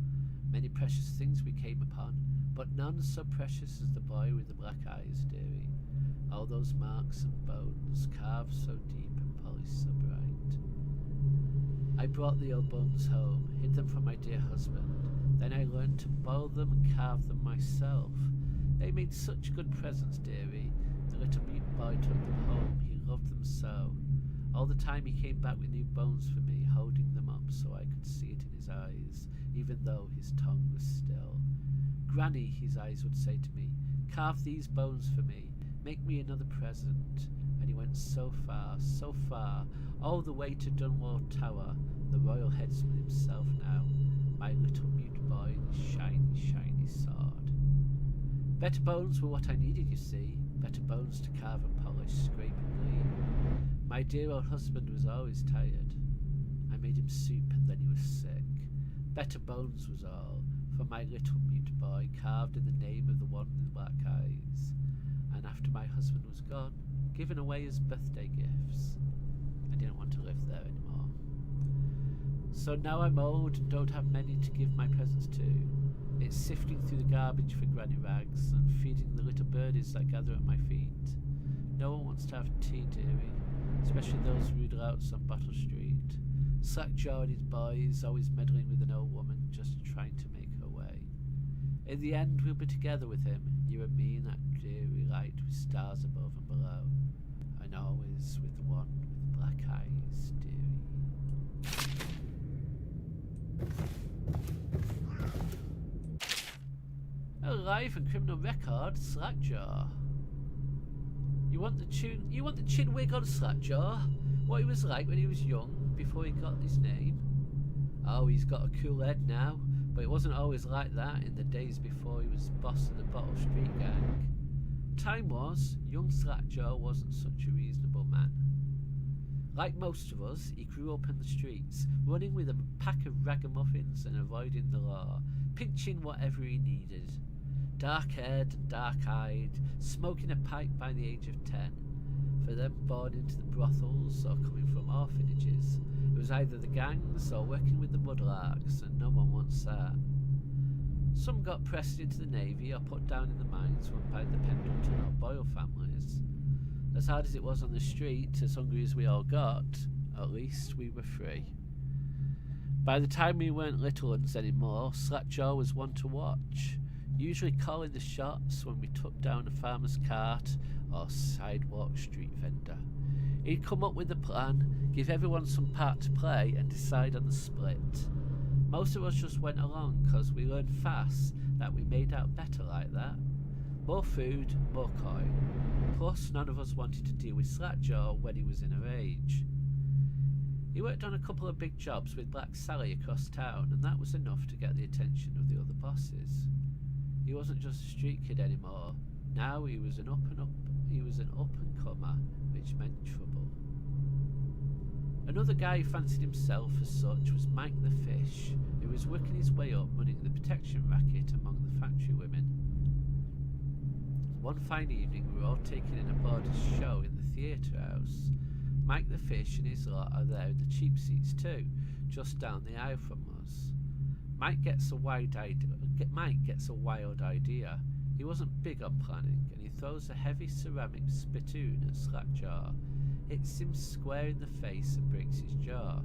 Many precious things we came upon, but none so precious as the boy with the black eyes, dearie. All those marks and bones, carved so deep and polished so bright. I brought the old bones home, hid them from my dear husband. Then I learned to boil them and carve them myself. They made such good presents, dearie. The little mute boy took them home. He loved them so. All the time he came back with new bones for me, holding them up so I could see it in his eyes, even though his tongue was still. Granny, his eyes would say to me, carve these bones for me, make me another present. And he went so far, all the way to Dunwall Tower, the royal headsman himself now, my little mute boy in his shiny, shiny sword. Better bones were what I needed, you see, better bones to carve and polish, scrape and clean. My dear old husband was always tired. I made him soup and then he was sick. Better bones was all, for my little mute boy, carved in the name of the one with the black eyes. And after my husband was gone, given away as birthday gifts. I didn't want to live there anymore. So now I'm old and don't have many to give my presents to. It's sifting through the garbage for granny rags and feeding the little birdies that gather at my feet. No one wants to have tea, dearie, especially those rude louts on Bottle Street. Slackjaw and his boys always meddling with an old woman just trying to make her way. In the end we'll be together with him, you and me in that dreary light with stars above and below, and always with the one with black eyes, dearie. life and criminal record, Slackjaw. You want the chin wig on Slackjaw? What he was like when he was young, before he got his name? Oh, he's got a cool head now, but it wasn't always like that in the days before he was boss of the Bottle Street gang. Time was, young Slackjaw wasn't such a reasonable man. Like most of us, he grew up in the streets, running with a pack of ragamuffins and avoiding the law, pinching whatever he needed. Dark-haired and dark-eyed, smoking a pipe by the age of 10. For them born into the brothels or coming from orphanages, it was either the gangs or working with the mudlarks, and no one wants that. Some got pressed into the navy or put down in the mines run by the Pendleton or Boyle families. As hard as it was on the street, as hungry as we all got, at least we were free. By the time we weren't little uns anymore, Slackjaw was one to watch, usually calling the shots when we took down a farmer's cart or sidewalk street vendor. He'd come up with a plan, give everyone some part to play, and decide on the split. Most of us just went along because we learned fast that we made out better like that. More food, more coin. Plus, none of us wanted to deal with Slackjaw when he was in a rage. He worked on a couple of big jobs with Black Sally across town, and that was enough to get the attention of the other bosses. He wasn't just a street kid anymore. Now he was an up and comer, which meant trouble. Another guy who fancied himself as such was Mike the Fish, who was working his way up running the protection racket among the factory women. One fine evening we were all taken in aboard his show in the theatre house. Mike the Fish and his lot are there in the cheap seats too, just down the aisle from us. Mike gets a wild idea. He wasn't big on planning, and he throws a heavy ceramic spittoon at Slackjaw, hits him square in the face and breaks his jaw.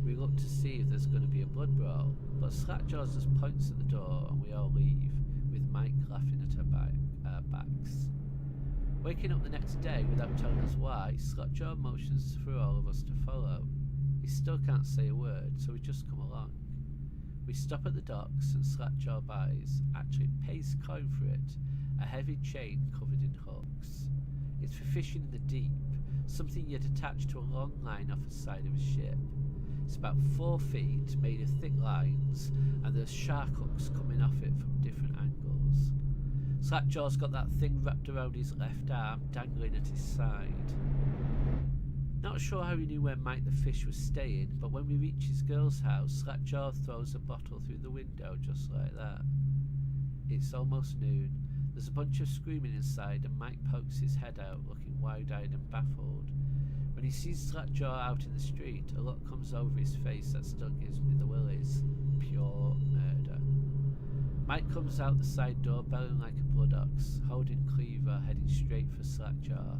We look to see if there's going to be a blood brawl, but Slackjaw just points at the door and we all leave, with Mike laughing at our backs. Waking up the next day without telling us why, Slackjaw motions for all of us to follow. He still can't say a word, so we just come along. We stop at the docks and Slackjaw buys, actually pays coin for it, a heavy chain covered in hooks. It's for fishing in the deep, something you'd attach to a long line off the side of a ship. It's about 4 feet, made of thick lines, and there's shark hooks coming off it from different angles. Slackjaw's got that thing wrapped around his left arm, dangling at his side. Not sure how he knew where Mike the Fish was staying, but when we reach his girl's house, Slackjaw throws a bottle through the window just like that. It's almost noon. There's a bunch of screaming inside, and Mike pokes his head out, looking wide-eyed and baffled. When he sees Slackjaw out in the street, a look comes over his face that still gives me the willies. Pure murder. Mike comes out the side door, bellowing like a blood ox, holding Cleaver, heading straight for Slackjaw.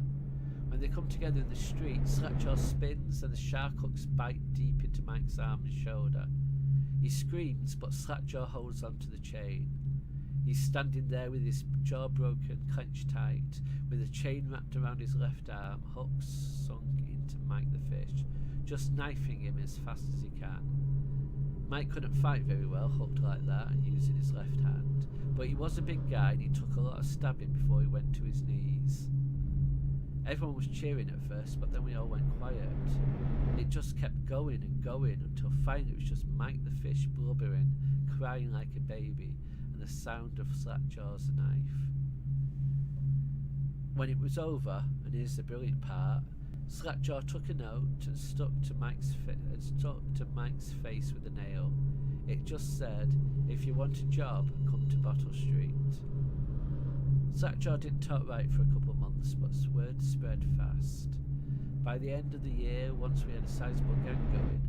When they come together in the street, Slackjaw spins and the shark hooks bite deep into Mike's arm and shoulder. He screams, but Slackjaw holds onto the chain. He's standing there with his jaw broken, clenched tight, with a chain wrapped around his left arm, hooks sunk into Mike the Fish, just knifing him as fast as he can. Mike couldn't fight very well, hooked like that and using his left hand, but he was a big guy and he took a lot of stabbing before he went to his knees. Everyone was cheering at first, but then we all went quiet. It just kept going and going until finally it was just Mike the Fish blubbering, crying like a baby, and the sound of Slackjaw's knife. When it was over, and here's the brilliant part, Slackjaw took a note and stuck to Mike's face with a nail. It just said, "If you want a job, come to Bottle Street." Slackjaw didn't talk right for a couple of months, but word spread fast. By the end of the year, once we had a sizable gang going,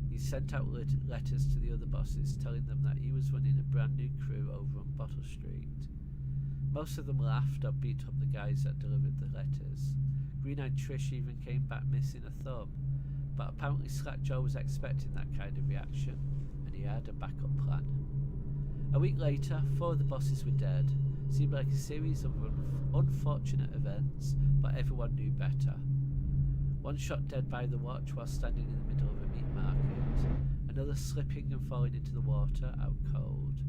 he sent out letters to the other bosses telling them that he was running a brand new crew over on Bottle Street. Most of them laughed or beat up the guys that delivered the letters. Green-eyed Trish even came back missing a thumb, but apparently Slackjaw was expecting that kind of reaction, and he had a backup plan. A week later, 4 of the bosses were dead. Seemed like a series of unfortunate events, but everyone knew better. One shot dead by the watch while standing in the middle of a meat market. Another slipping and falling into the water, out cold.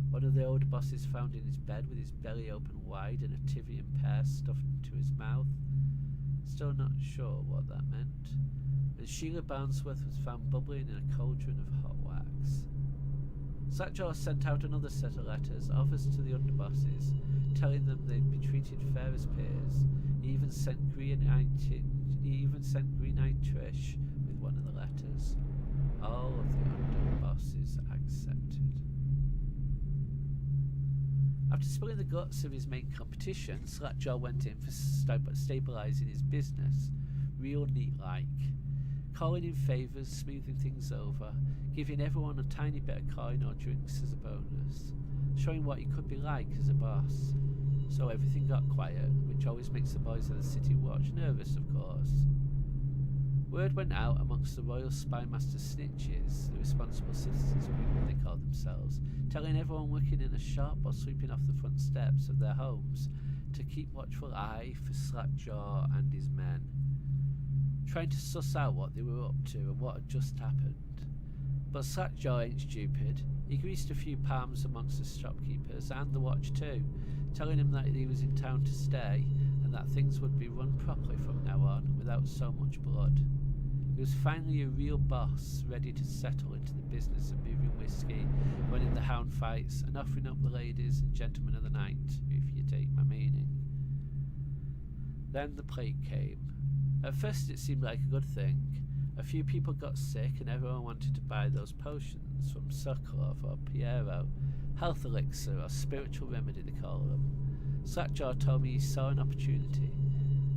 One of the old bosses found in his bed with his belly open wide and a Tyrian pear stuffed into his mouth. Still not sure what that meant. And Sheila Barnsworth was found bubbling in a cauldron of hot wax. Slackjaw sent out another set of letters, offers to the underbosses, telling them they'd be treated fair as peers. He even sent Green-Eyed Trish with one of the letters. All of the underbosses accepted. After spilling the guts of his main competition, Slackjaw went in for stabilising his business, real neat-like, calling in favours, smoothing things over, giving everyone a tiny bit of coin or drinks as a bonus, showing what he could be like as a boss. So everything got quiet, which always makes the boys of the City Watch nervous, of course. Word went out amongst the Royal Spymaster Snitches, the responsible citizens group they call themselves, telling everyone working in a shop or sweeping off the front steps of their homes to keep watchful eye for Slackjaw and his men, trying to suss out what they were up to and what had just happened. But Slackjaw ain't stupid. He greased a few palms amongst the shopkeepers and the watch too, telling them that he was in town to stay and that things would be run properly from now on without so much blood. He was finally a real boss, ready to settle into the business of moving whiskey, winning the hound fights, and offering up the ladies and gentlemen of the night, if you take my meaning. Then the plague came. At first it seemed like a good thing. A few people got sick and everyone wanted to buy those potions from Sokolov or Piero, health elixir or spiritual remedy they call them. Slackjaw told me he saw an opportunity.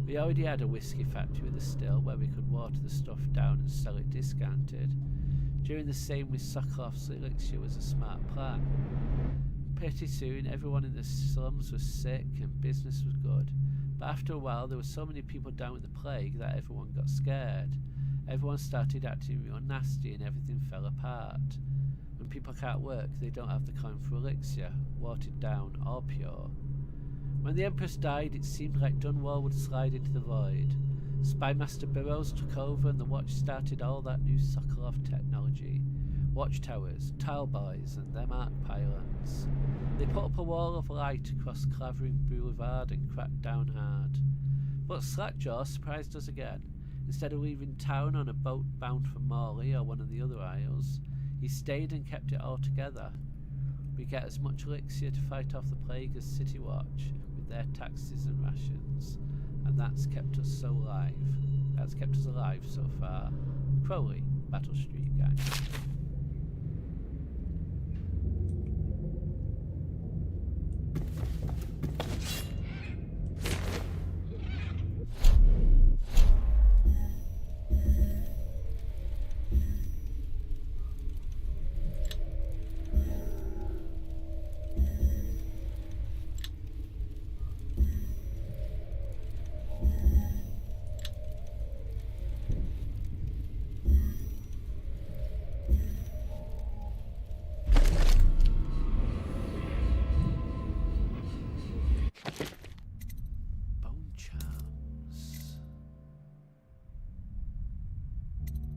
We already had a whiskey factory with a still where we could water the stuff down and sell it discounted. Doing the same with Sokolov's elixir was a smart plan. Pretty soon everyone in the slums was sick and business was good. But after a while there were so many people down with the plague that everyone got scared. Everyone started acting real nasty and everything fell apart. When people can't work, they don't have the coin for elixir, watered down or pure. When the Empress died, it seemed like Dunwall would slide into the void. Spymaster Burroughs took over and the Watch started all that new Sokolov technology. Watchtowers, tile buoys and them arc pylons. They put up a wall of light across Clavering Boulevard and cracked down hard. But Slackjaw surprised us again. Instead of leaving town on a boat bound for Morley or one of the other isles, he stayed and kept it all together. We get as much elixir to fight off the plague as City Watch, with their taxes and rations, and that's kept us alive so far. Crowley, Battle Street Gang.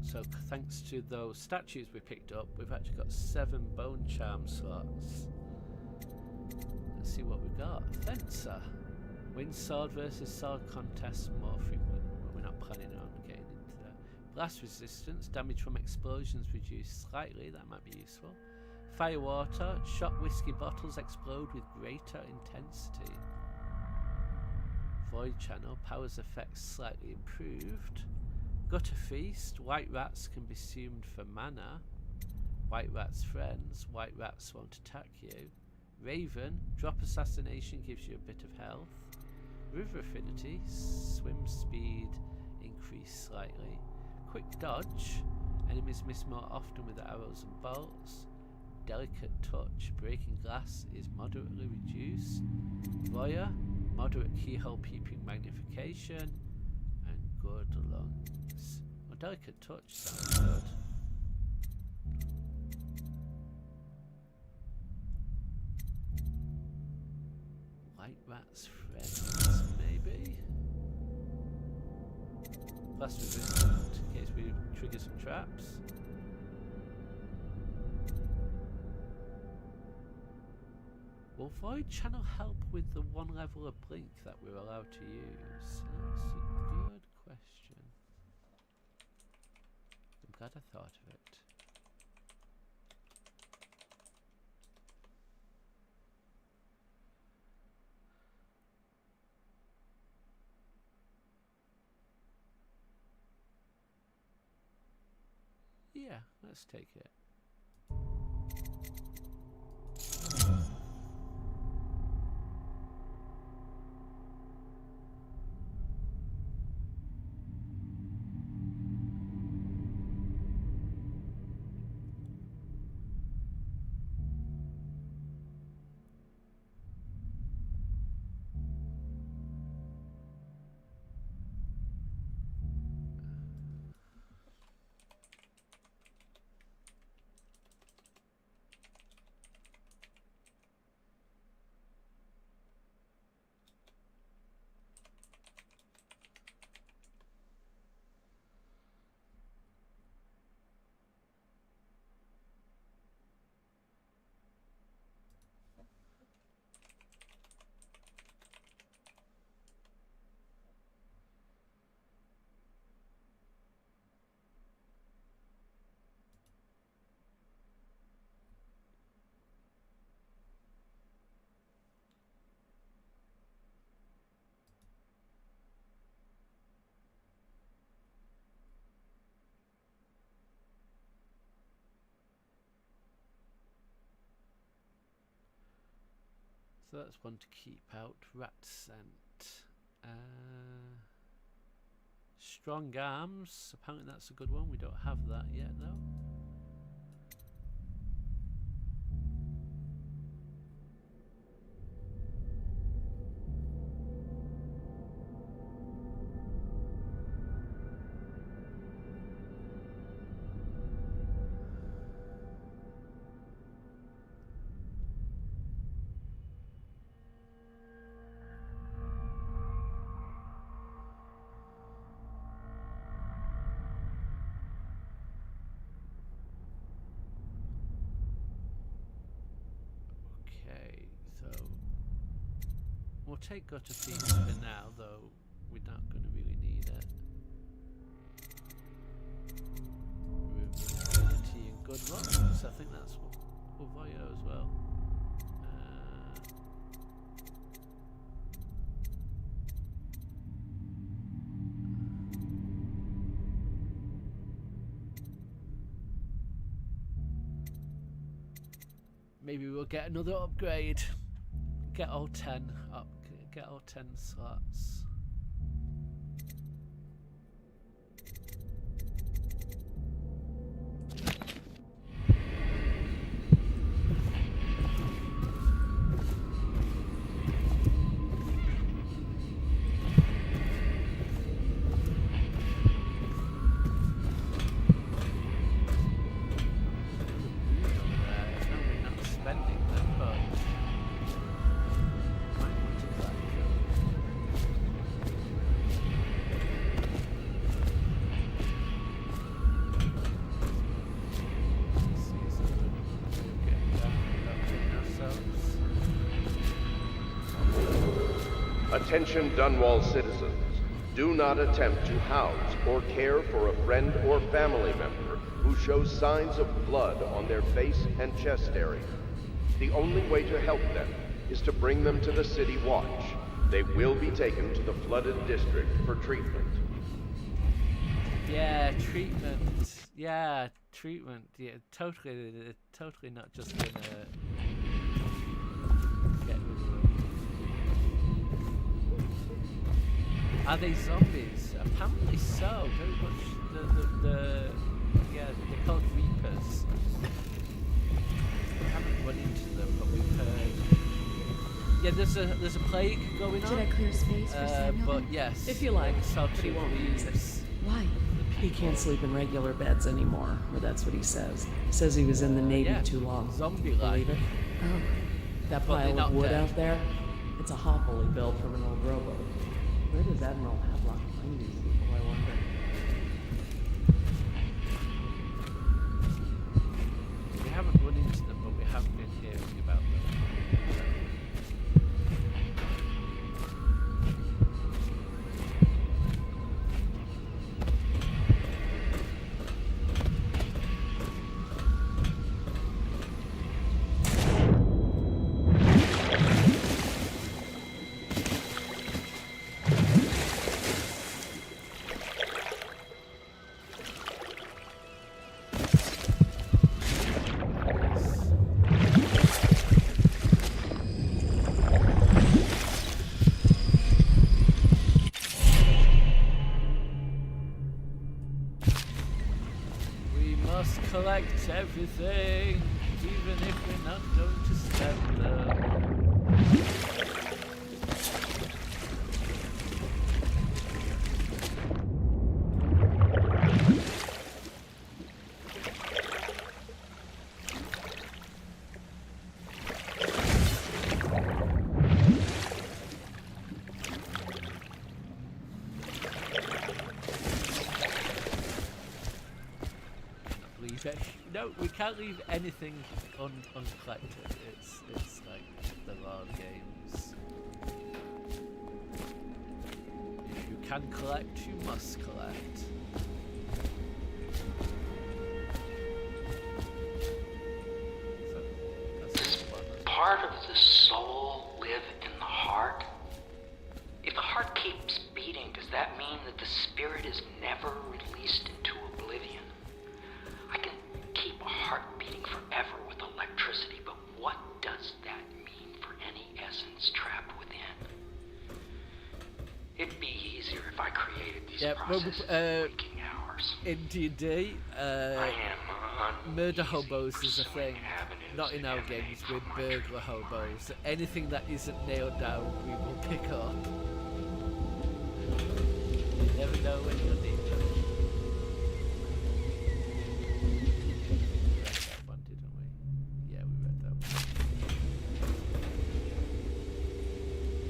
So thanks to those statues we picked up, we've actually got 7 bone charm slots. Let's see what we got. Fencer. Win sword versus sword contests more frequent, but we're not planning on getting into that. Blast resistance, damage from explosions reduced slightly, that might be useful. Fire water, shot whiskey bottles explode with greater intensity. Void channel, powers effects slightly improved. Gutter feast, white rats can be assumed for mana. White rats friends, white rats won't attack you. Raven, drop assassination gives you a bit of health. River affinity, swim speed increase slightly. Quick dodge, enemies miss more often with arrows and bolts. Delicate touch, breaking glass is moderately reduced. Voyeur, moderate keyhole peeping magnification. And good lungs. Well, delicate touch sounds good. White rat's friends, maybe? Blast resistant in case we trigger some traps. Will void channel help with the one level of blink that we're allowed to use? That's a good question. I'm glad I thought of it. Yeah, let's take it. So that's one to keep out. Rat scent. Strong arms. Apparently that's a good one. We don't have that yet though. We'll take gutter feet for now, though we're not going to really need it. Mobility and good looks. I think that's what Voyo as well. Maybe we'll get another upgrade. Get all 10 up. Get all 10 slots. Attention Dunwall citizens. Do not attempt to house or care for a friend or family member who shows signs of blood on their face and chest area. The only way to help them is to bring them to the City Watch. They will be taken to the flooded district for treatment. Yeah, treatment. Yeah, treatment. Yeah, totally not just gonna get rid of them. Are they zombies? Apparently so. Very much yeah, they're called Reapers. We haven't run into them, but we've heard. Yeah, there's a plague going on. Should I clear space for Samuel? But yes, if you like, but he won't use it. Why? He can't sleep in regular beds anymore, or that's what he says. Says he was in the Navy too long. Zombie-like. Believe it? Oh. That But pile they're of not wood dead. out there, it's a hovel he built from an old rowboat. Where does Admiral Havelock find these people, I wonder? We haven't run into them, but we have been hearing about them. everything, even if we're not going to spend them. No, we can't leave anything uncollected. It's like the law of games. If you can collect, you must collect. Part of the soul live in the heart? If the heart keeps beating, does that mean that the spirit is never released into oblivion? I can keep a heart beating forever with electricity, but what does that mean for any essence trapped within? It'd be easier if I created these processes in waking hours. In D&D, murder hobos is a thing. Not in our games, we're burglar hobos. Anything that isn't nailed down, we will pick up. You never know when you'll need them. We read that one, didn't we? Yeah, we read that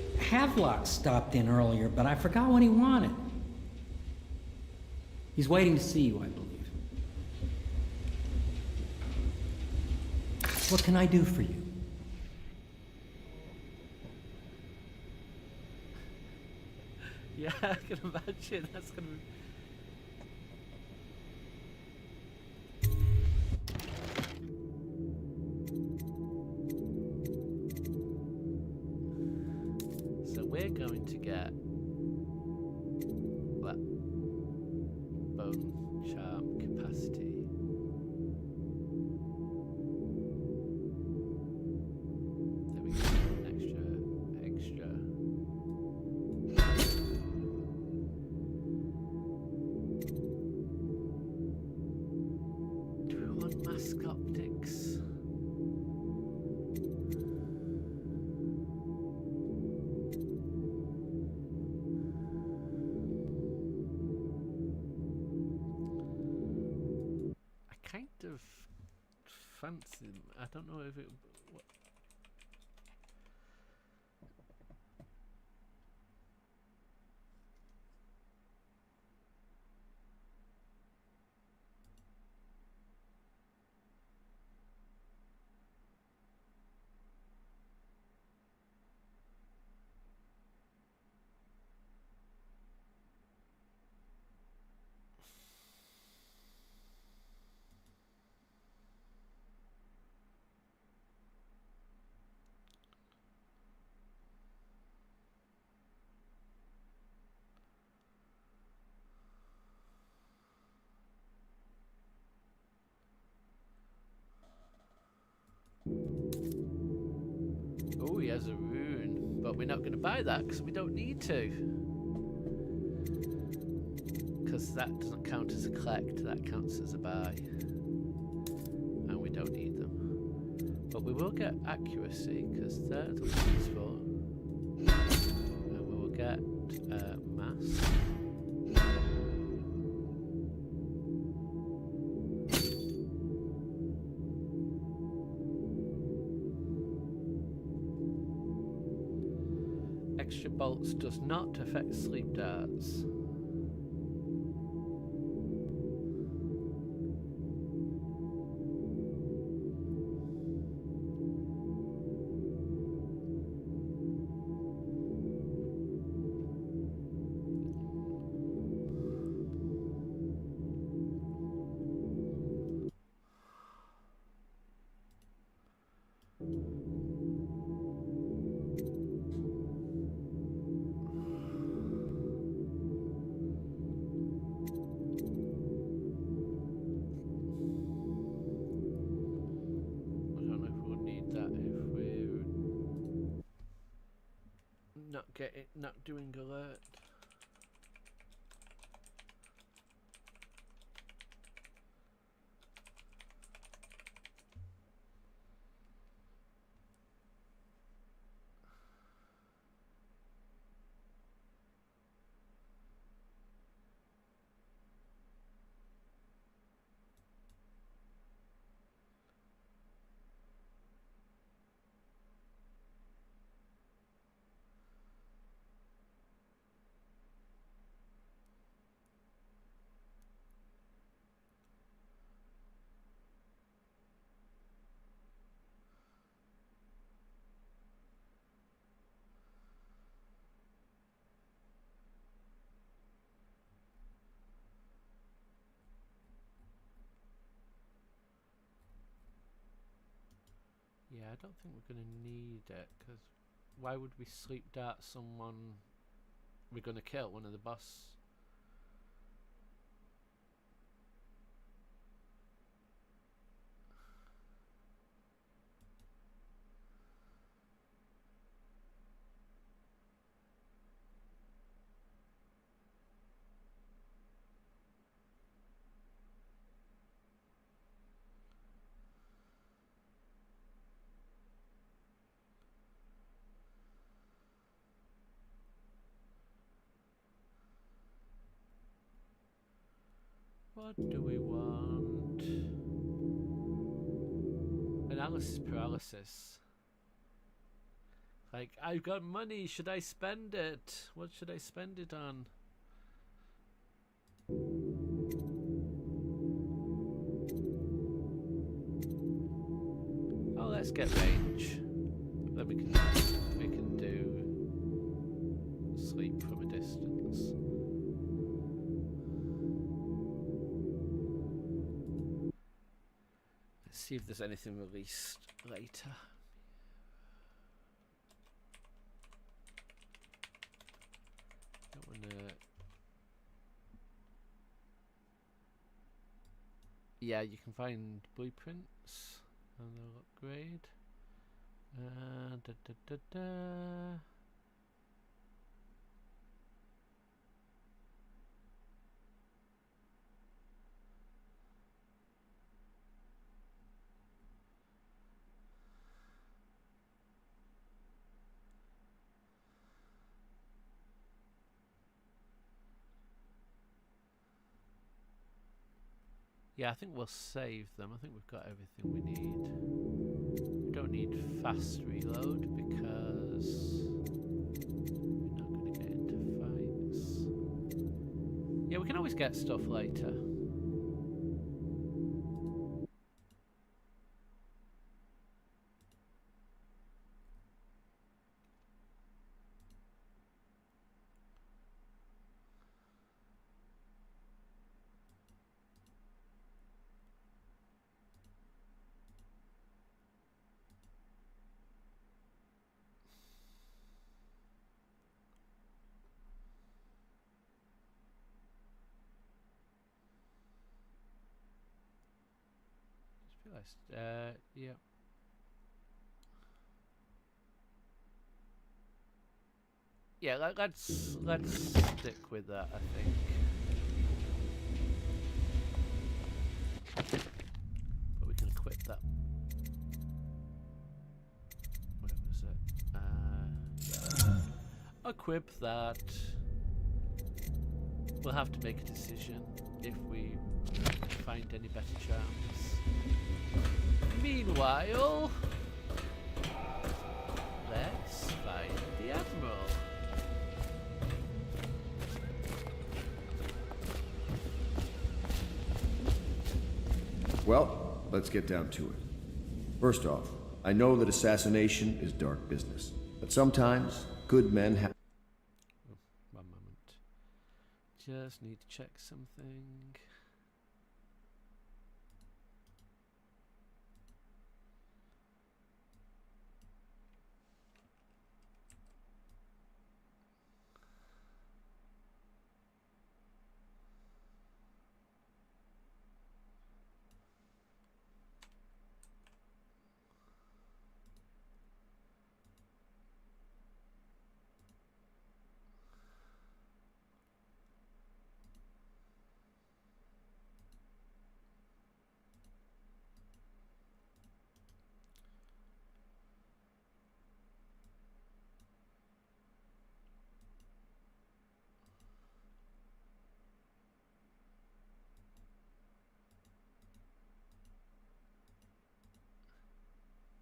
one. Havelock stopped in earlier, but I forgot what he wanted. He's waiting to see you, I believe. What can I do for you? Yeah, I can imagine. That's gonna be... So we're going to get what? Bone charm capacity. There we go. Extra. Do we want mask optics? I kind of fancy them. I don't know if it. What, oh, he has a rune, but we're not going to buy that because we don't need to. Because that doesn't count as a collect, that counts as a buy. And we don't need them. But we will get accuracy because that's useful. And we will get mass. Extra bolts does not affect sleep darts. Not doing alert. I don't think we're going to need it, because why would we sleep dart someone we're going to kill, one of the boss? What do we want? Analysis paralysis. Like, I've got money, should I spend it? What should I spend it on? Oh, let's get range. Then we can do sleep from a distance. See if there's anything released later. Don't wanna. Yeah, you can find blueprints and they'll upgrade. Da, da, da, da. Yeah, I think we'll save them. I think we've got everything we need. We don't need fast reload because we're not going to get into fights. Yeah, we can always get stuff later. Yeah. Yeah, let's stick with that, I think. But we can equip that. Where was it? Equip that. We'll have to make a decision if we find any better charms. Meanwhile, let's find the Admiral. Well, let's get down to it. First off, I know that assassination is dark business, but sometimes good men have... Oh, 1 moment. Just need to check something.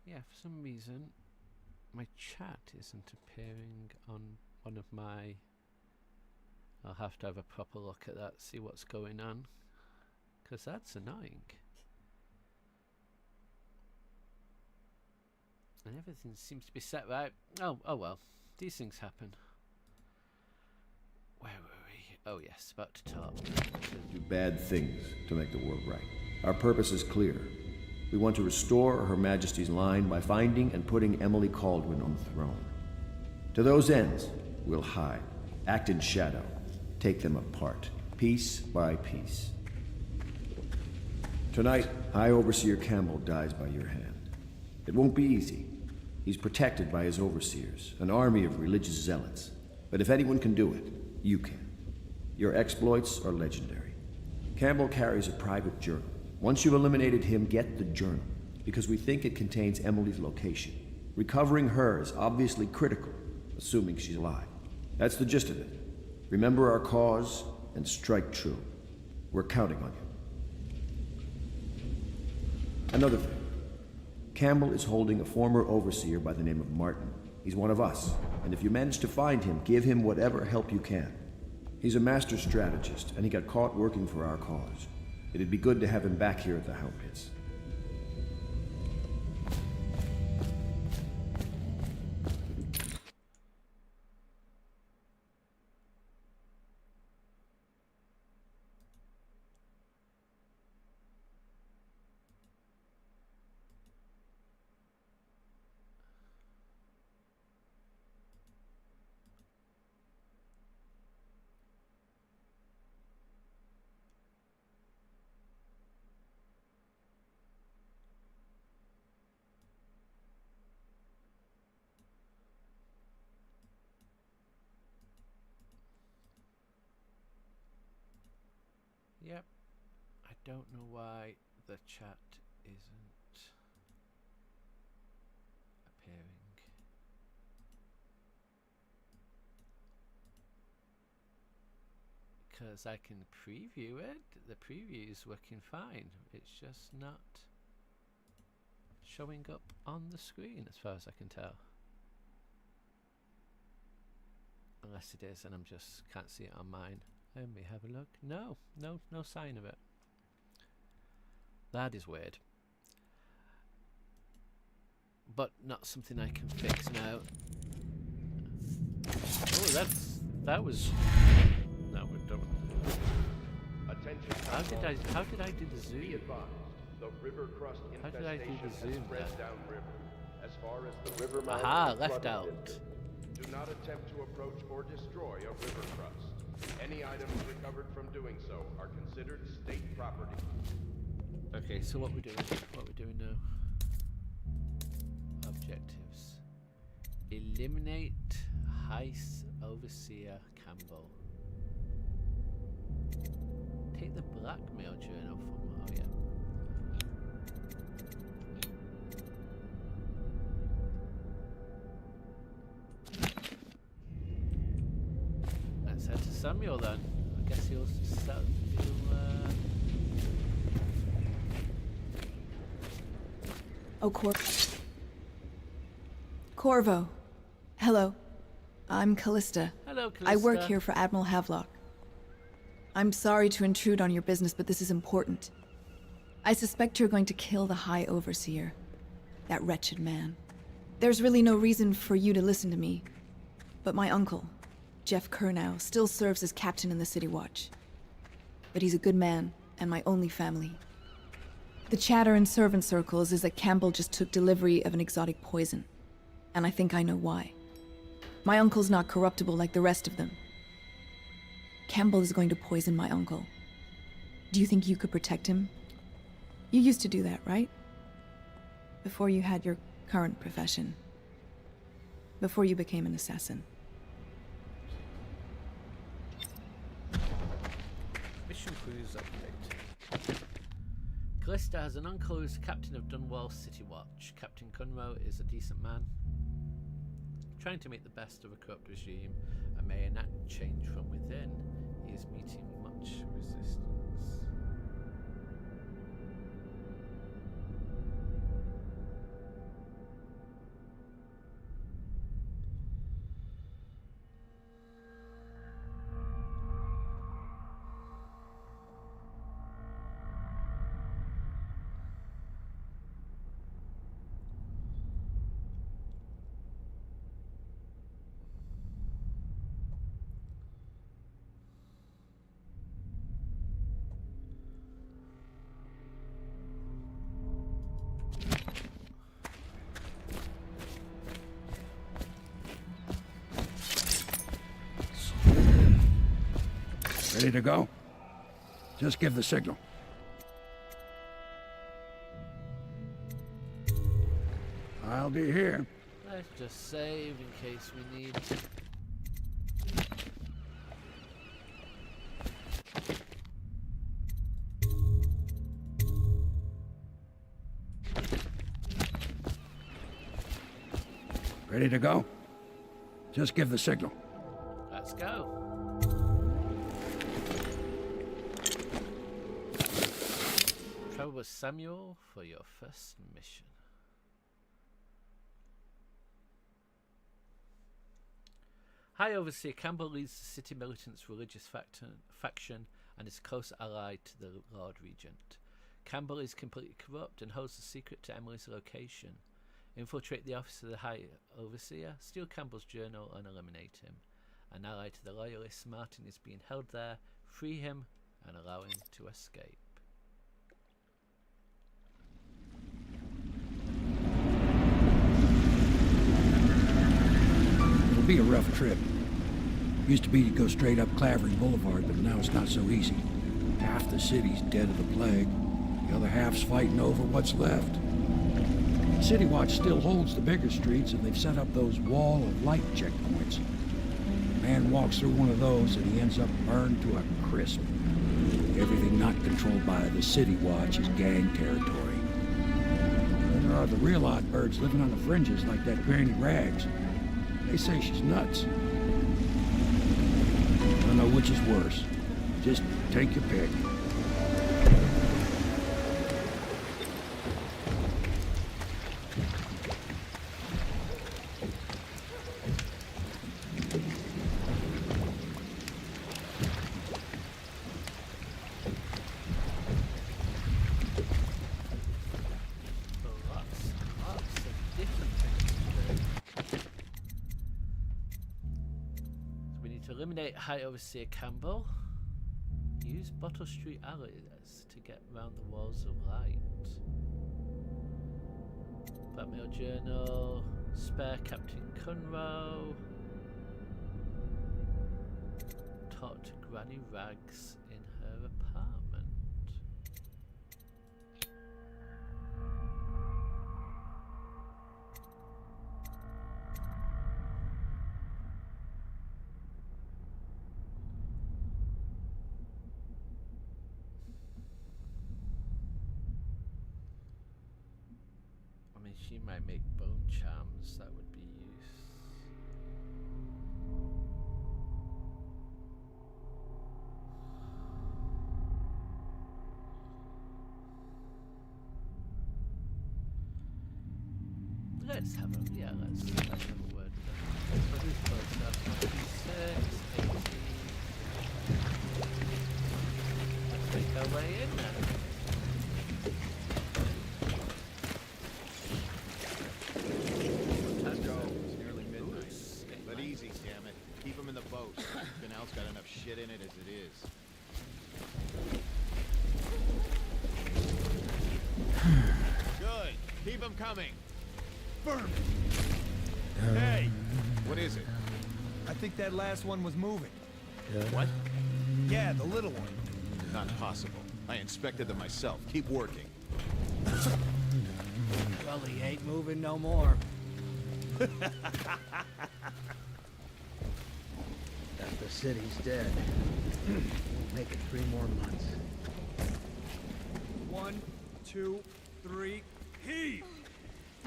Yeah, for some reason my chat isn't appearing on one of my... I'll have to have a proper look at that, see what's going on, because that's annoying. And everything seems to be set right. Oh well, these things happen. Where were we? Oh yes, about to talk. do bad things to make the world right. Our purpose is clear. We want to restore Her Majesty's line by finding and putting Emily Kaldwin on the throne. To those ends, we'll hide, act in shadow, take them apart, piece by piece. Tonight, High Overseer Campbell dies by your hand. It won't be easy. He's protected by his overseers, an army of religious zealots. But if anyone can do it, you can. Your exploits are legendary. Campbell carries a private journal. Once you've eliminated him, get the journal, because we think it contains Emily's location. Recovering her is obviously critical, assuming she's alive. That's the gist of it. Remember our cause and strike true. We're counting on you. Another thing. Campbell is holding a former overseer by the name of Martin. He's one of us, and if you manage to find him, give him whatever help you can. He's a master strategist, and he got caught working for our cause. It'd be good to have him back here at the Hound Pits. Yep. I don't know why the chat isn't appearing. Because I can preview it. The preview is working fine. It's just not showing up on the screen as far as I can tell. Unless it is and I'm just can't see it on mine. Let me have a look. No sign of it. That is weird. But not something I can fix now. Oh, that was. No, we're done. Attention. How did I do the zoom? Be advised, the river crust How did I do infestation the has zoom spread there? downriver. As far as the river mouth Aha, and left flooded out. district. Do not attempt to approach or destroy a river crust. Any items recovered from doing so are considered state property. Okay, so what we're doing now. Objectives. Eliminate Heist Overseer Campbell. Take the blackmail journal from oh yeah. Let's head to Samuel then. I guess he'll Oh, Corvo. Hello. I'm Callista. Hello, I work Callista. here for Admiral Havelock. I'm sorry to intrude on your business, but this is important. I suspect you're going to kill the High Overseer. That wretched man. There's really no reason for you to listen to me. But my uncle, Jeff Kernow, still serves as captain in the City Watch. But he's a good man, and my only family. The chatter in servant circles is that Campbell just took delivery of an exotic poison. And I think I know why. My uncle's not corruptible like the rest of them. Campbell is going to poison my uncle. Do you think you could protect him? You used to do that, right? Before you had your current profession. Before you became an assassin. Mission Cruise update. Callista has an uncle who is captain of Dunwall City Watch. Captain Cunrow is a decent man, trying to make the best of a corrupt regime and may enact change from within. He is meeting much resistance. Ready to go? Just give the signal. I'll be here. Let's just save in case we need. Ready to go? Just give the signal. Let's go. Travel with Samuel for your first mission. High Overseer Campbell leads the city militants' religious faction and is a close ally to the Lord Regent. Campbell is completely corrupt and holds the secret to Emily's location. Infiltrate the office of the High Overseer, steal Campbell's journal and eliminate him. An ally to the Loyalists, Martin is being held there. Free him and allow him to escape. It'll be a rough trip. Used to be to go straight up Clavering Boulevard, but now it's not so easy. Half the city's dead of the plague. The other half's fighting over what's left. City Watch still holds the bigger streets, and they've set up those wall of light checkpoints. A man walks through one of those, and he ends up burned to a crisp. Everything not controlled by the City Watch is gang territory. And there are the real odd birds living on the fringes, like that Granny Rags. They say she's nuts. I don't know which is worse. Just take your pick. Eliminate High Overseer Campbell. Use Bottle Street alleys to get round the walls of light. Blackmail Journal. Spare Captain Cunrow. Talk to Granny Rags in her apartment. She might make bone charms that would be use. Let's have a let's have a word with them. So who's close up? 26, 18. Let's make our way in then. Canal's got enough shit in it as it is. Good. Keep them coming. Firm. Hey, what is it? I think that last one was moving. What? Yeah, the little one. Not possible. I inspected them myself. Keep working. Well, he ain't moving no more. The city's dead. We'll make it 3 more months. 1, 2, 3, heave!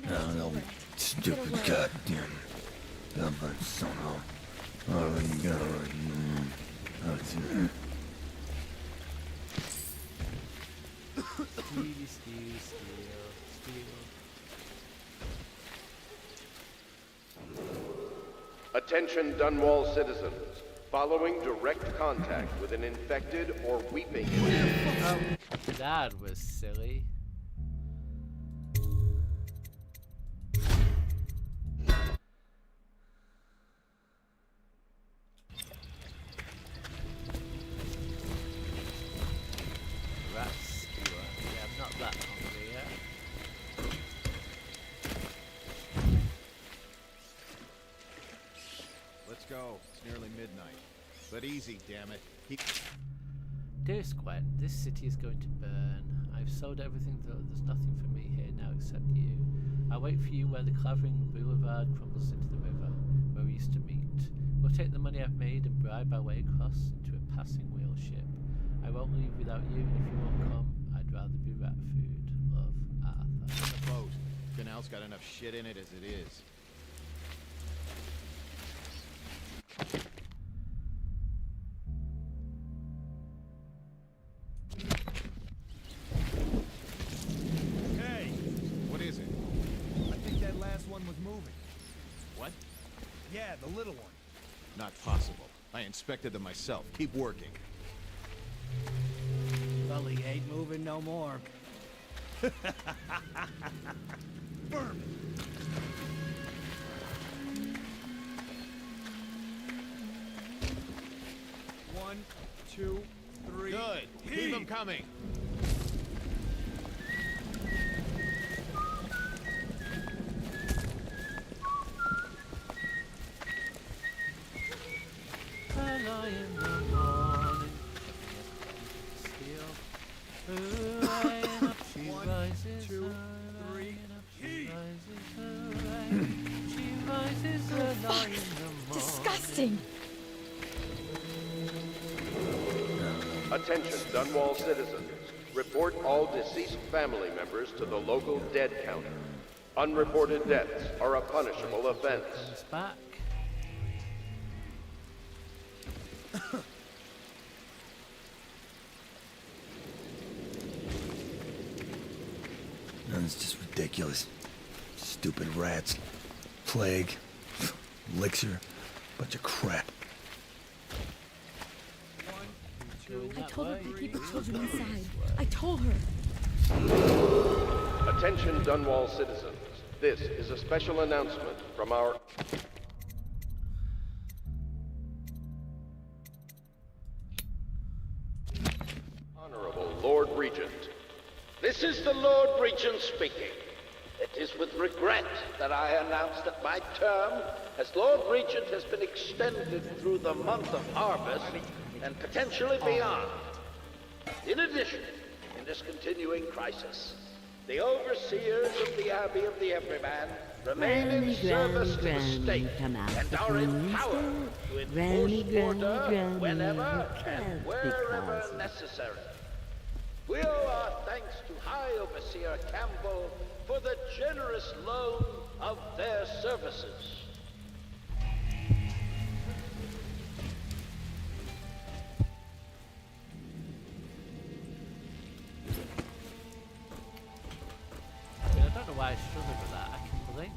No, stupid goddamn stubborn son of... Oh, you got it. Attention Dunwall citizens. Following direct contact with an infected or weeping individual. That was silly. Rescuer. Yeah, I'm not that hungry yet. Let's go. It's nearly midnight. But easy, damn it. Dearest Gwen, this city is going to burn. I've sold everything, though there's nothing for me here now except you. I'll wait for you where the clavering boulevard crumbles into the river, where we used to meet. We'll take the money I've made and bribe our way across into a passing whale ship. I won't leave without you, and if you won't come, I'd rather be rat food. Love, Arthur. The boat. Canal's got enough shit in it as it is. Hey! What is it? I think that last one was moving. What? Yeah, the little one. Not possible. I inspected them myself. Keep working. Well, he ain't moving no more. Burn! One, two, three. Good. Keep them coming. Early in the morning, steel. Hooray, and up she rises. Two, three. She rises, hooray. She rises early in the morning. Disgusting! Attention, Dunwall citizens. Report all deceased family members to the local dead counter. Unreported deaths are a punishable offense. It's back. It's just ridiculous. Stupid rats. Plague. Elixir. Bunch of crap. I told her to keep the children inside. I told her. Attention, Dunwall citizens. This is a special announcement from our... Honorable Lord Regent. This is the Lord Regent speaking. It is with regret that I announce that my term as Lord Regent has been extended through the month of harvest and potentially beyond. In addition, in this continuing crisis, the overseers of the Abbey of the Everyman remain in service to the state and are empowered to enforce order whenever and wherever necessary. We owe our thanks to High Overseer Campbell for the generous loan of their services. I don't know why I struggled with that. I can blink.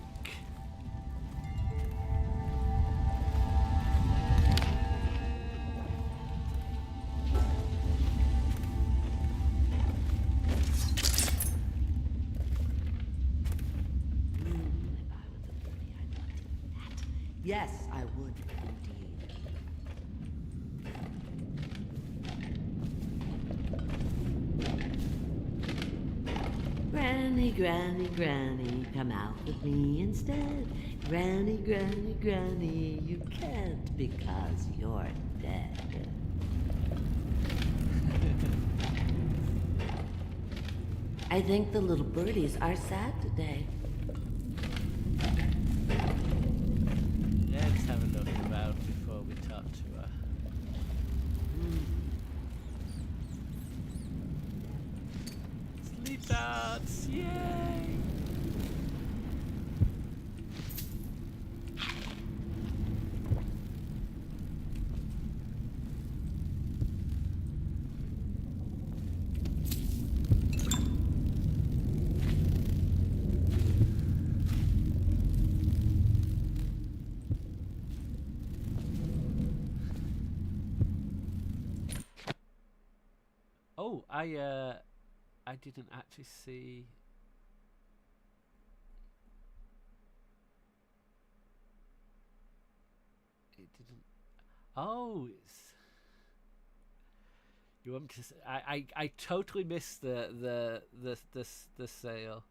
Yes, I would, indeed. Granny, Granny, Granny, come out with me instead. Granny, Granny, Granny, you can't because you're dead. I think the little birdies are sad today. Let's have a look around before we talk to her. Sleep dance! Yay! Oh, I didn't actually see. It didn't. Oh, it's. You want me to? I totally missed the sale.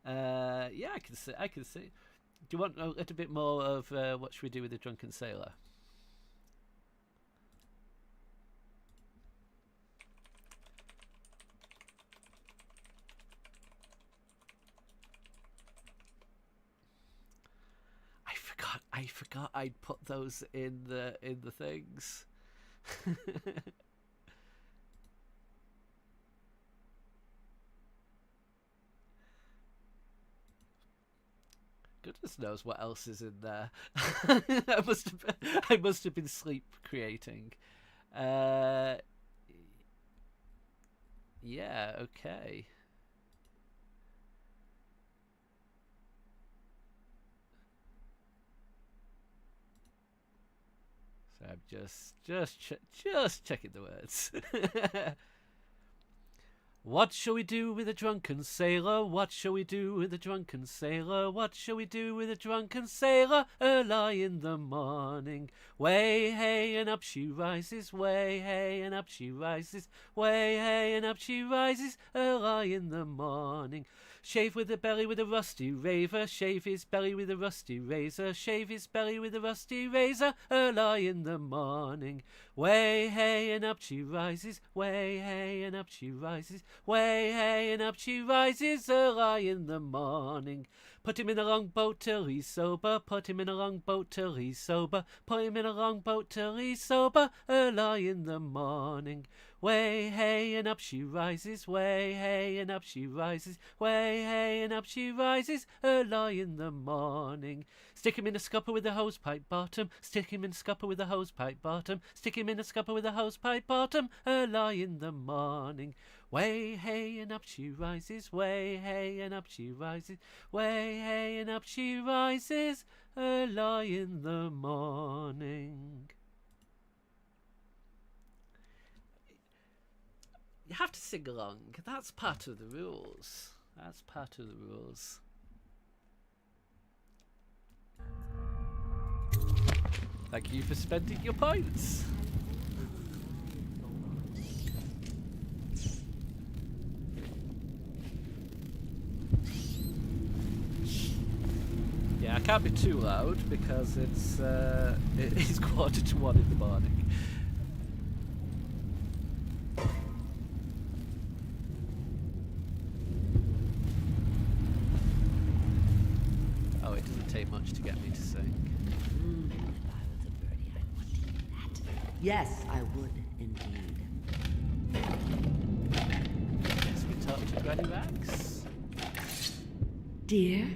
Yeah, I can see. I can see. Do you want a little bit more of what should we do with the drunken sailor? I forgot I'd put those in the things. Goodness knows what else is in there. I must have been sleep creating. Yeah, okay. So I'm just checking the words. What shall we do with a drunken sailor? What shall we do with a drunken sailor? What shall we do with a drunken sailor? Early in the morning, way hey and up she rises, way hey and up she rises, way hey and up she rises, early in the morning. Shave with the belly with a rusty razor, shave his belly with a rusty razor, shave his belly with a rusty razor, early in the morning. Way hey and up she rises, way hey and up she rises, way hey and up she rises, early in the morning. Put him in a long boat till he's sober, put him in a long boat till he's sober, put him in a long boat till he's sober, early in the morning. Way hey and up she rises, way hey and up she rises, way hey and up she rises, early in the morning. Stick him in a scupper with a hosepipe bottom, stick him in a scupper with a hosepipe bottom, stick him in a scupper with a hosepipe bottom, early in the morning. Way hey and up she rises, way hey and up she rises, way hey and up she rises, early in the morning. You have to sing along. That's part of the rules. That's part of the rules. Thank you for spending your points. Yeah, I can't be too loud because it is 1:45 in the morning. Oh, it doesn't take much to get me to sing. If I was a birdie, I'd want to do that. Yes, I would indeed. Yes, we talked to Granny Rags. Dear?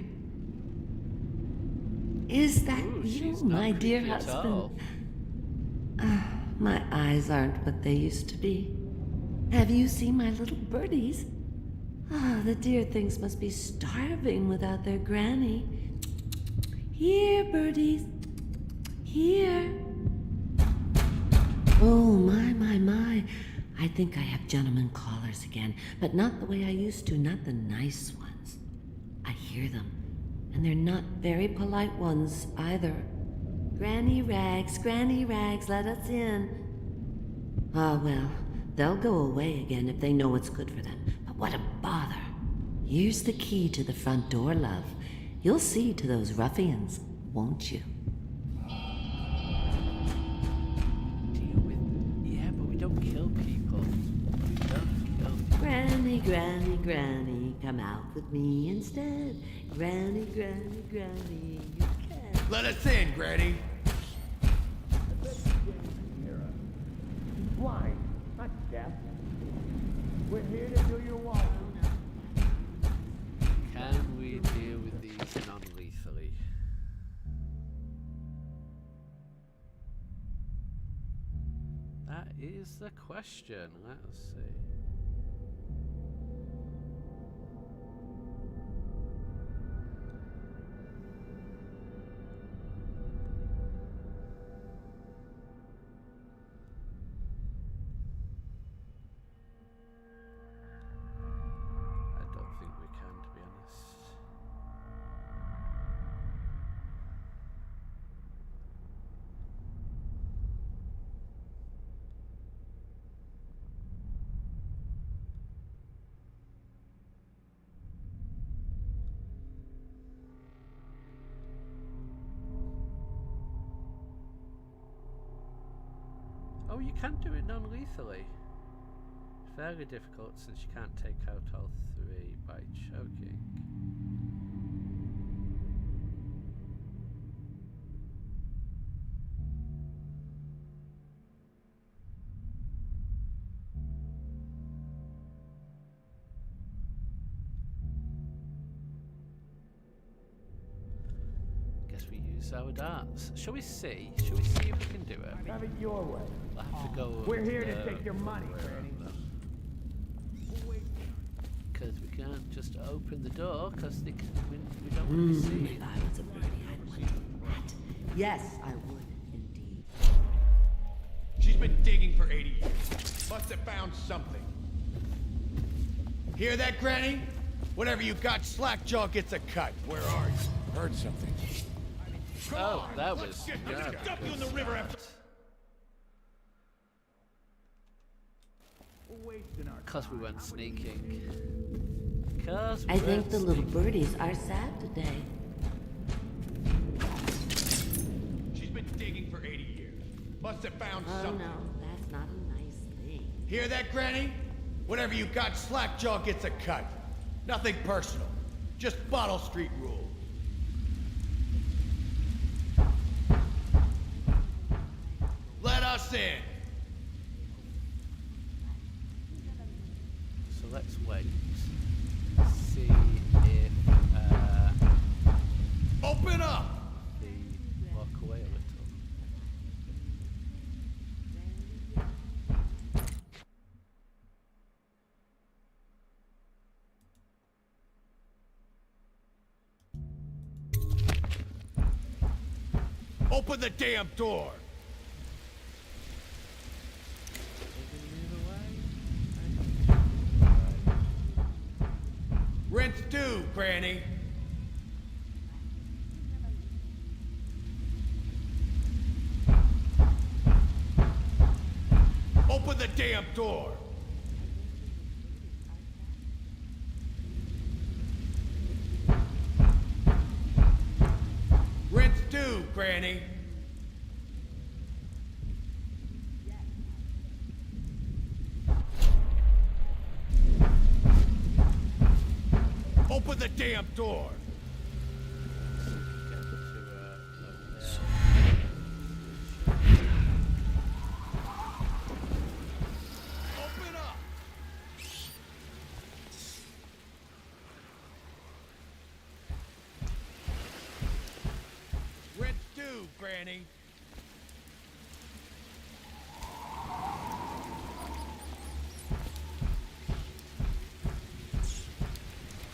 Is that Ooh, you, she's not my dear creepy at all. husband? My eyes aren't what they used to be. Have you seen my little birdies? The dear things must be starving without their granny. Here, birdies. Here. Oh, my. I think I have gentlemen callers again, but not the way I used to, not the nice ones. I hear them, and they're not very polite ones either. Granny Rags, let us in. Ah, well, they'll go away again if they know what's good for them. But what a bother. Here's the key to the front door, love. You'll see to those ruffians, won't you? Yeah, but we don't kill people. We don't kill people. Granny, come out with me instead. Granny, you can't. Let us in, Granny. Blind, not deaf. We're here to do your walk. Can we deal with these non-lethally? That is the question. Let's see. I don't think we can, to be honest. Oh, you can do it non-lethally. Fairly difficult since you can't take out all three by choking. use our darts. Shall we see? Shall we see if we can do it? Have it your way. We'll have to go. We're here to take your money, Granny. Because we can't just open the door because we don't want to see. If I was a birdie, I'd want that. Yes, I would, indeed. She's been digging for 80 years. Must have found something. Hear that, Granny? Whatever you got, Slackjaw gets a cut. Where are you? Heard something. Oh, that was. Yeah, dump you in the river after. Because we went sneaking. Because I think the little birdies are sad today. She's been digging for 80 years. Must have found something. Oh no, that's not a nice thing. Hear that, Granny? Whatever you got, Slackjaw gets a cut. Nothing personal. Just Bottle Street rules. Let us in. So let's wait. See if open up. They walk away a little. Open the damn door. Rinse due, Granny. Open the damn door. Rinse due, Granny. Open the damn door. Open up. Rinse due, Granny.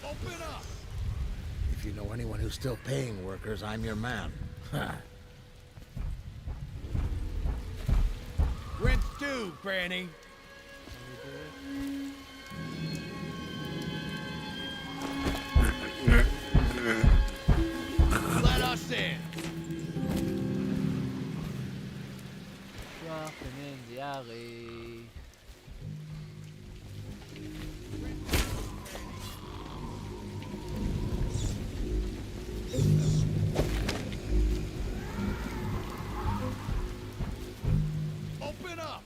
Open up. If you know anyone who's still paying workers, I'm your man. Rinse due, Granny. Let us in. Dropping in the alley. Open up.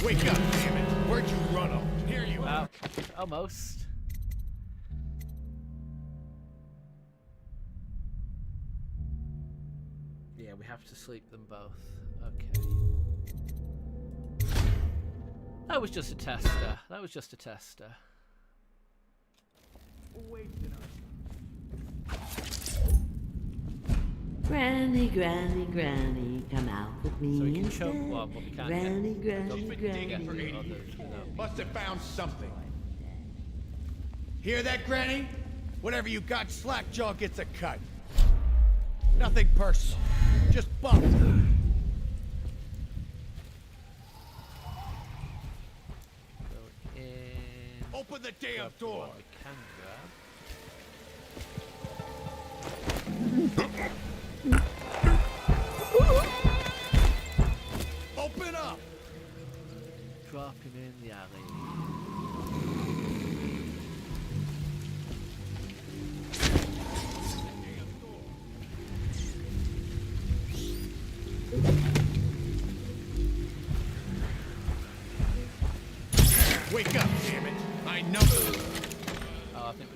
Wake up, damn it. Where'd you run off? Here you are. Almost. Yeah, we have to sleep them both. Okay. That was just a tester. That was just a tester. Granny, Granny, Granny, come out with me. So we can instead. choke one, but we can't Granny, get. Granny, She's been digging for 80 years. Must have found something. Hear that, Granny? Whatever you got, Slackjaw gets a cut. Nothing personal. Just bump. Open the damn door. We can grab. Open up. Drop him in the alley. Wake up, damn it. I know. Oh, I think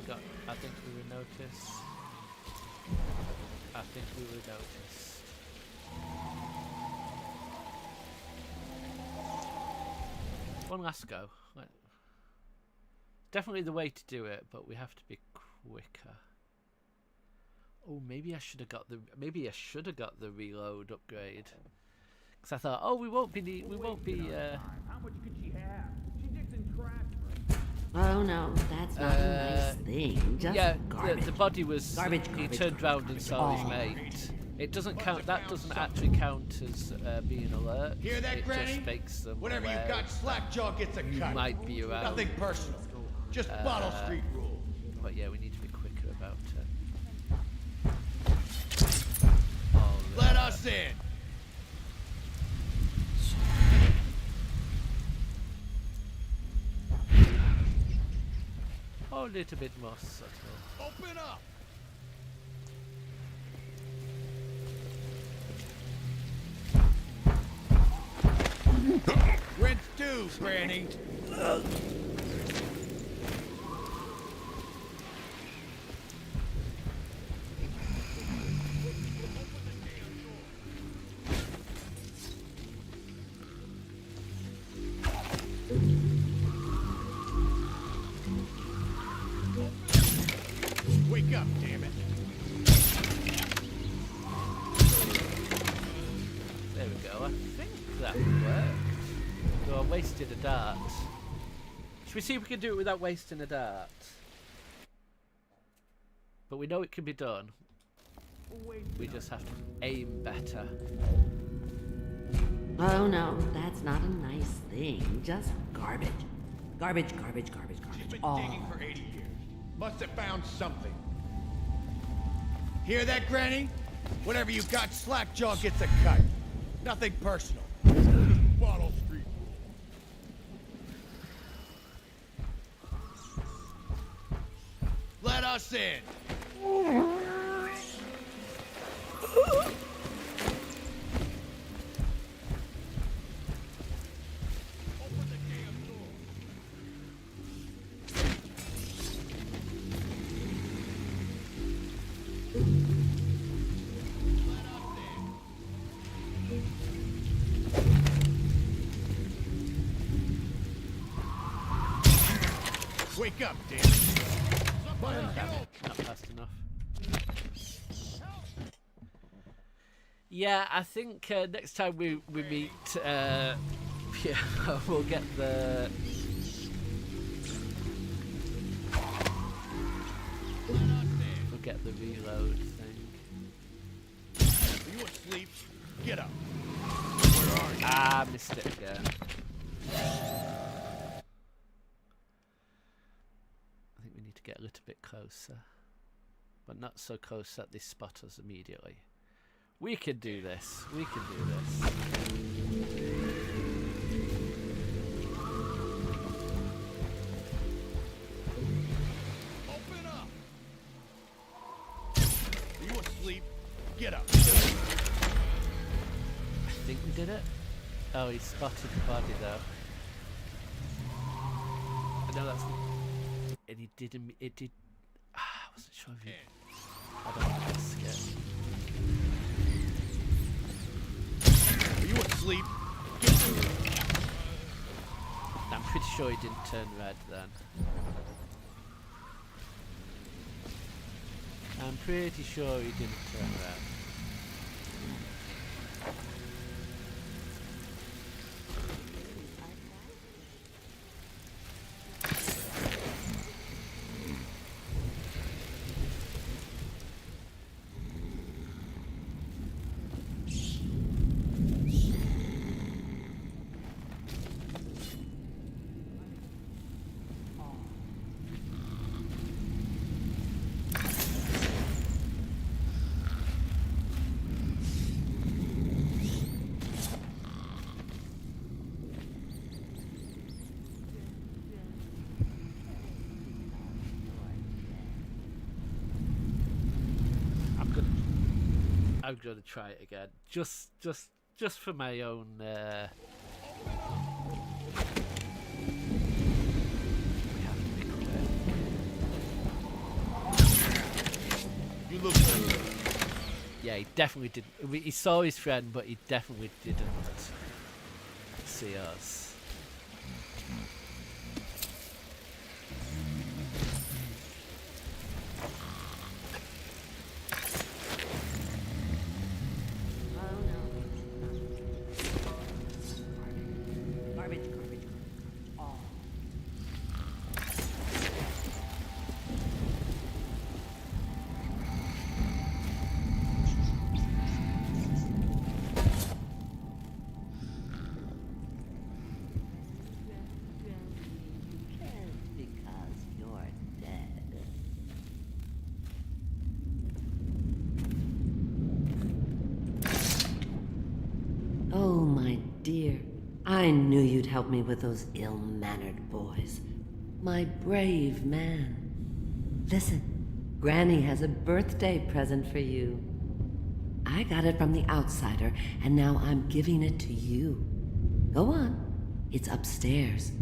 we were noticed. I think we were noticed. One last go. Definitely the way to do it, but we have to be quicker. Oh, maybe I should have got the reload upgrade. Because I thought, oh, we won't be. How much could she have? She digs in trash. Oh no, that's not a nice thing. Just yeah, garbage. the body was. Garbage, He garbage, turned round and saw his Oh. mate. It doesn't count. That doesn't actually count as being alert. Hear that, it Granny? just makes them Whatever you aware got, Slackjaw gets a you cut. might be around. Nothing personal. Just Bottle Street rules. But yeah, we need to be quicker about it. Let us in. Oh, a little bit more subtle. Open up. Rinse two, Granny. Wake up, damn it. There we go. I think that worked. So I wasted a dart. Should we see if we can do it without wasting a dart? But we know it can be done. We just have to aim better. Oh no, that's not a nice thing. Just garbage. Garbage, garbage, garbage, garbage. She's been all. digging for 80 years. Must have found something. Hear that, Granny? Whatever you got, Slackjaw gets a cut. Nothing personal. Bottle Street. Let us in. Wake up, damn it. Not fast enough. Yeah, I think next time we meet, yeah, we'll get the. We'll get the reload thing. Are you asleep? Get up. Where are you? Ah, missed it again. I think we need to get a little bit closer, but not so close that they spot us immediately. We can do this. We can do this. Open up. Are you asleep? Get up. I think we did it. Oh, he spotted the body though. I know that's. And he did. It did. I wasn't sure if he. I don't want to risk it. Are you asleep? I'm pretty sure he didn't turn red then. I'm pretty sure he didn't turn red. I'm gonna try it again, just for my own. You look. Yeah, he definitely didn't. He saw his friend, but he definitely didn't see us. dear. I knew you'd help me with those ill-mannered boys. My brave man. Listen, Granny has a birthday present for you. I got it from the outsider, and now I'm giving it to you. Go on. It's upstairs.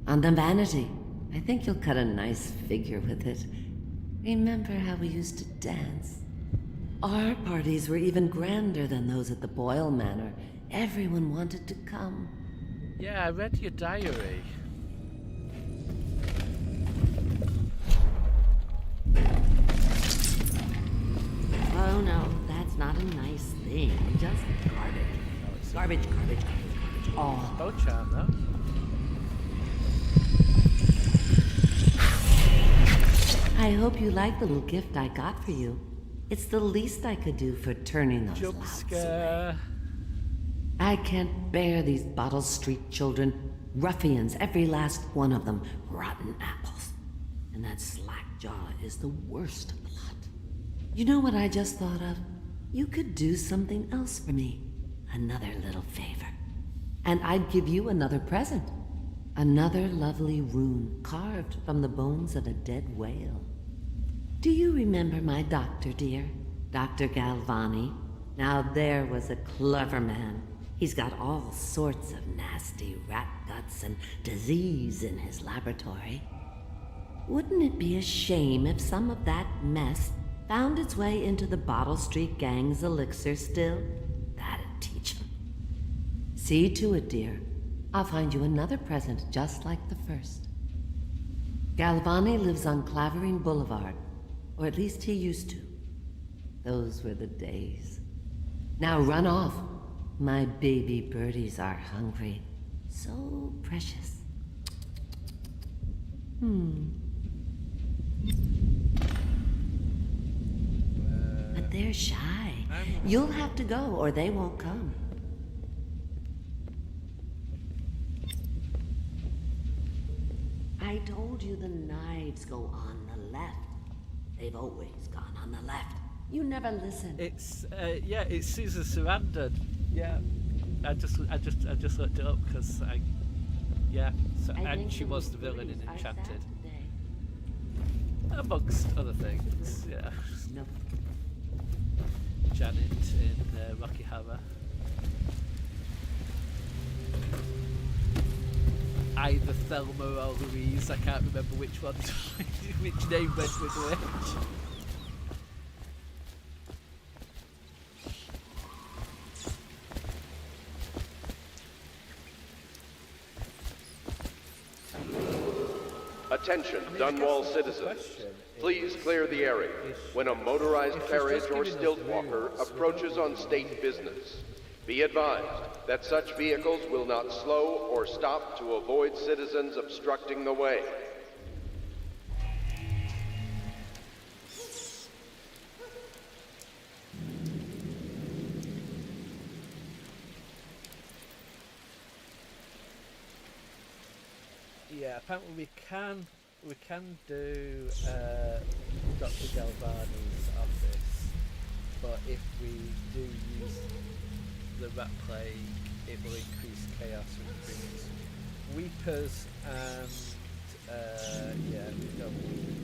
On the vanity. I think you'll cut a nice figure with it. Remember how we used to dance? Our parties were even grander than those at the Boyle Manor. Everyone wanted to come. Yeah, I read your diary. Oh no, that's not a nice thing. Just garbage. Garbage, garbage, garbage, garbage. All. Bow charm, though. I hope you like the little gift I got for you. It's the least I could do for turning those Jump louts scare. away. I can't bear these Bottle Street children. Ruffians, every last one of them. Rotten apples. And that slack jaw is the worst of the lot. You know what I just thought of? You could do something else for me. Another little favor. And I'd give you another present. Another lovely rune carved from the bones of a dead whale. Do you remember my doctor, dear? Dr. Galvani? Now there was a clever man. He's got all sorts of nasty rat guts and disease in his laboratory. Wouldn't it be a shame if some of that mess found its way into the Bottle Street Gang's elixir still? That'd teach him. See to it, dear. I'll find you another present just like the first. Galvani lives on Clavering Boulevard, or at least he used to. Those were the days. Now run off. My baby birdies are hungry. So precious. But they're shy. You'll have to go, or they won't come. I told you the knives go on the left. They've always gone on the left. You never listen. It's yeah, it's Susan Sarandon. Yeah, I just looked it up because and she was the villain in Enchanted, amongst other things. Yeah. No. Janet in Rocky Horror. Either Thelma or Louise, I can't remember which one, which name went with which. Attention, Dunwall citizens. Please clear the area when a motorized carriage or stilt walker approaches on state business. Be advised that such vehicles will not slow or stop to avoid citizens obstructing the way. Yeah, apparently we can do Dr. Galvani's office, but if we do use the rat plague, it will increase chaos and brings weepers and yeah, we don't want weepers.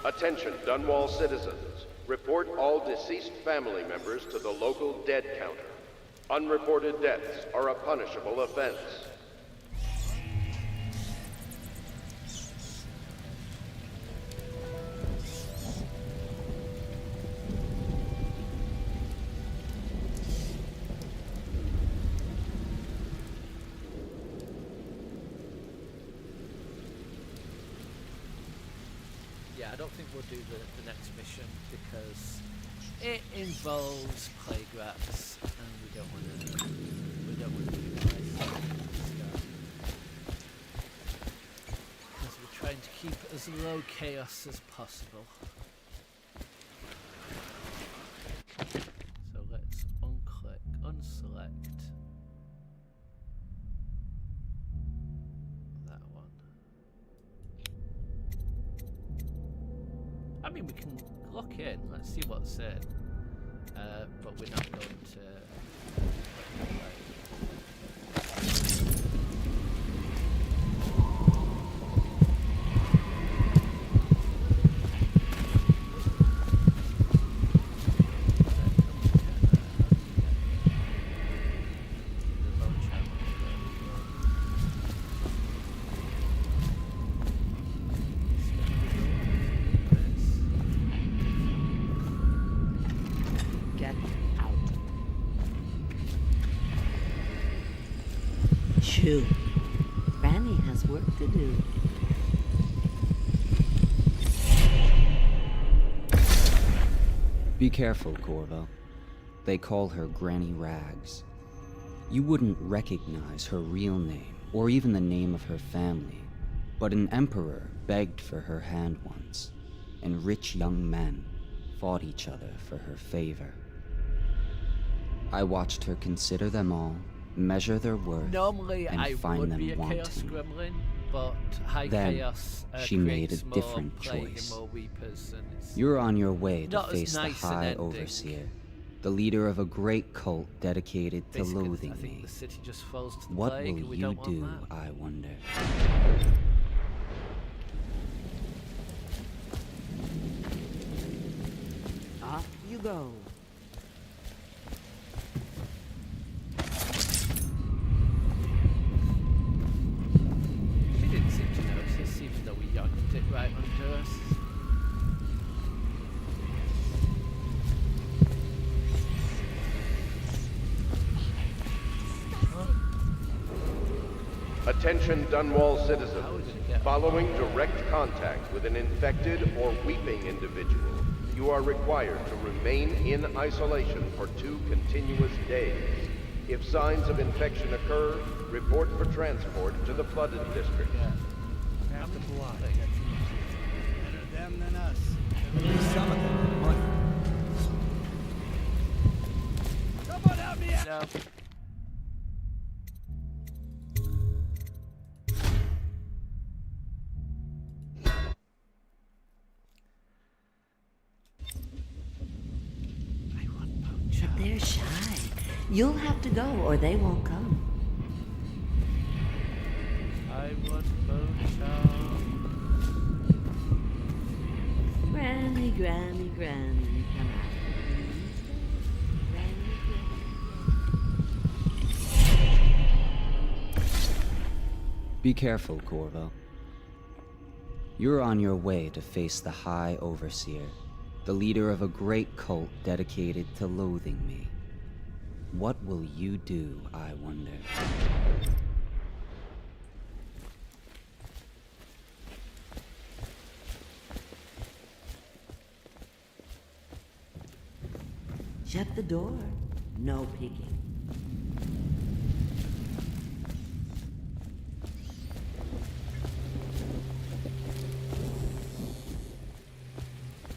Attention, Dunwall citizens. Report all deceased family members to the local dead counter. Unreported deaths are a punishable offense. Yeah, I don't think we'll do the next mission because it involves plague rats, and we don't want to do that. Because we're trying to keep as low chaos as possible. So let's I mean, we can look in. Let's see what's in. But we're not going to. Shoo. Granny has work to do. Be careful, Corvo. They call her Granny Rags. You wouldn't recognize her real name, or even the name of her family, but an emperor begged for her hand once, and rich young men fought each other for her favor. I watched her consider them all, measure their worth, Normally, and I find would them be a wanting. Chaos Gremlin, but High Then, Chaos she made a creates more different plague and choice. more weepers, and it's You're on your way to not as face nice the an High ending. Overseer, the leader of a great cult dedicated to Basically, loathing I think me. the city just falls to the What plague, will and we you don't want do, that. I wonder? Off you go. He didn't seem to notice, even though we yanked it right under us. Attention Dunwall citizens. Following direct contact with an infected or weeping individual, you are required to remain in isolation for 2 continuous days. If signs of infection occur, report for transport to the flooded district. Half the block. Better them than us. At least some of them have money. Someone help me out! No. But they're shy. You'll have to go or they won't come. I want Bochow. Granny, Granny, Granny, come out. Be careful, Corvo. You're on your way to face the High Overseer, the leader of a great cult dedicated to loathing me. What will you do, I wonder? Shut the door. No peeking.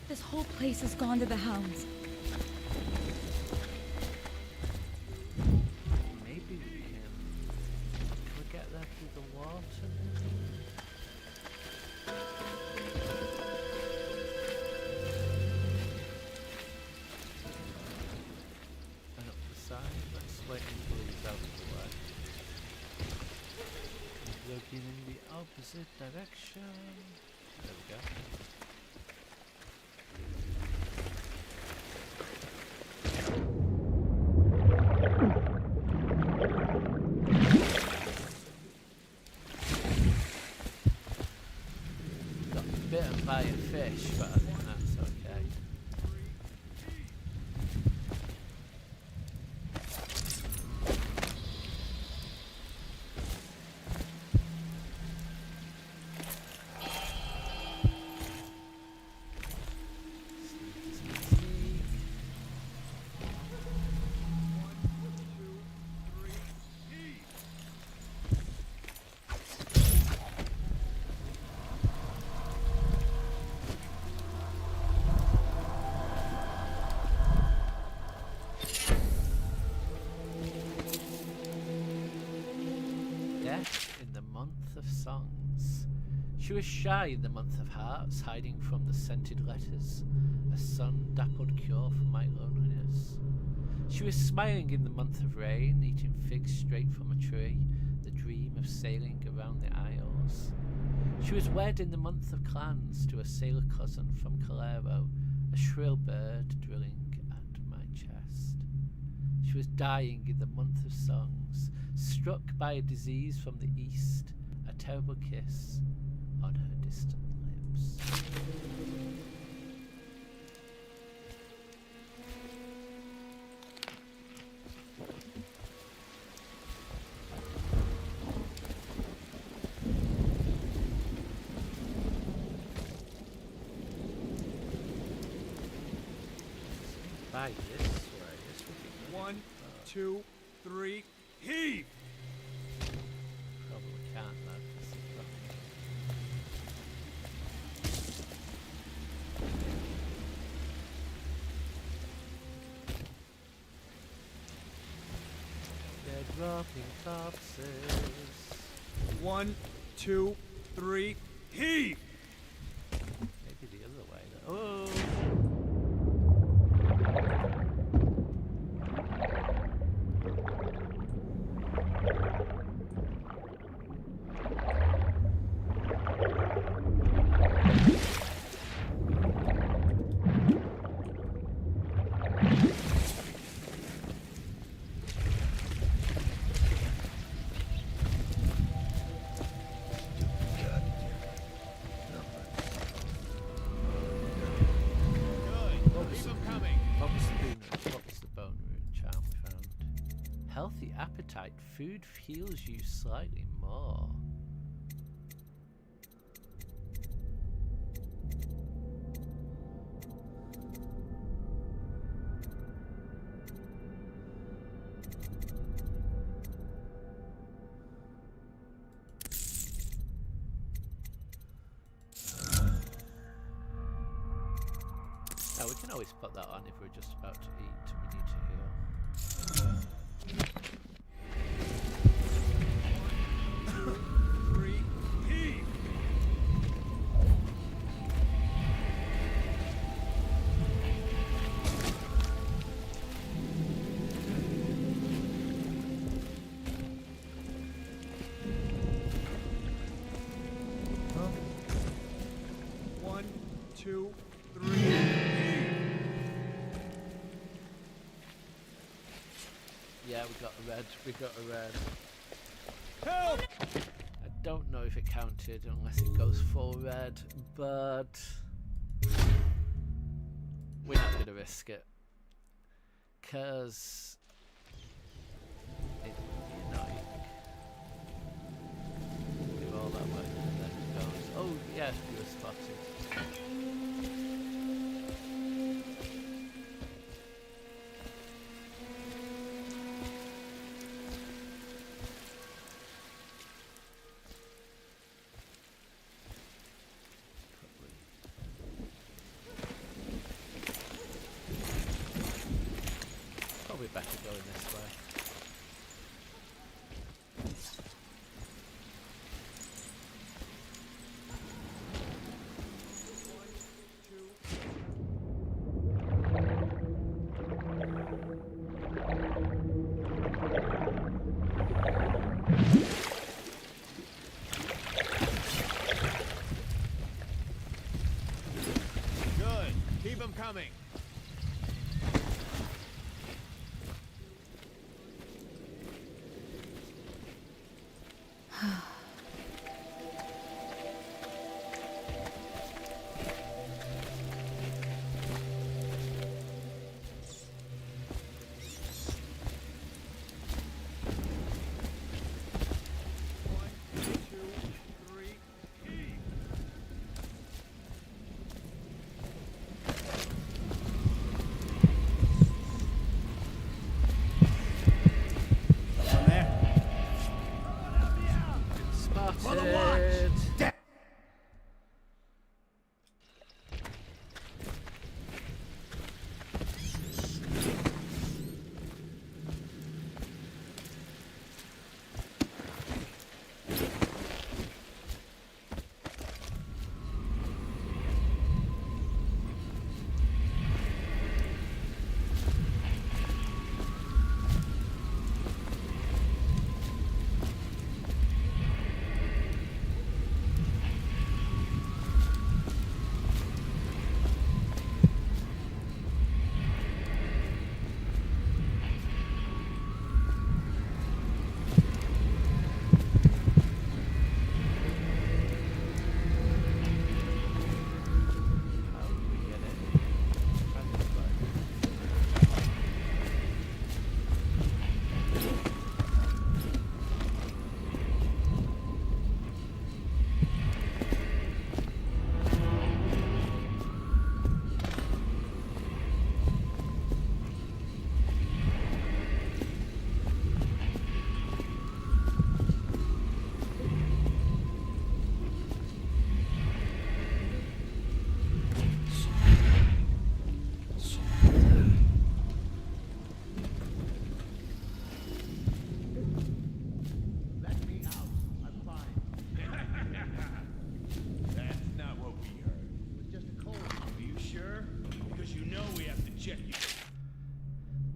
This whole place has gone to the hounds. Maybe we can. Can we get there through the water? And up the side. Let's wait until he's out of the way. Looking in the opposite direction. There we go. Got bitten by a fish, but I think that's okay. Death in the month of songs. She was shy in the month of hearts, hiding from the scented letters, a sun-dappled cure for my loneliness. She was smiling in the month of rain, eating figs straight from a tree, the dream of sailing around the Isles. She was wed in the month of clans to a sailor cousin from Calero, a shrill bird drilling at my chest. She was dying in the month of songs, struck by a disease from the east, a terrible kiss on her distant lips. By this way, this would be 1, 2, 3, heave! Probably can't, though. That's the problem. They're dropping corpses. 1, 2, 3, heave! Maybe the other way, though. Oh! Healthy appetite. Food heals you slightly more. Now we can always put that on if we're just about to eat and we need to heal. 3, heave! Huh? 1, 2, 3, heave! Yeah, we got a red. We got a red. Help! I don't know if it counted unless it goes full red, but we're not going to risk it because it would be annoying. Do all that work and then it goes, oh yes, you were spotted. Probably better going this way. Good. Keep them coming.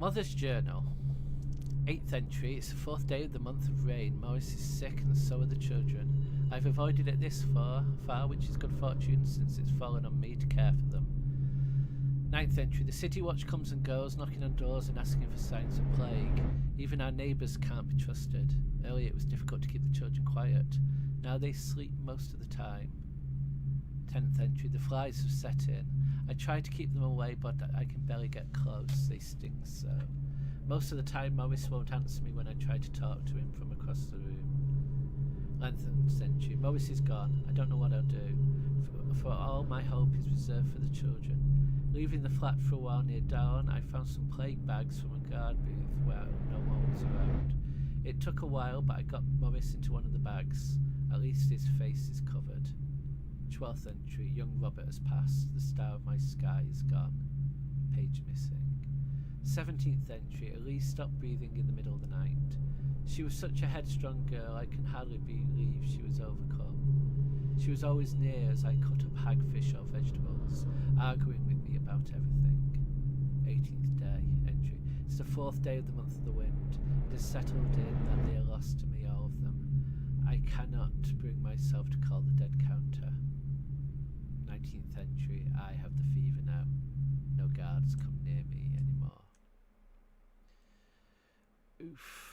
Mother's Journal. 8th entry. It's the 4th day of the month of rain. Morris is sick and so are the children. I've avoided it this far, which is good fortune since it's fallen on me to care for them. 9th entry. The city watch comes and goes, knocking on doors and asking for signs of plague. Even our neighbours can't be trusted. Earlier it was difficult to keep the children quiet. Now they sleep most of the time. 10th entry. The flies have set in. I try to keep them away, but I can barely get close. They sting so. Most of the time, Morris won't answer me when I try to talk to him from across the room. 11th entry. Morris is gone. I don't know what I'll do. For all my hope is reserved for the children. Leaving the flat for a while near dawn, I found some plague bags from a guard booth where no one was around. It took a while, but I got Morris into one of the bags. At least his face is covered. 12th entry. Young Robert has passed. The star of my sky is gone. Page missing. 17th entry. Elise stopped breathing in the middle of the night. She was such a headstrong girl, I can hardly believe she was overcome. She was always near as I cut up hagfish or vegetables, arguing with me about everything. 18th day. Entry. It's the 4th day of the month of the wind. It has settled in that they are lost to me, all of them. I cannot bring myself to call the dead counter. 19th entry. I have the fever now. No guards come near me anymore. Oof.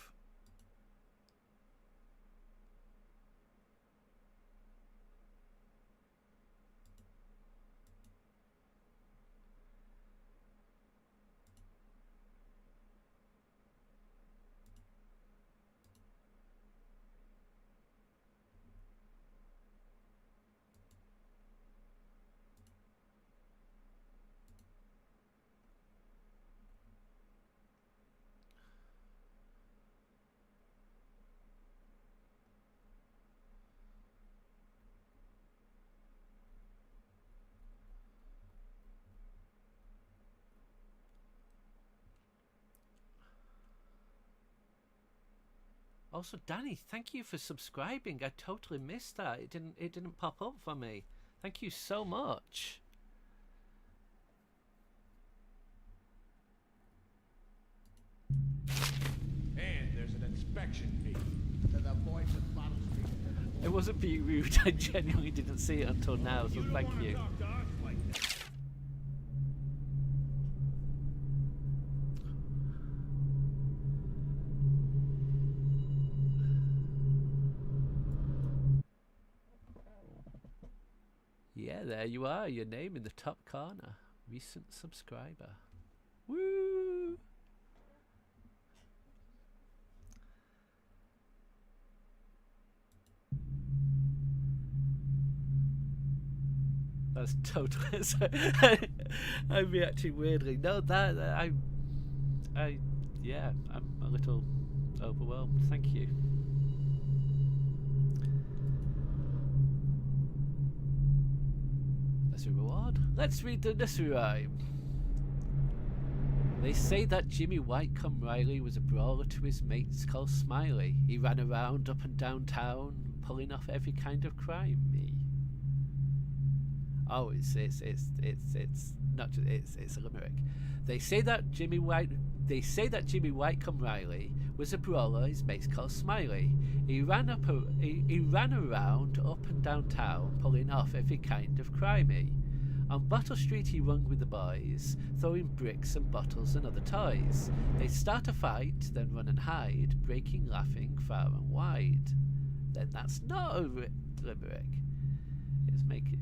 Also, Danny, thank you for subscribing. I totally missed that. It didn't pop up for me. Thank you so much. And there's an inspection fee. To the voice of Bottom Street. It wasn't being rude. I genuinely didn't see it until now, so thank you. Yeah, there you are. Your name in the top corner. Recent subscriber. Woo! That's totally. I'm reacting weirdly. No, yeah, I'm a little overwhelmed. Thank you. Nursery reward. Let's read the nursery rhyme. They say that Jimmy Whitecomb Riley was a brawler to his mates called Smiley. He ran around up and down town, pulling off every kind of crime. Oh, it's not just, it's a limerick. They say that Jimmy Whitecomb Riley was a brawler his mates called Smiley. He ran around up and down town, pulling off every kind of crimey. On Bottle Street he rung with the boys, throwing bricks and bottles and other toys. They'd start a fight, then run and hide, breaking, laughing far and wide. Then that's not a limerick. It's making.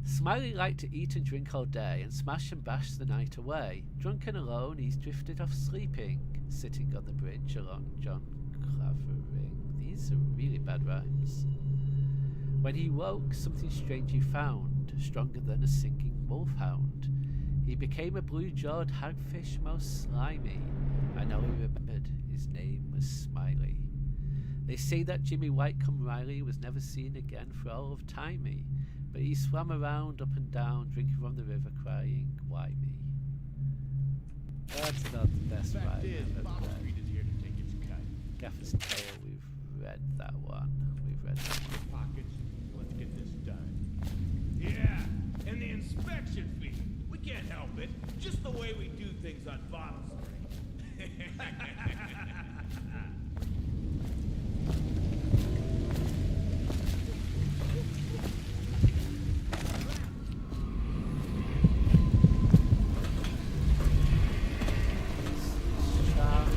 Smiley liked to eat and drink all day and smash and bash the night away. Drunk and alone, he's drifted off sleeping, sitting on the bridge along John Clavering. These are really bad rhymes. When he woke, something strange he found, stronger than a singing wolfhound. He became a blue-jawed hagfish most slimy. I know he remembered his name was Smiley. They say that Jimmy Whitecomb Riley was never seen again for all of timey. But he swam around up and down, drinking from the river, crying, "Why me?" That's not the best rhyme I've ever read. Gaffer's Tale, we've read that one. Pockets. Let's get this done. Yeah, and the inspection fee. We can't help it. Just the way we do things on Bottle Street.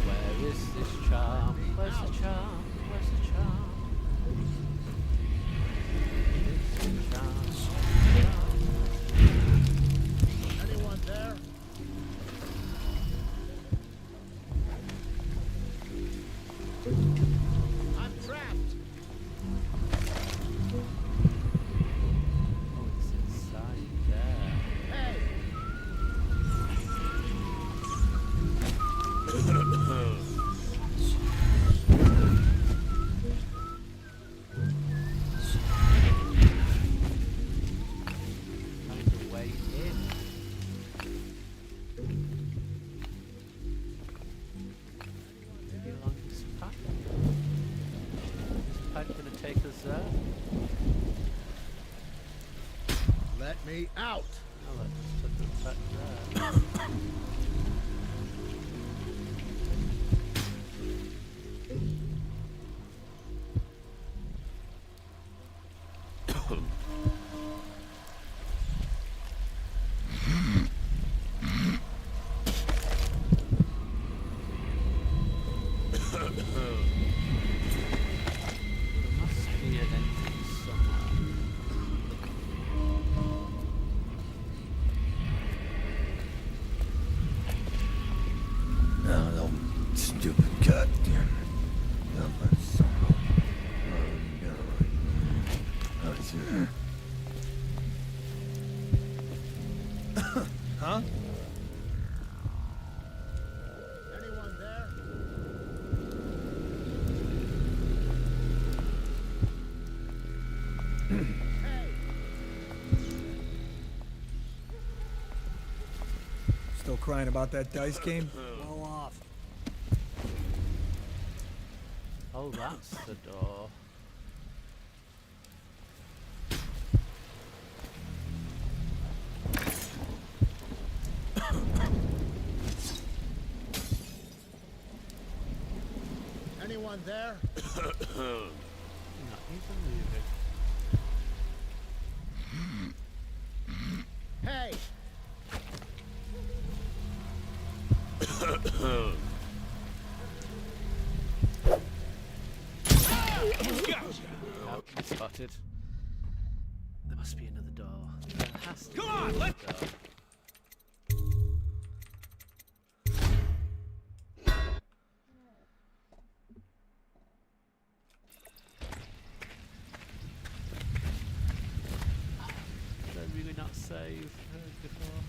Where is this charm? Where's the charm? Where's the charm? Where's the charm? Anyone there? I'm trapped. Oh, it's inside there. Hey! Find a way in. Maybe along this path. Is this path gonna take us there? Let me out! Oh, let's put the path there. There must be an entrance somewhere. No, stupid goddamn. Huh? Anyone there? Still crying about that dice game? Blow off. Oh, that's the door. Anyone there? Not even moving. Hey! Oh, spotted. There must be another door. There has to be another door. Did we not save before?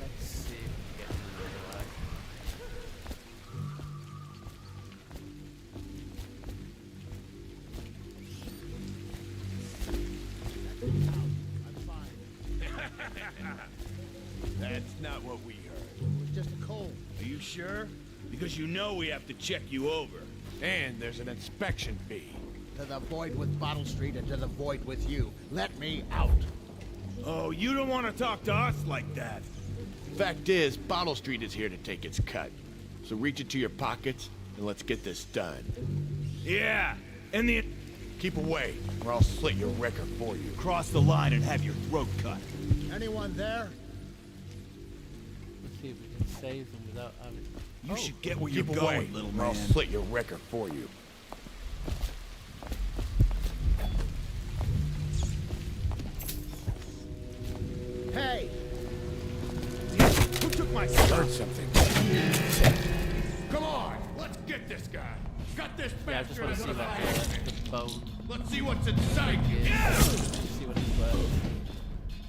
Let's see if we can get another way. That's not what we heard. It was just a cold. Are you sure? Because you know we have to check you over. And there's an inspection fee. To the void with Bottle Street and to the void with you. Let me out. Oh, you don't want to talk to us like that. Fact is, Bottle Street is here to take its cut. So reach into your pockets and let's get this done. Yeah, and the... Keep away, or I'll slit your record for you. Cross the line and have your throat cut. Anyone there? Let's see if we can save them without having... You should get where keep you're away, going, little man. Or I'll slit your record for you. Hey! Who took my Learn stuff? something. Come on, let's get this guy. Got this Yeah, I just bastard want to see under the that fire. the bone. Let's see what's inside you. Yeah. See what it's worth.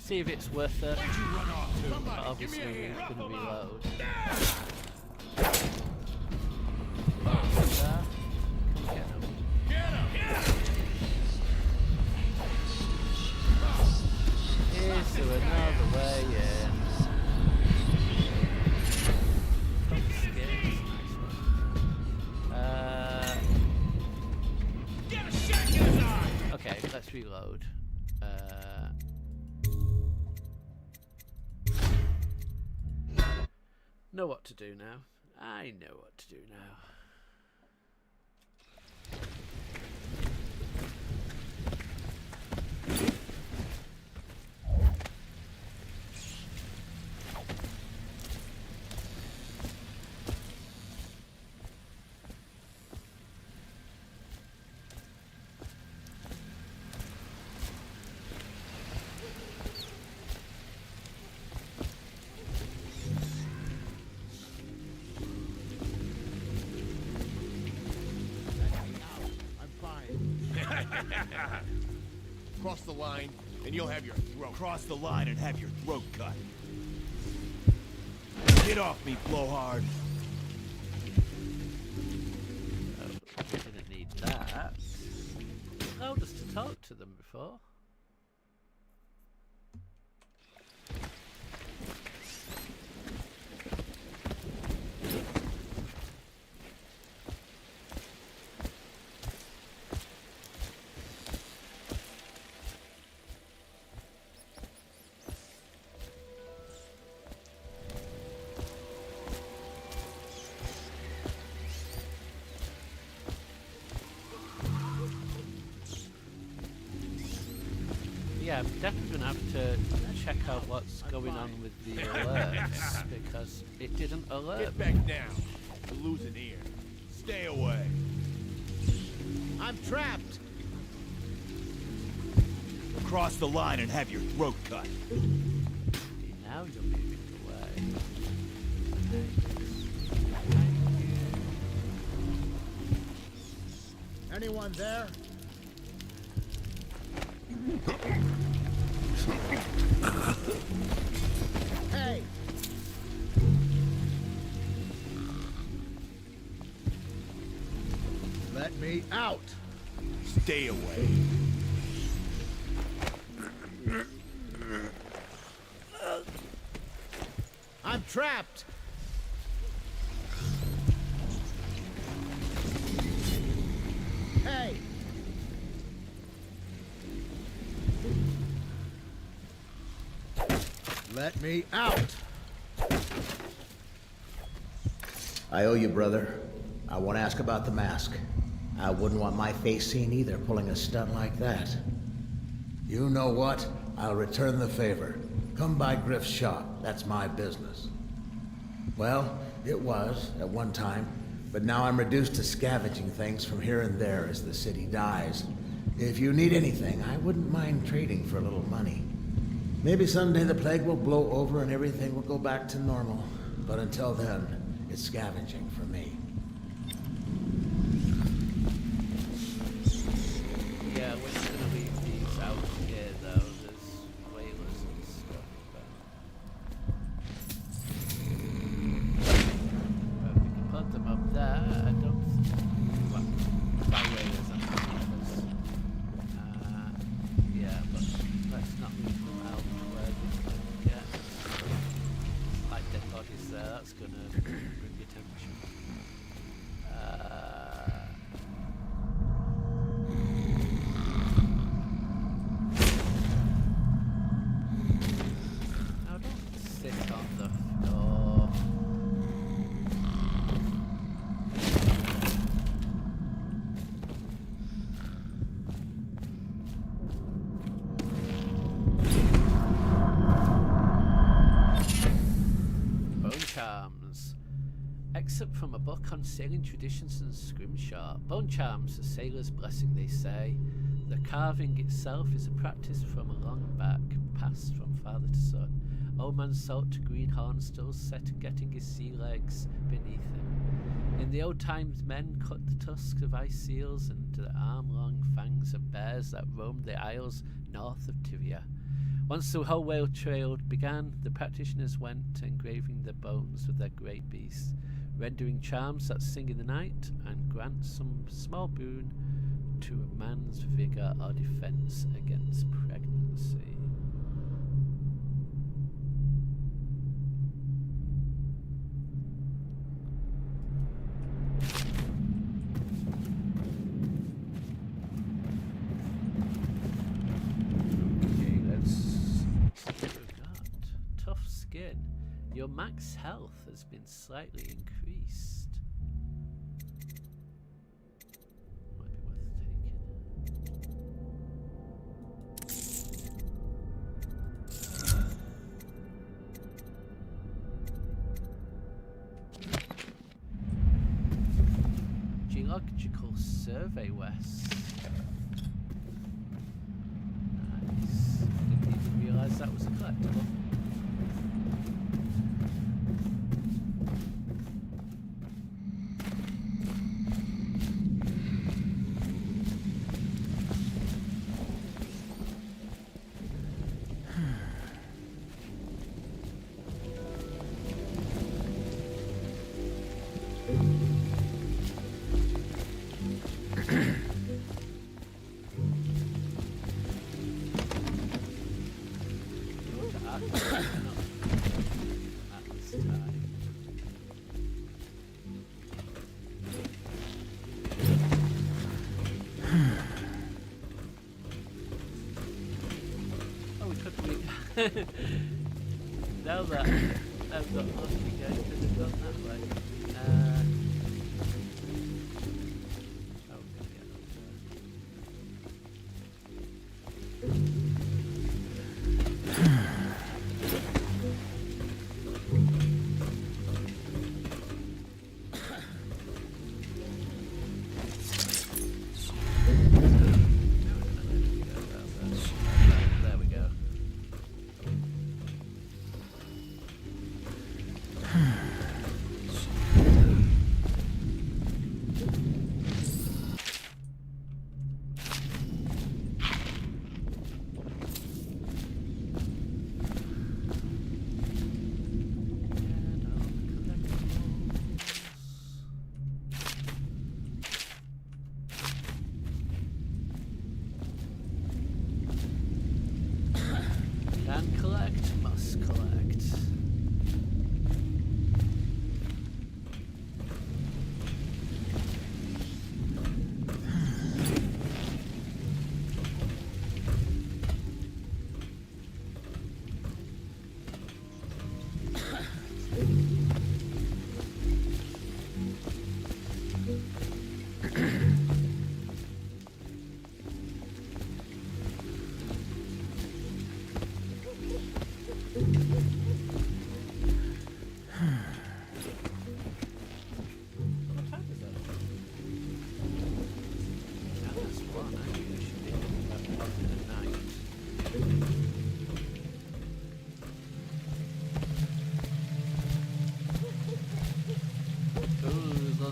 See if it's worth it. Where'd you run off to? But obviously it's going to reload. Come get him. Get him! Here let's reload. Know what to do now. I know what to do now. Cross the line, and you'll have your throat. Cross the line and have your throat cut. Get off me, blowhard. Oh, didn't need that. Allowed us to talk to them before. Yeah, I'm definitely going to have to check out what's going on with the alerts, because it didn't alert Get me. back down. You'll lose an ear. Stay away. I'm trapped. Cross the line and have your throat cut. Now you're moving away. Anyone there? Hey! Let me out! Stay away. I'm trapped. Hey! Let me out! I owe you, brother. I want to ask about the mask. I wouldn't want my face seen either, pulling a stunt like that. You know what? I'll return the favor. Come by Griff's shop. That's my business. Well, it was, at one time, but now I'm reduced to scavenging things from here and there as the city dies. If you need anything, I wouldn't mind trading for a little money. Maybe someday the plague will blow over and everything will go back to normal. But until then, it's scavenging for me. Yeah, we're just going to leave these out here, though. There's whalers and stuff. But we can put them up there. I don't... Well, by whalers and whalers. Yeah, but let's not move them out where they can get like dead bodies there. That's going to bring your temperature. Now don't sit on the floor. Bone charms. Excerpt from a book on sailing traditions and scrimshaw. Bone charms, a sailor's blessing, they say. The carving itself is a practice from a long back, passed from father to son. Old man Salt Greenhorn still set and getting his sea legs beneath him. In the old times, men cut the tusks of ice seals and the arm-long fangs of bears that roamed the isles north of Tyria. Once the whole whale trail began, the practitioners went engraving the bones of their great beasts, rendering charms that sing in the night and grant some small boon to a man's vigor or defense against pregnancy. Your max health has been slightly increased. Might be worth taking. Geological Survey West. Nice. Didn't even realise that was a collectible. Now that I've got lucky, guys could have gone that way. There we go. Can collect, must collect.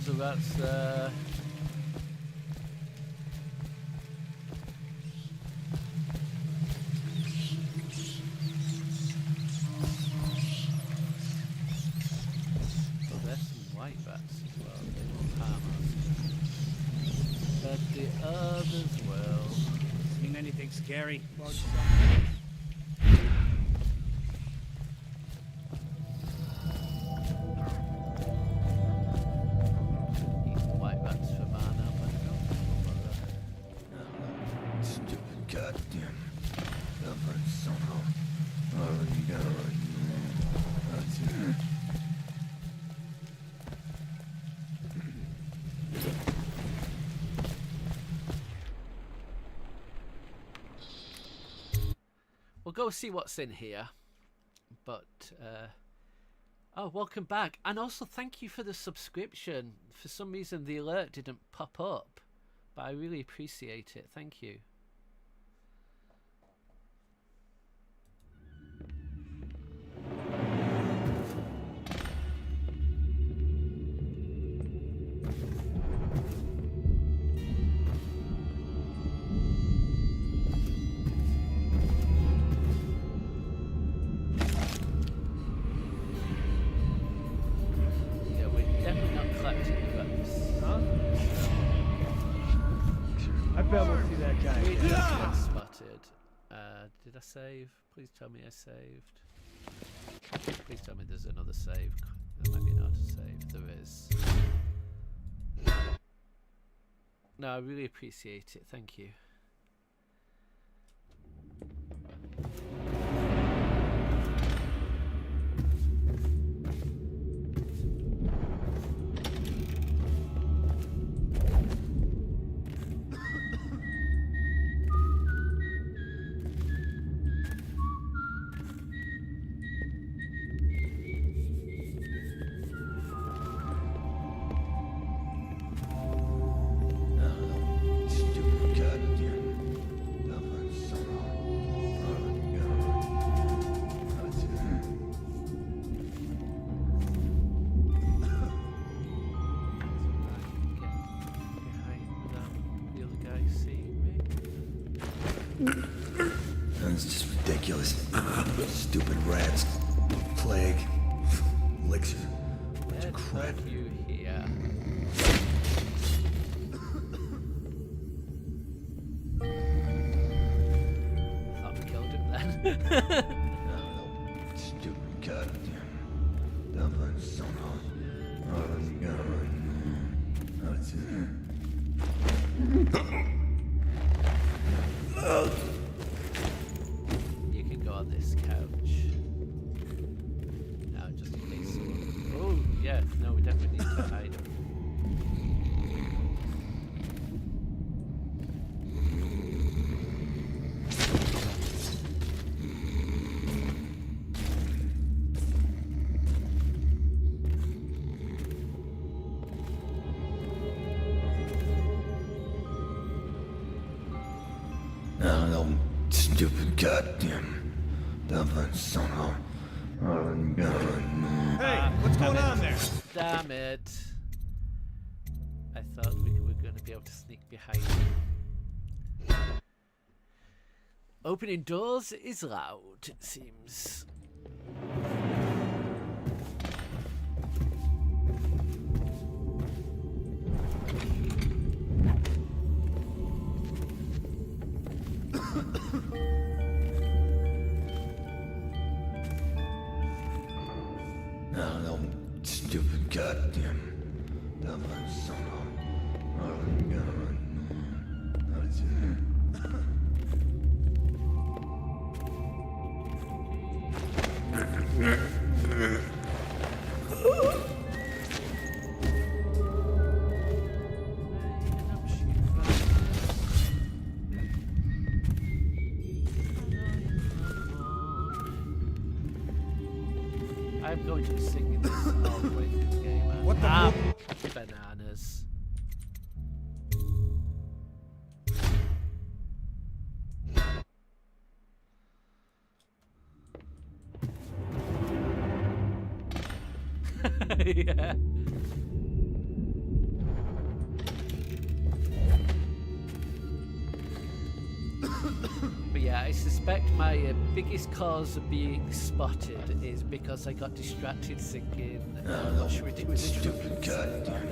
So that's there's some white bats as well. They won't harm us. But the others will. Seen anything scary? White bats for mana, but no. Stupid goddamn stubborn son of already got right. That's it. We'll go see what's in here. But oh, welcome back, and also thank you for the subscription. For some reason the alert didn't pop up, but I really appreciate it. Thank you. I bet we'll see that guy. We just got spotted. Did I save? Please tell me I saved. Please tell me there's another save. There might be an auto save. There is. No, I really appreciate it. Thank you. That's just ridiculous. Stupid rats. Plague. Elixir. Bunch of crap. You here. Thought we killed him then. Stupid goddamn. Dublin somehow. You can go on this couch. Now, just in case. Oh, yeah. No, we definitely need to hide. Stupid goddamn Dublin somehow. Hey, what's going on there? Damn it. I thought we were going to be able to sneak behind. Opening doors is loud, it seems. Stupid goddamn Dublin somehow. I'm going to be singing this all the way through the game. What the bananas. Yeah. But yeah, I suspect my biggest cause of being spotted is because I got distracted singing what should we do with this Stupid goddamn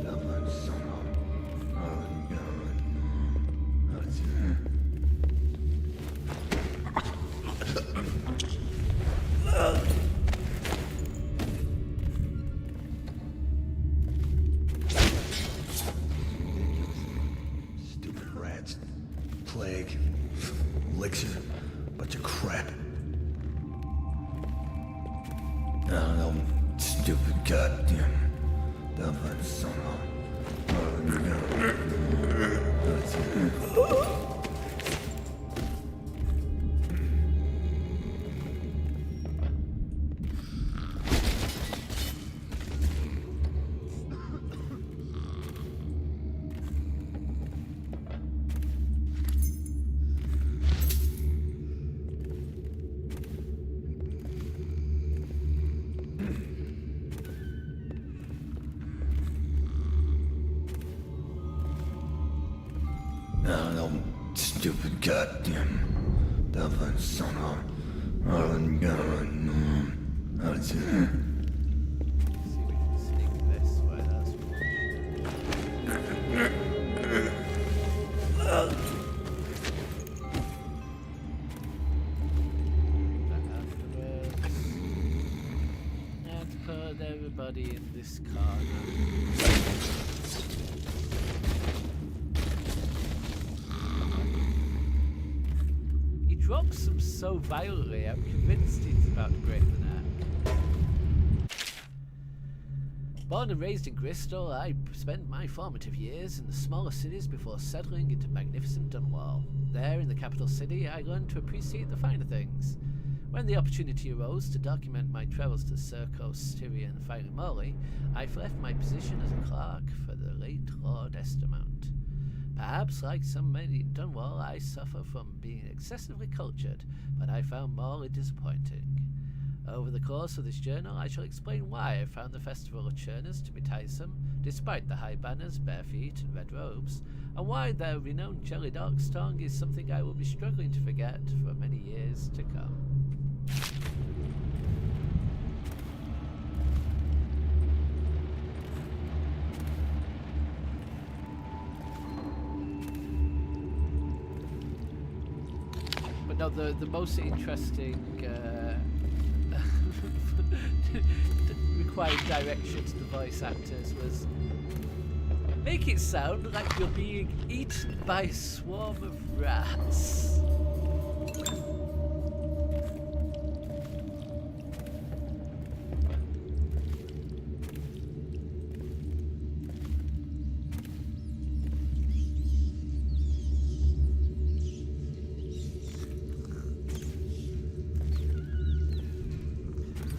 Dublin somehow. Stupid rats. Plague. Elixir. Bunch of crap. Stupid goddamn Dublin somehow. Stupid goddamn Dublin somehow. And put everybody in this corner. Drops them so violently, I'm convinced he's about to break the neck. Born and raised in Bristol, I spent my formative years in the smaller cities before settling into magnificent Dunwall. There, in the capital city, I learned to appreciate the finer things. When the opportunity arose to document my travels to Circos, Tyrian, and finally Morley, I left my position as a clerk for the late Lord Estamount. Perhaps, like so many in Dunwall, I suffer from being excessively cultured, but I found Morley disappointing. Over the course of this journal, I shall explain why I found the Festival of Churners to be tiresome, despite the high banners, bare feet, and red robes, and why their renowned jelly dog's tongue is something I will be struggling to forget for many years to come. But no, the most interesting required direction to the voice actors was make it sound like you're being eaten by a swarm of rats.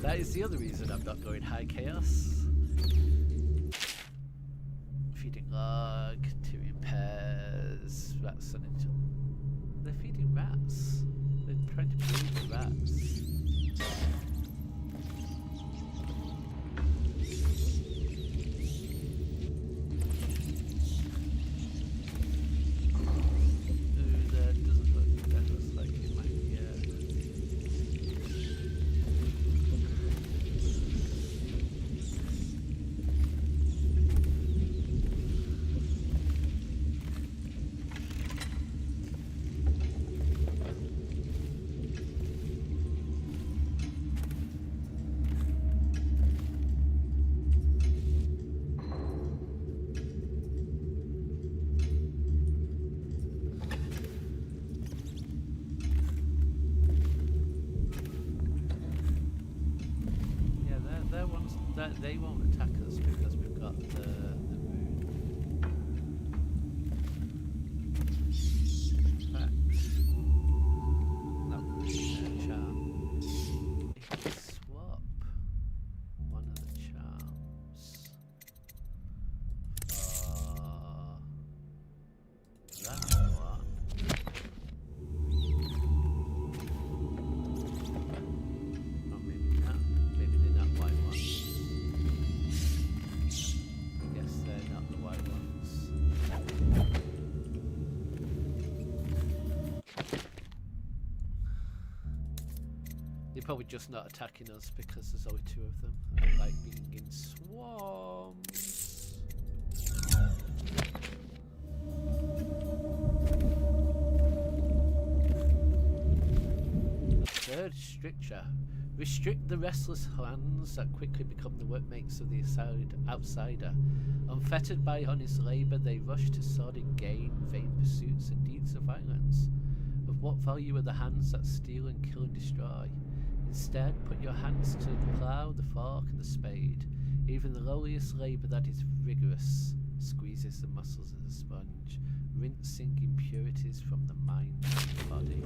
That is the other reason I'm not going high chaos. Feeding log, Tyrian pears, rats and they're feeding rats. They're trying to breed the rats. Ooh, that looks like it might be they won't attack us because we've got the rune. In fact, not rune, charm. If we swap one of the charms for that one. Or maybe not. Maybe they're not white ones. They're not the white ones. They're probably just not attacking us because there's only two of them. I like being in swarms. Third stricture. Restrict the restless hands that quickly become the workmates of the outsider. Unfettered by honest labour, they rush to sordid gain, vain pursuits, and deeds of violence. Of what value are the hands that steal and kill and destroy? Instead, put your hands to the plough, the fork, and the spade. Even the lowliest labour that is rigorous squeezes the muscles of the sponge, rinsing impurities from the mind and body.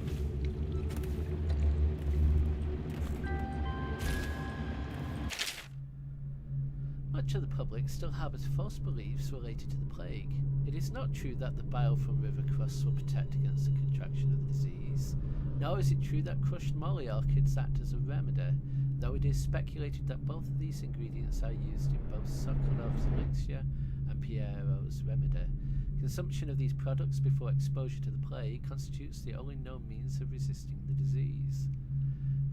Much of the public still harbours false beliefs related to the plague. It is not true that the bile from river crusts will protect against the contraction of the disease, nor is it true that crushed molly orchids act as a remedy, though it is speculated that both of these ingredients are used in both Sokolov's elixir and Piero's remedy. Consumption of these products before exposure to the plague constitutes the only known means of resisting the disease.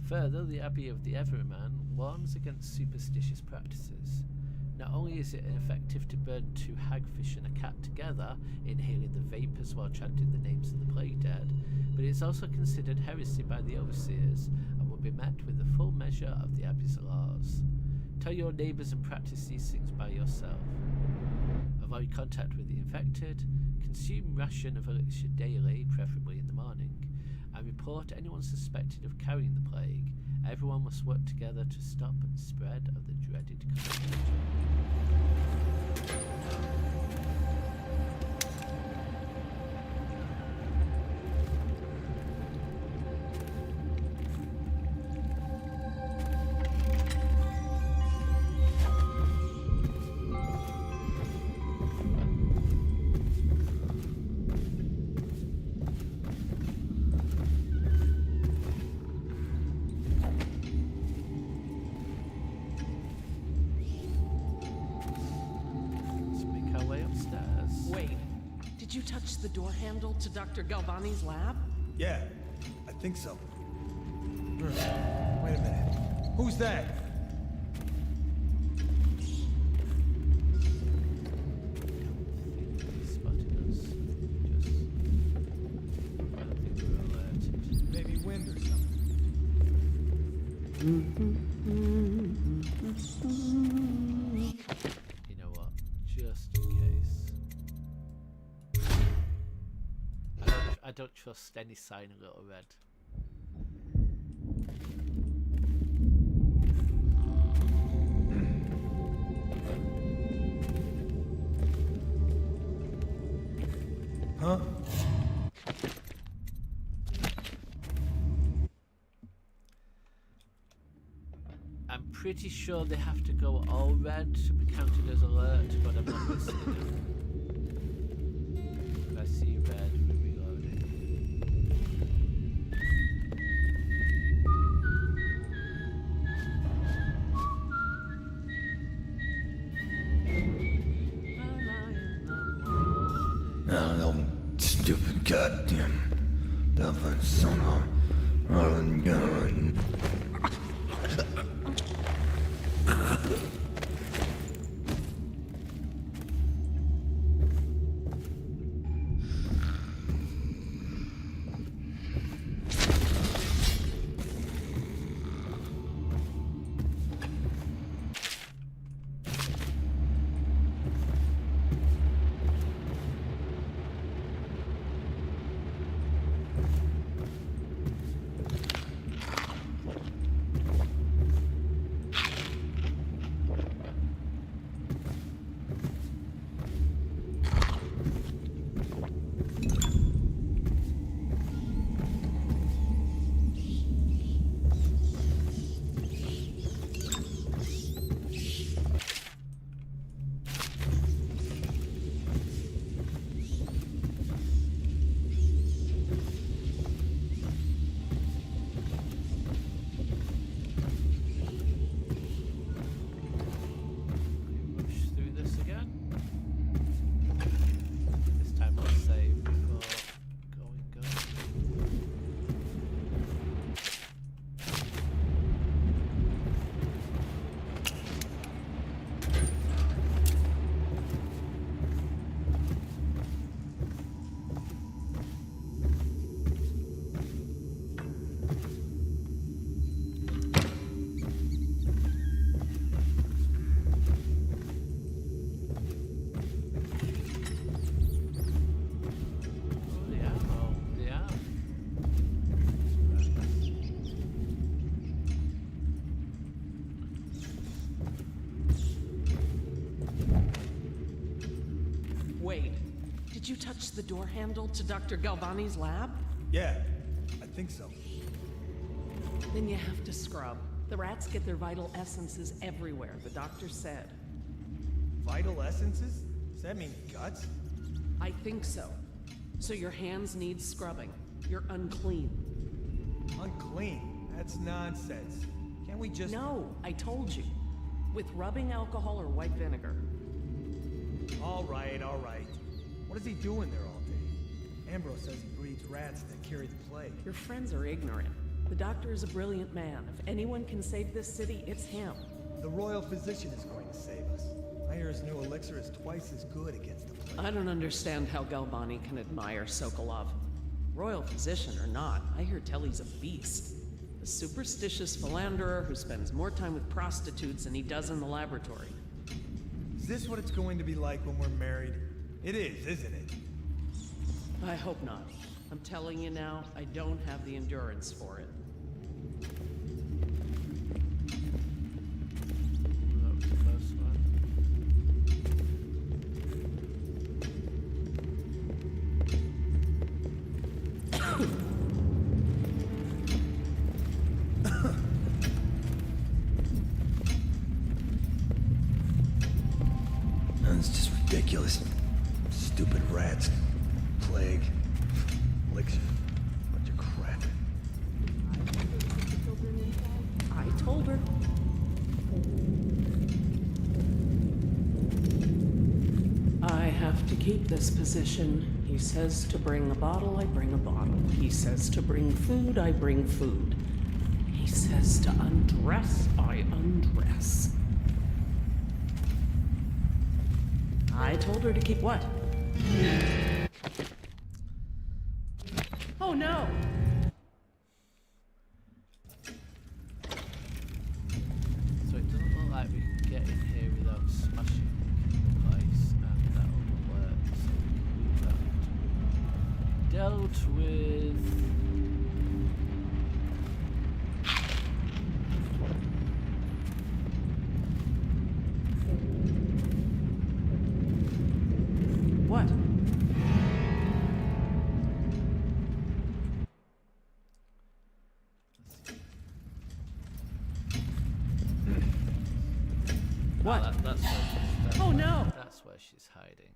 Further, the Abbey of the Everyman warns against superstitious practices. Not only is it ineffective to burn two hagfish and a cat together, inhaling the vapours while chanting the names of the plague dead, but it is also considered heresy by the overseers and will be met with the full measure of the Abbey's laws. Tell your neighbours and practice these things by yourself. Avoid contact with the infected, consume ration of elixir daily, preferably in the morning, and report anyone suspected of carrying the plague. Everyone must work together to stop the spread of the dreaded contagion. you touch the door handle to Dr. Galvani's lab? Yeah, I think so. Wait a minute. Who's that? Maybe wind or something. You know what? Just in case. I don't trust any sign of Little Red. Huh? I'm pretty sure they have to go all red to be counted as alert, but I'm not listening. If I see red, we're reloading. Stupid goddamn Dublin son of Ireland gun. Did you touch the door handle to Dr. Galvani's lab? Yeah, I think so. Then you have to scrub. The rats get their vital essences everywhere, the doctor said. Vital essences? Does that mean guts? I think so. So your hands need scrubbing. You're unclean. Unclean? That's nonsense. Can't we just... No, I told you. With rubbing alcohol or white vinegar. All right, all right. What is he doing there all day? Ambrose says he breeds rats that carry the plague. Your friends are ignorant. The doctor is a brilliant man. If anyone can save this city, it's him. The royal physician is going to save us. I hear his new elixir is twice as good against the plague. I don't understand how Galvani can admire Sokolov. Royal physician or not, I hear Telly's a beast. A superstitious philanderer who spends more time with prostitutes than he does in the laboratory. Is this what it's going to be like when we're married? It is, isn't it? I hope not. I'm telling you now, I don't have the endurance for it. That was the first one. That's just ridiculous. Stupid rats. Plague. Elixir. Bunch of crap. I told her. I have to keep this position. He says to bring a bottle, I bring a bottle. He says to bring food, I bring food. He says to undress, I undress. I told her to keep what? Oh no! So it doesn't look like we can get in here without smashing the place, and that will work. So we've dealt with. What? What? Oh, that's where she's, Oh no! That's where she's hiding.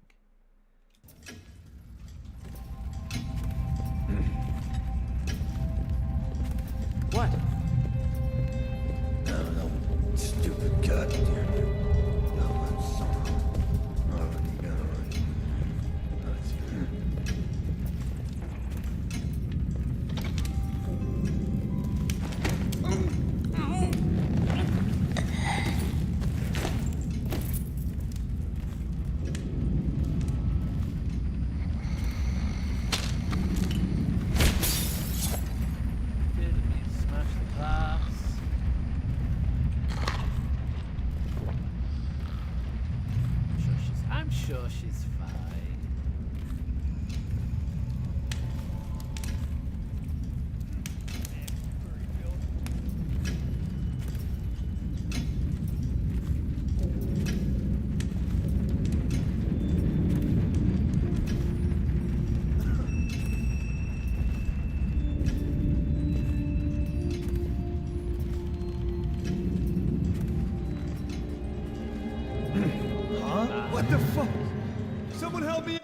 What? No, stupid goddamn you. Smash the glass. I'm sure she's fine. Huh? What the fuck? Someone help me!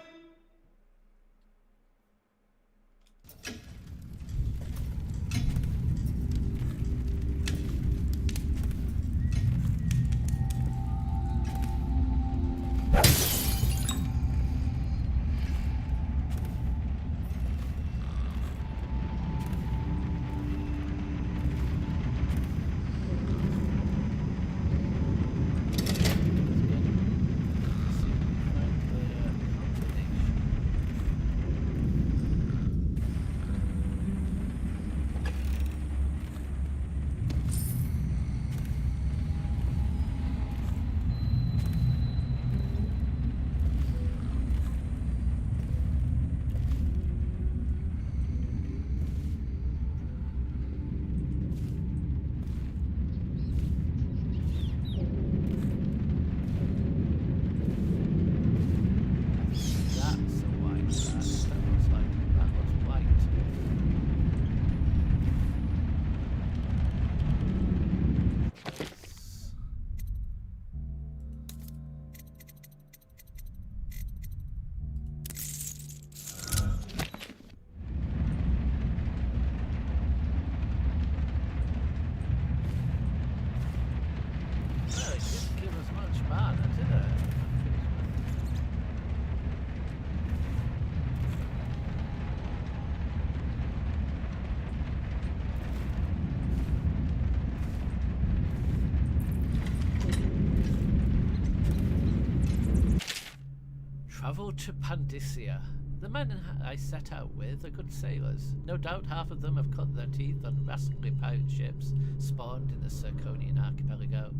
Travel to Pandyssia. The men I set out with are good sailors. No doubt half of them have cut their teeth on rascally pirate ships spawned in the Circonian archipelago.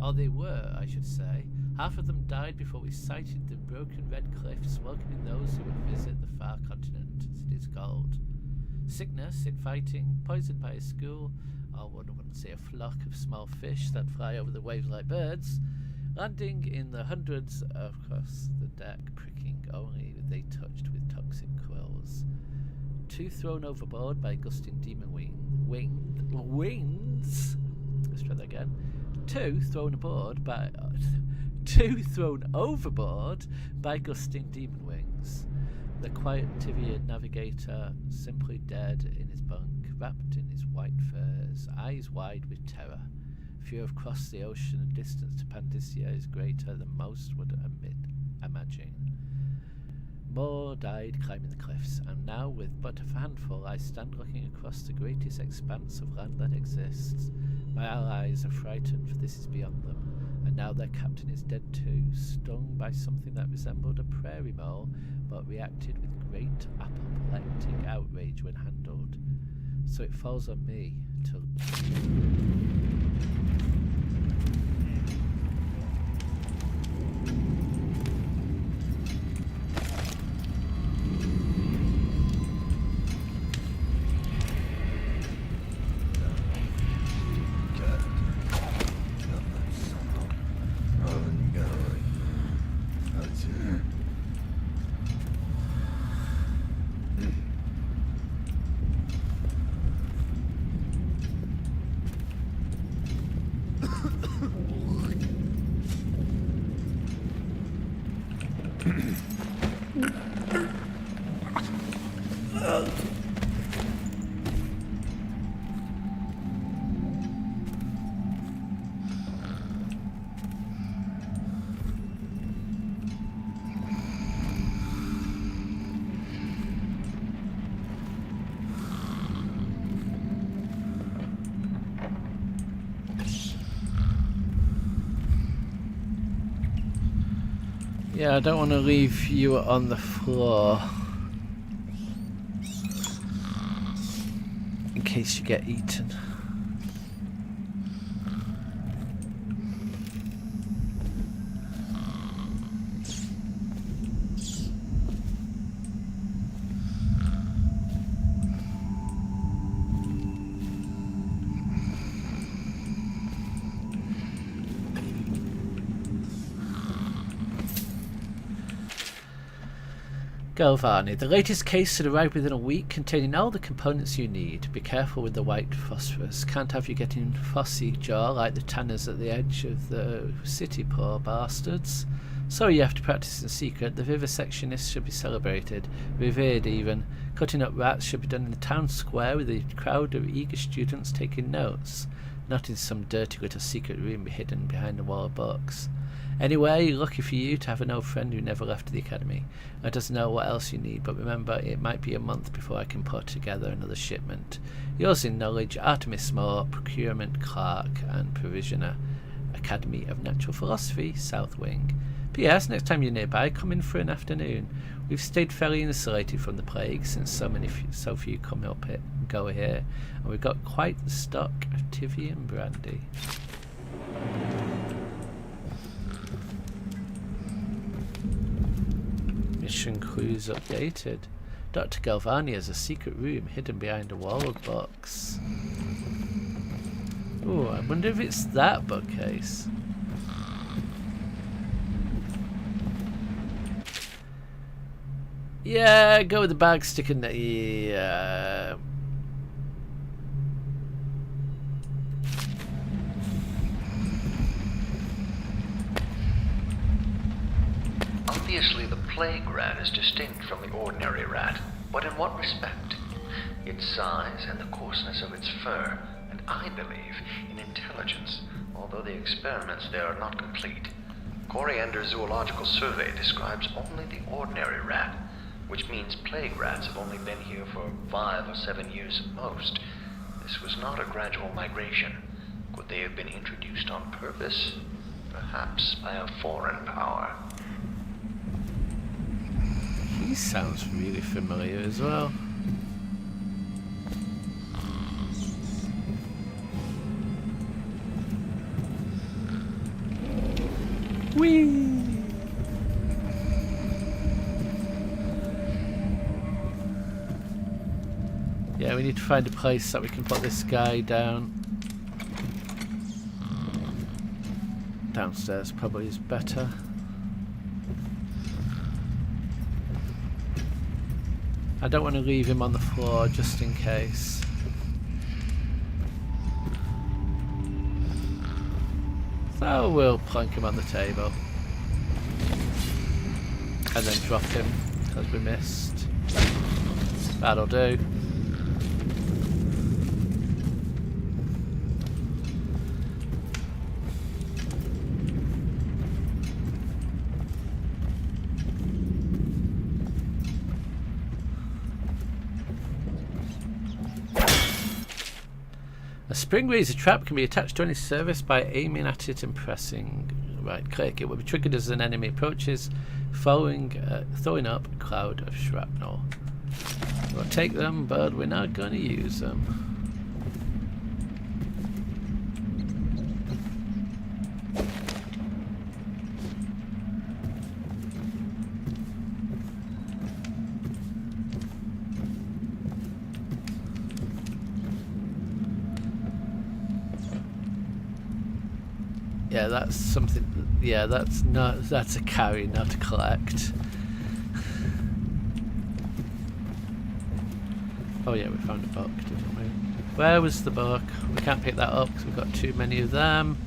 Or they were, I should say. Half of them died before we sighted the broken red cliffs welcoming those who would visit the far continent, as it is called. Sickness, infighting, poisoned by a school, or one wouldn't say a flock of small fish that fly over the waves like birds, landing in the hundreds across the deck, pricking only they touched with toxic quills. 2 thrown overboard by gusting demon wings. Let's try that again. 2 thrown overboard by gusting demon wings. The quiet Tivian navigator simply dead in his bunk, wrapped in his white furs, eyes wide with terror. Fear of cross the ocean and distance to Pandyssia is greater than most would imagine. More died climbing the cliffs, and now with but a handful I stand looking across the greatest expanse of land that exists. My allies are frightened, for this is beyond them, and now their captain is dead too, stung by something that resembled a prairie mole, but reacted with great apoplectic outrage when handled. So it falls on me to... Yeah, I don't want to leave you on the floor in case you get eaten. Galvani, the latest case should arrive within a week, containing all the components you need. Be careful with the white phosphorus. Can't have you getting phossy jaw like the tanners at the edge of the city, poor bastards. So you have to practice in secret. The vivisectionists should be celebrated, revered even. Cutting up rats should be done in the town square with a crowd of eager students taking notes, not in some dirty little secret room hidden behind a wall of books. Anyway, lucky for you to have an old friend who never left the academy. I doesn't know what else you need, but remember, it might be a month before I can put together another shipment. Yours in knowledge, Artemis Moore, Procurement Clerk and Provisioner, Academy of Natural Philosophy, South Wing. P.S. Next time you're nearby, come in for an afternoon. We've stayed fairly insulated from the plague since so few come up it and go here, and we've got quite the stock of Tivian brandy. Mission clues updated. Dr. Galvani has a secret room hidden behind a wall of books. Oh, I wonder if it's that bookcase. Yeah, go with the bag sticking there. Yeah. Obviously, the plague rat is distinct from the ordinary rat, but in what respect? Its size and the coarseness of its fur, and I believe in intelligence, although the experiments there are not complete. Coriander's zoological survey describes only the ordinary rat, which means plague rats have only been here for 5 or 7 years at most. This was not a gradual migration. Could they have been introduced on purpose? Perhaps by a foreign power. He sounds really familiar as well. Whee! Yeah, we need to find a place that we can put this guy down. Downstairs probably is better. I don't want to leave him on the floor just in case. So we'll plonk him on the table. And then drop him because we missed. That'll do. A spring razor trap can be attached to any surface by aiming at it and pressing right click. It will be triggered as an enemy approaches, throwing up a cloud of shrapnel. We'll take them, but we're not going to use them. Yeah, that's something. Yeah, that's a carry, not a collect. Oh yeah, we found a book, didn't we? Where was the book? We can't pick that up because we've got too many of them.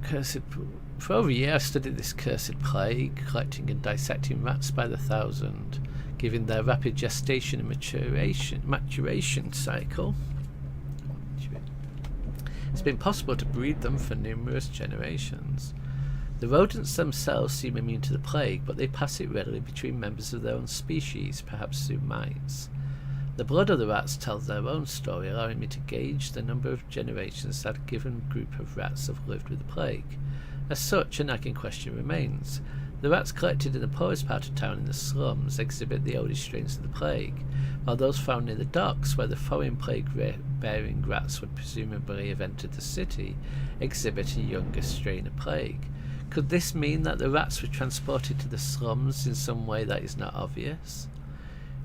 Cursed. For over a year I studied this cursed plague, collecting and dissecting rats by the thousand, given their rapid gestation and maturation cycle. It's been possible to breed them for numerous generations. The rodents themselves seem immune to the plague, but they pass it readily between members of their own species, perhaps through mites. The blood of the rats tells their own story, allowing me to gauge the number of generations that a given group of rats have lived with the plague. As such, a nagging question remains. The rats collected in the poorest part of town in the slums exhibit the oldest strains of the plague, while those found near the docks, where the foreign plague-bearing rats would presumably have entered the city, exhibit a younger strain of plague. Could this mean that the rats were transported to the slums in some way that is not obvious?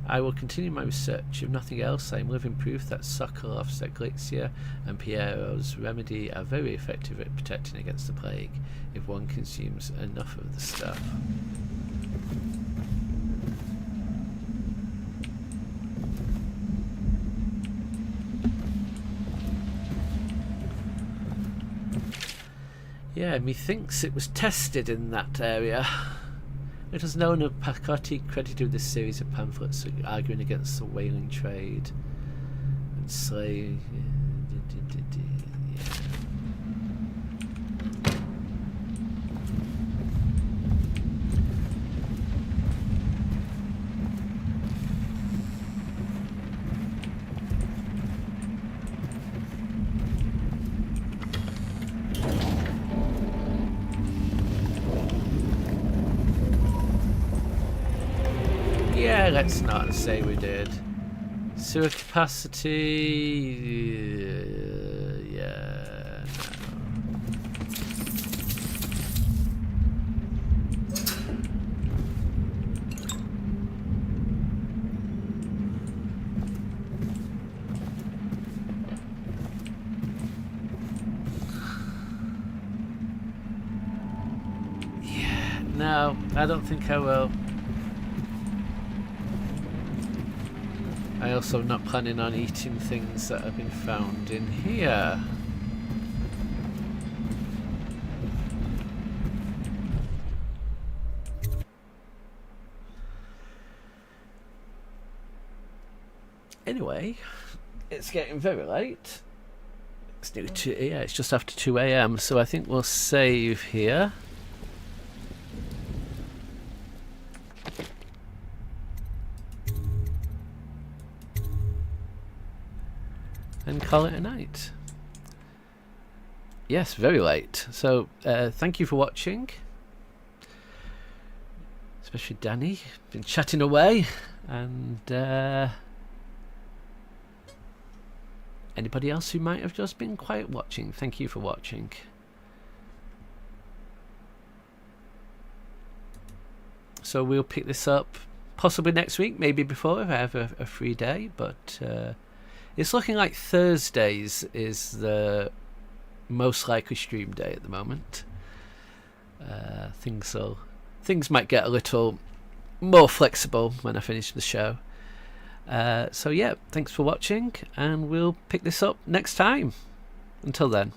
I will continue my research. If nothing else, I am living proof that Sokolov's elixir and Piero's remedy are very effective at protecting against the plague, if one consumes enough of the stuff. Yeah, methinks it was tested in that area. It is known of Pacotti credited with this series of pamphlets arguing against the whaling trade and slave. Yeah, let's not say we did. Sewer capacity. Yeah. No, I don't think I will. I also am not planning on eating things that have been found in here. Anyway, it's getting very late. It's nearly 2, yeah, it's just after 2 AM, so I think we'll save here. And call it a night. Yes, very late. So thank you for watching, especially Danny, been chatting away, and anybody else who might have just been quiet watching, thank you for watching. So we'll pick this up possibly next week, maybe before if I have a free day, but it's looking like Thursdays is the most likely stream day at the moment. Things might get a little more flexible when I finish the show. So yeah, thanks for watching, and we'll pick this up next time. Until then,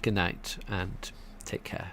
good night and take care.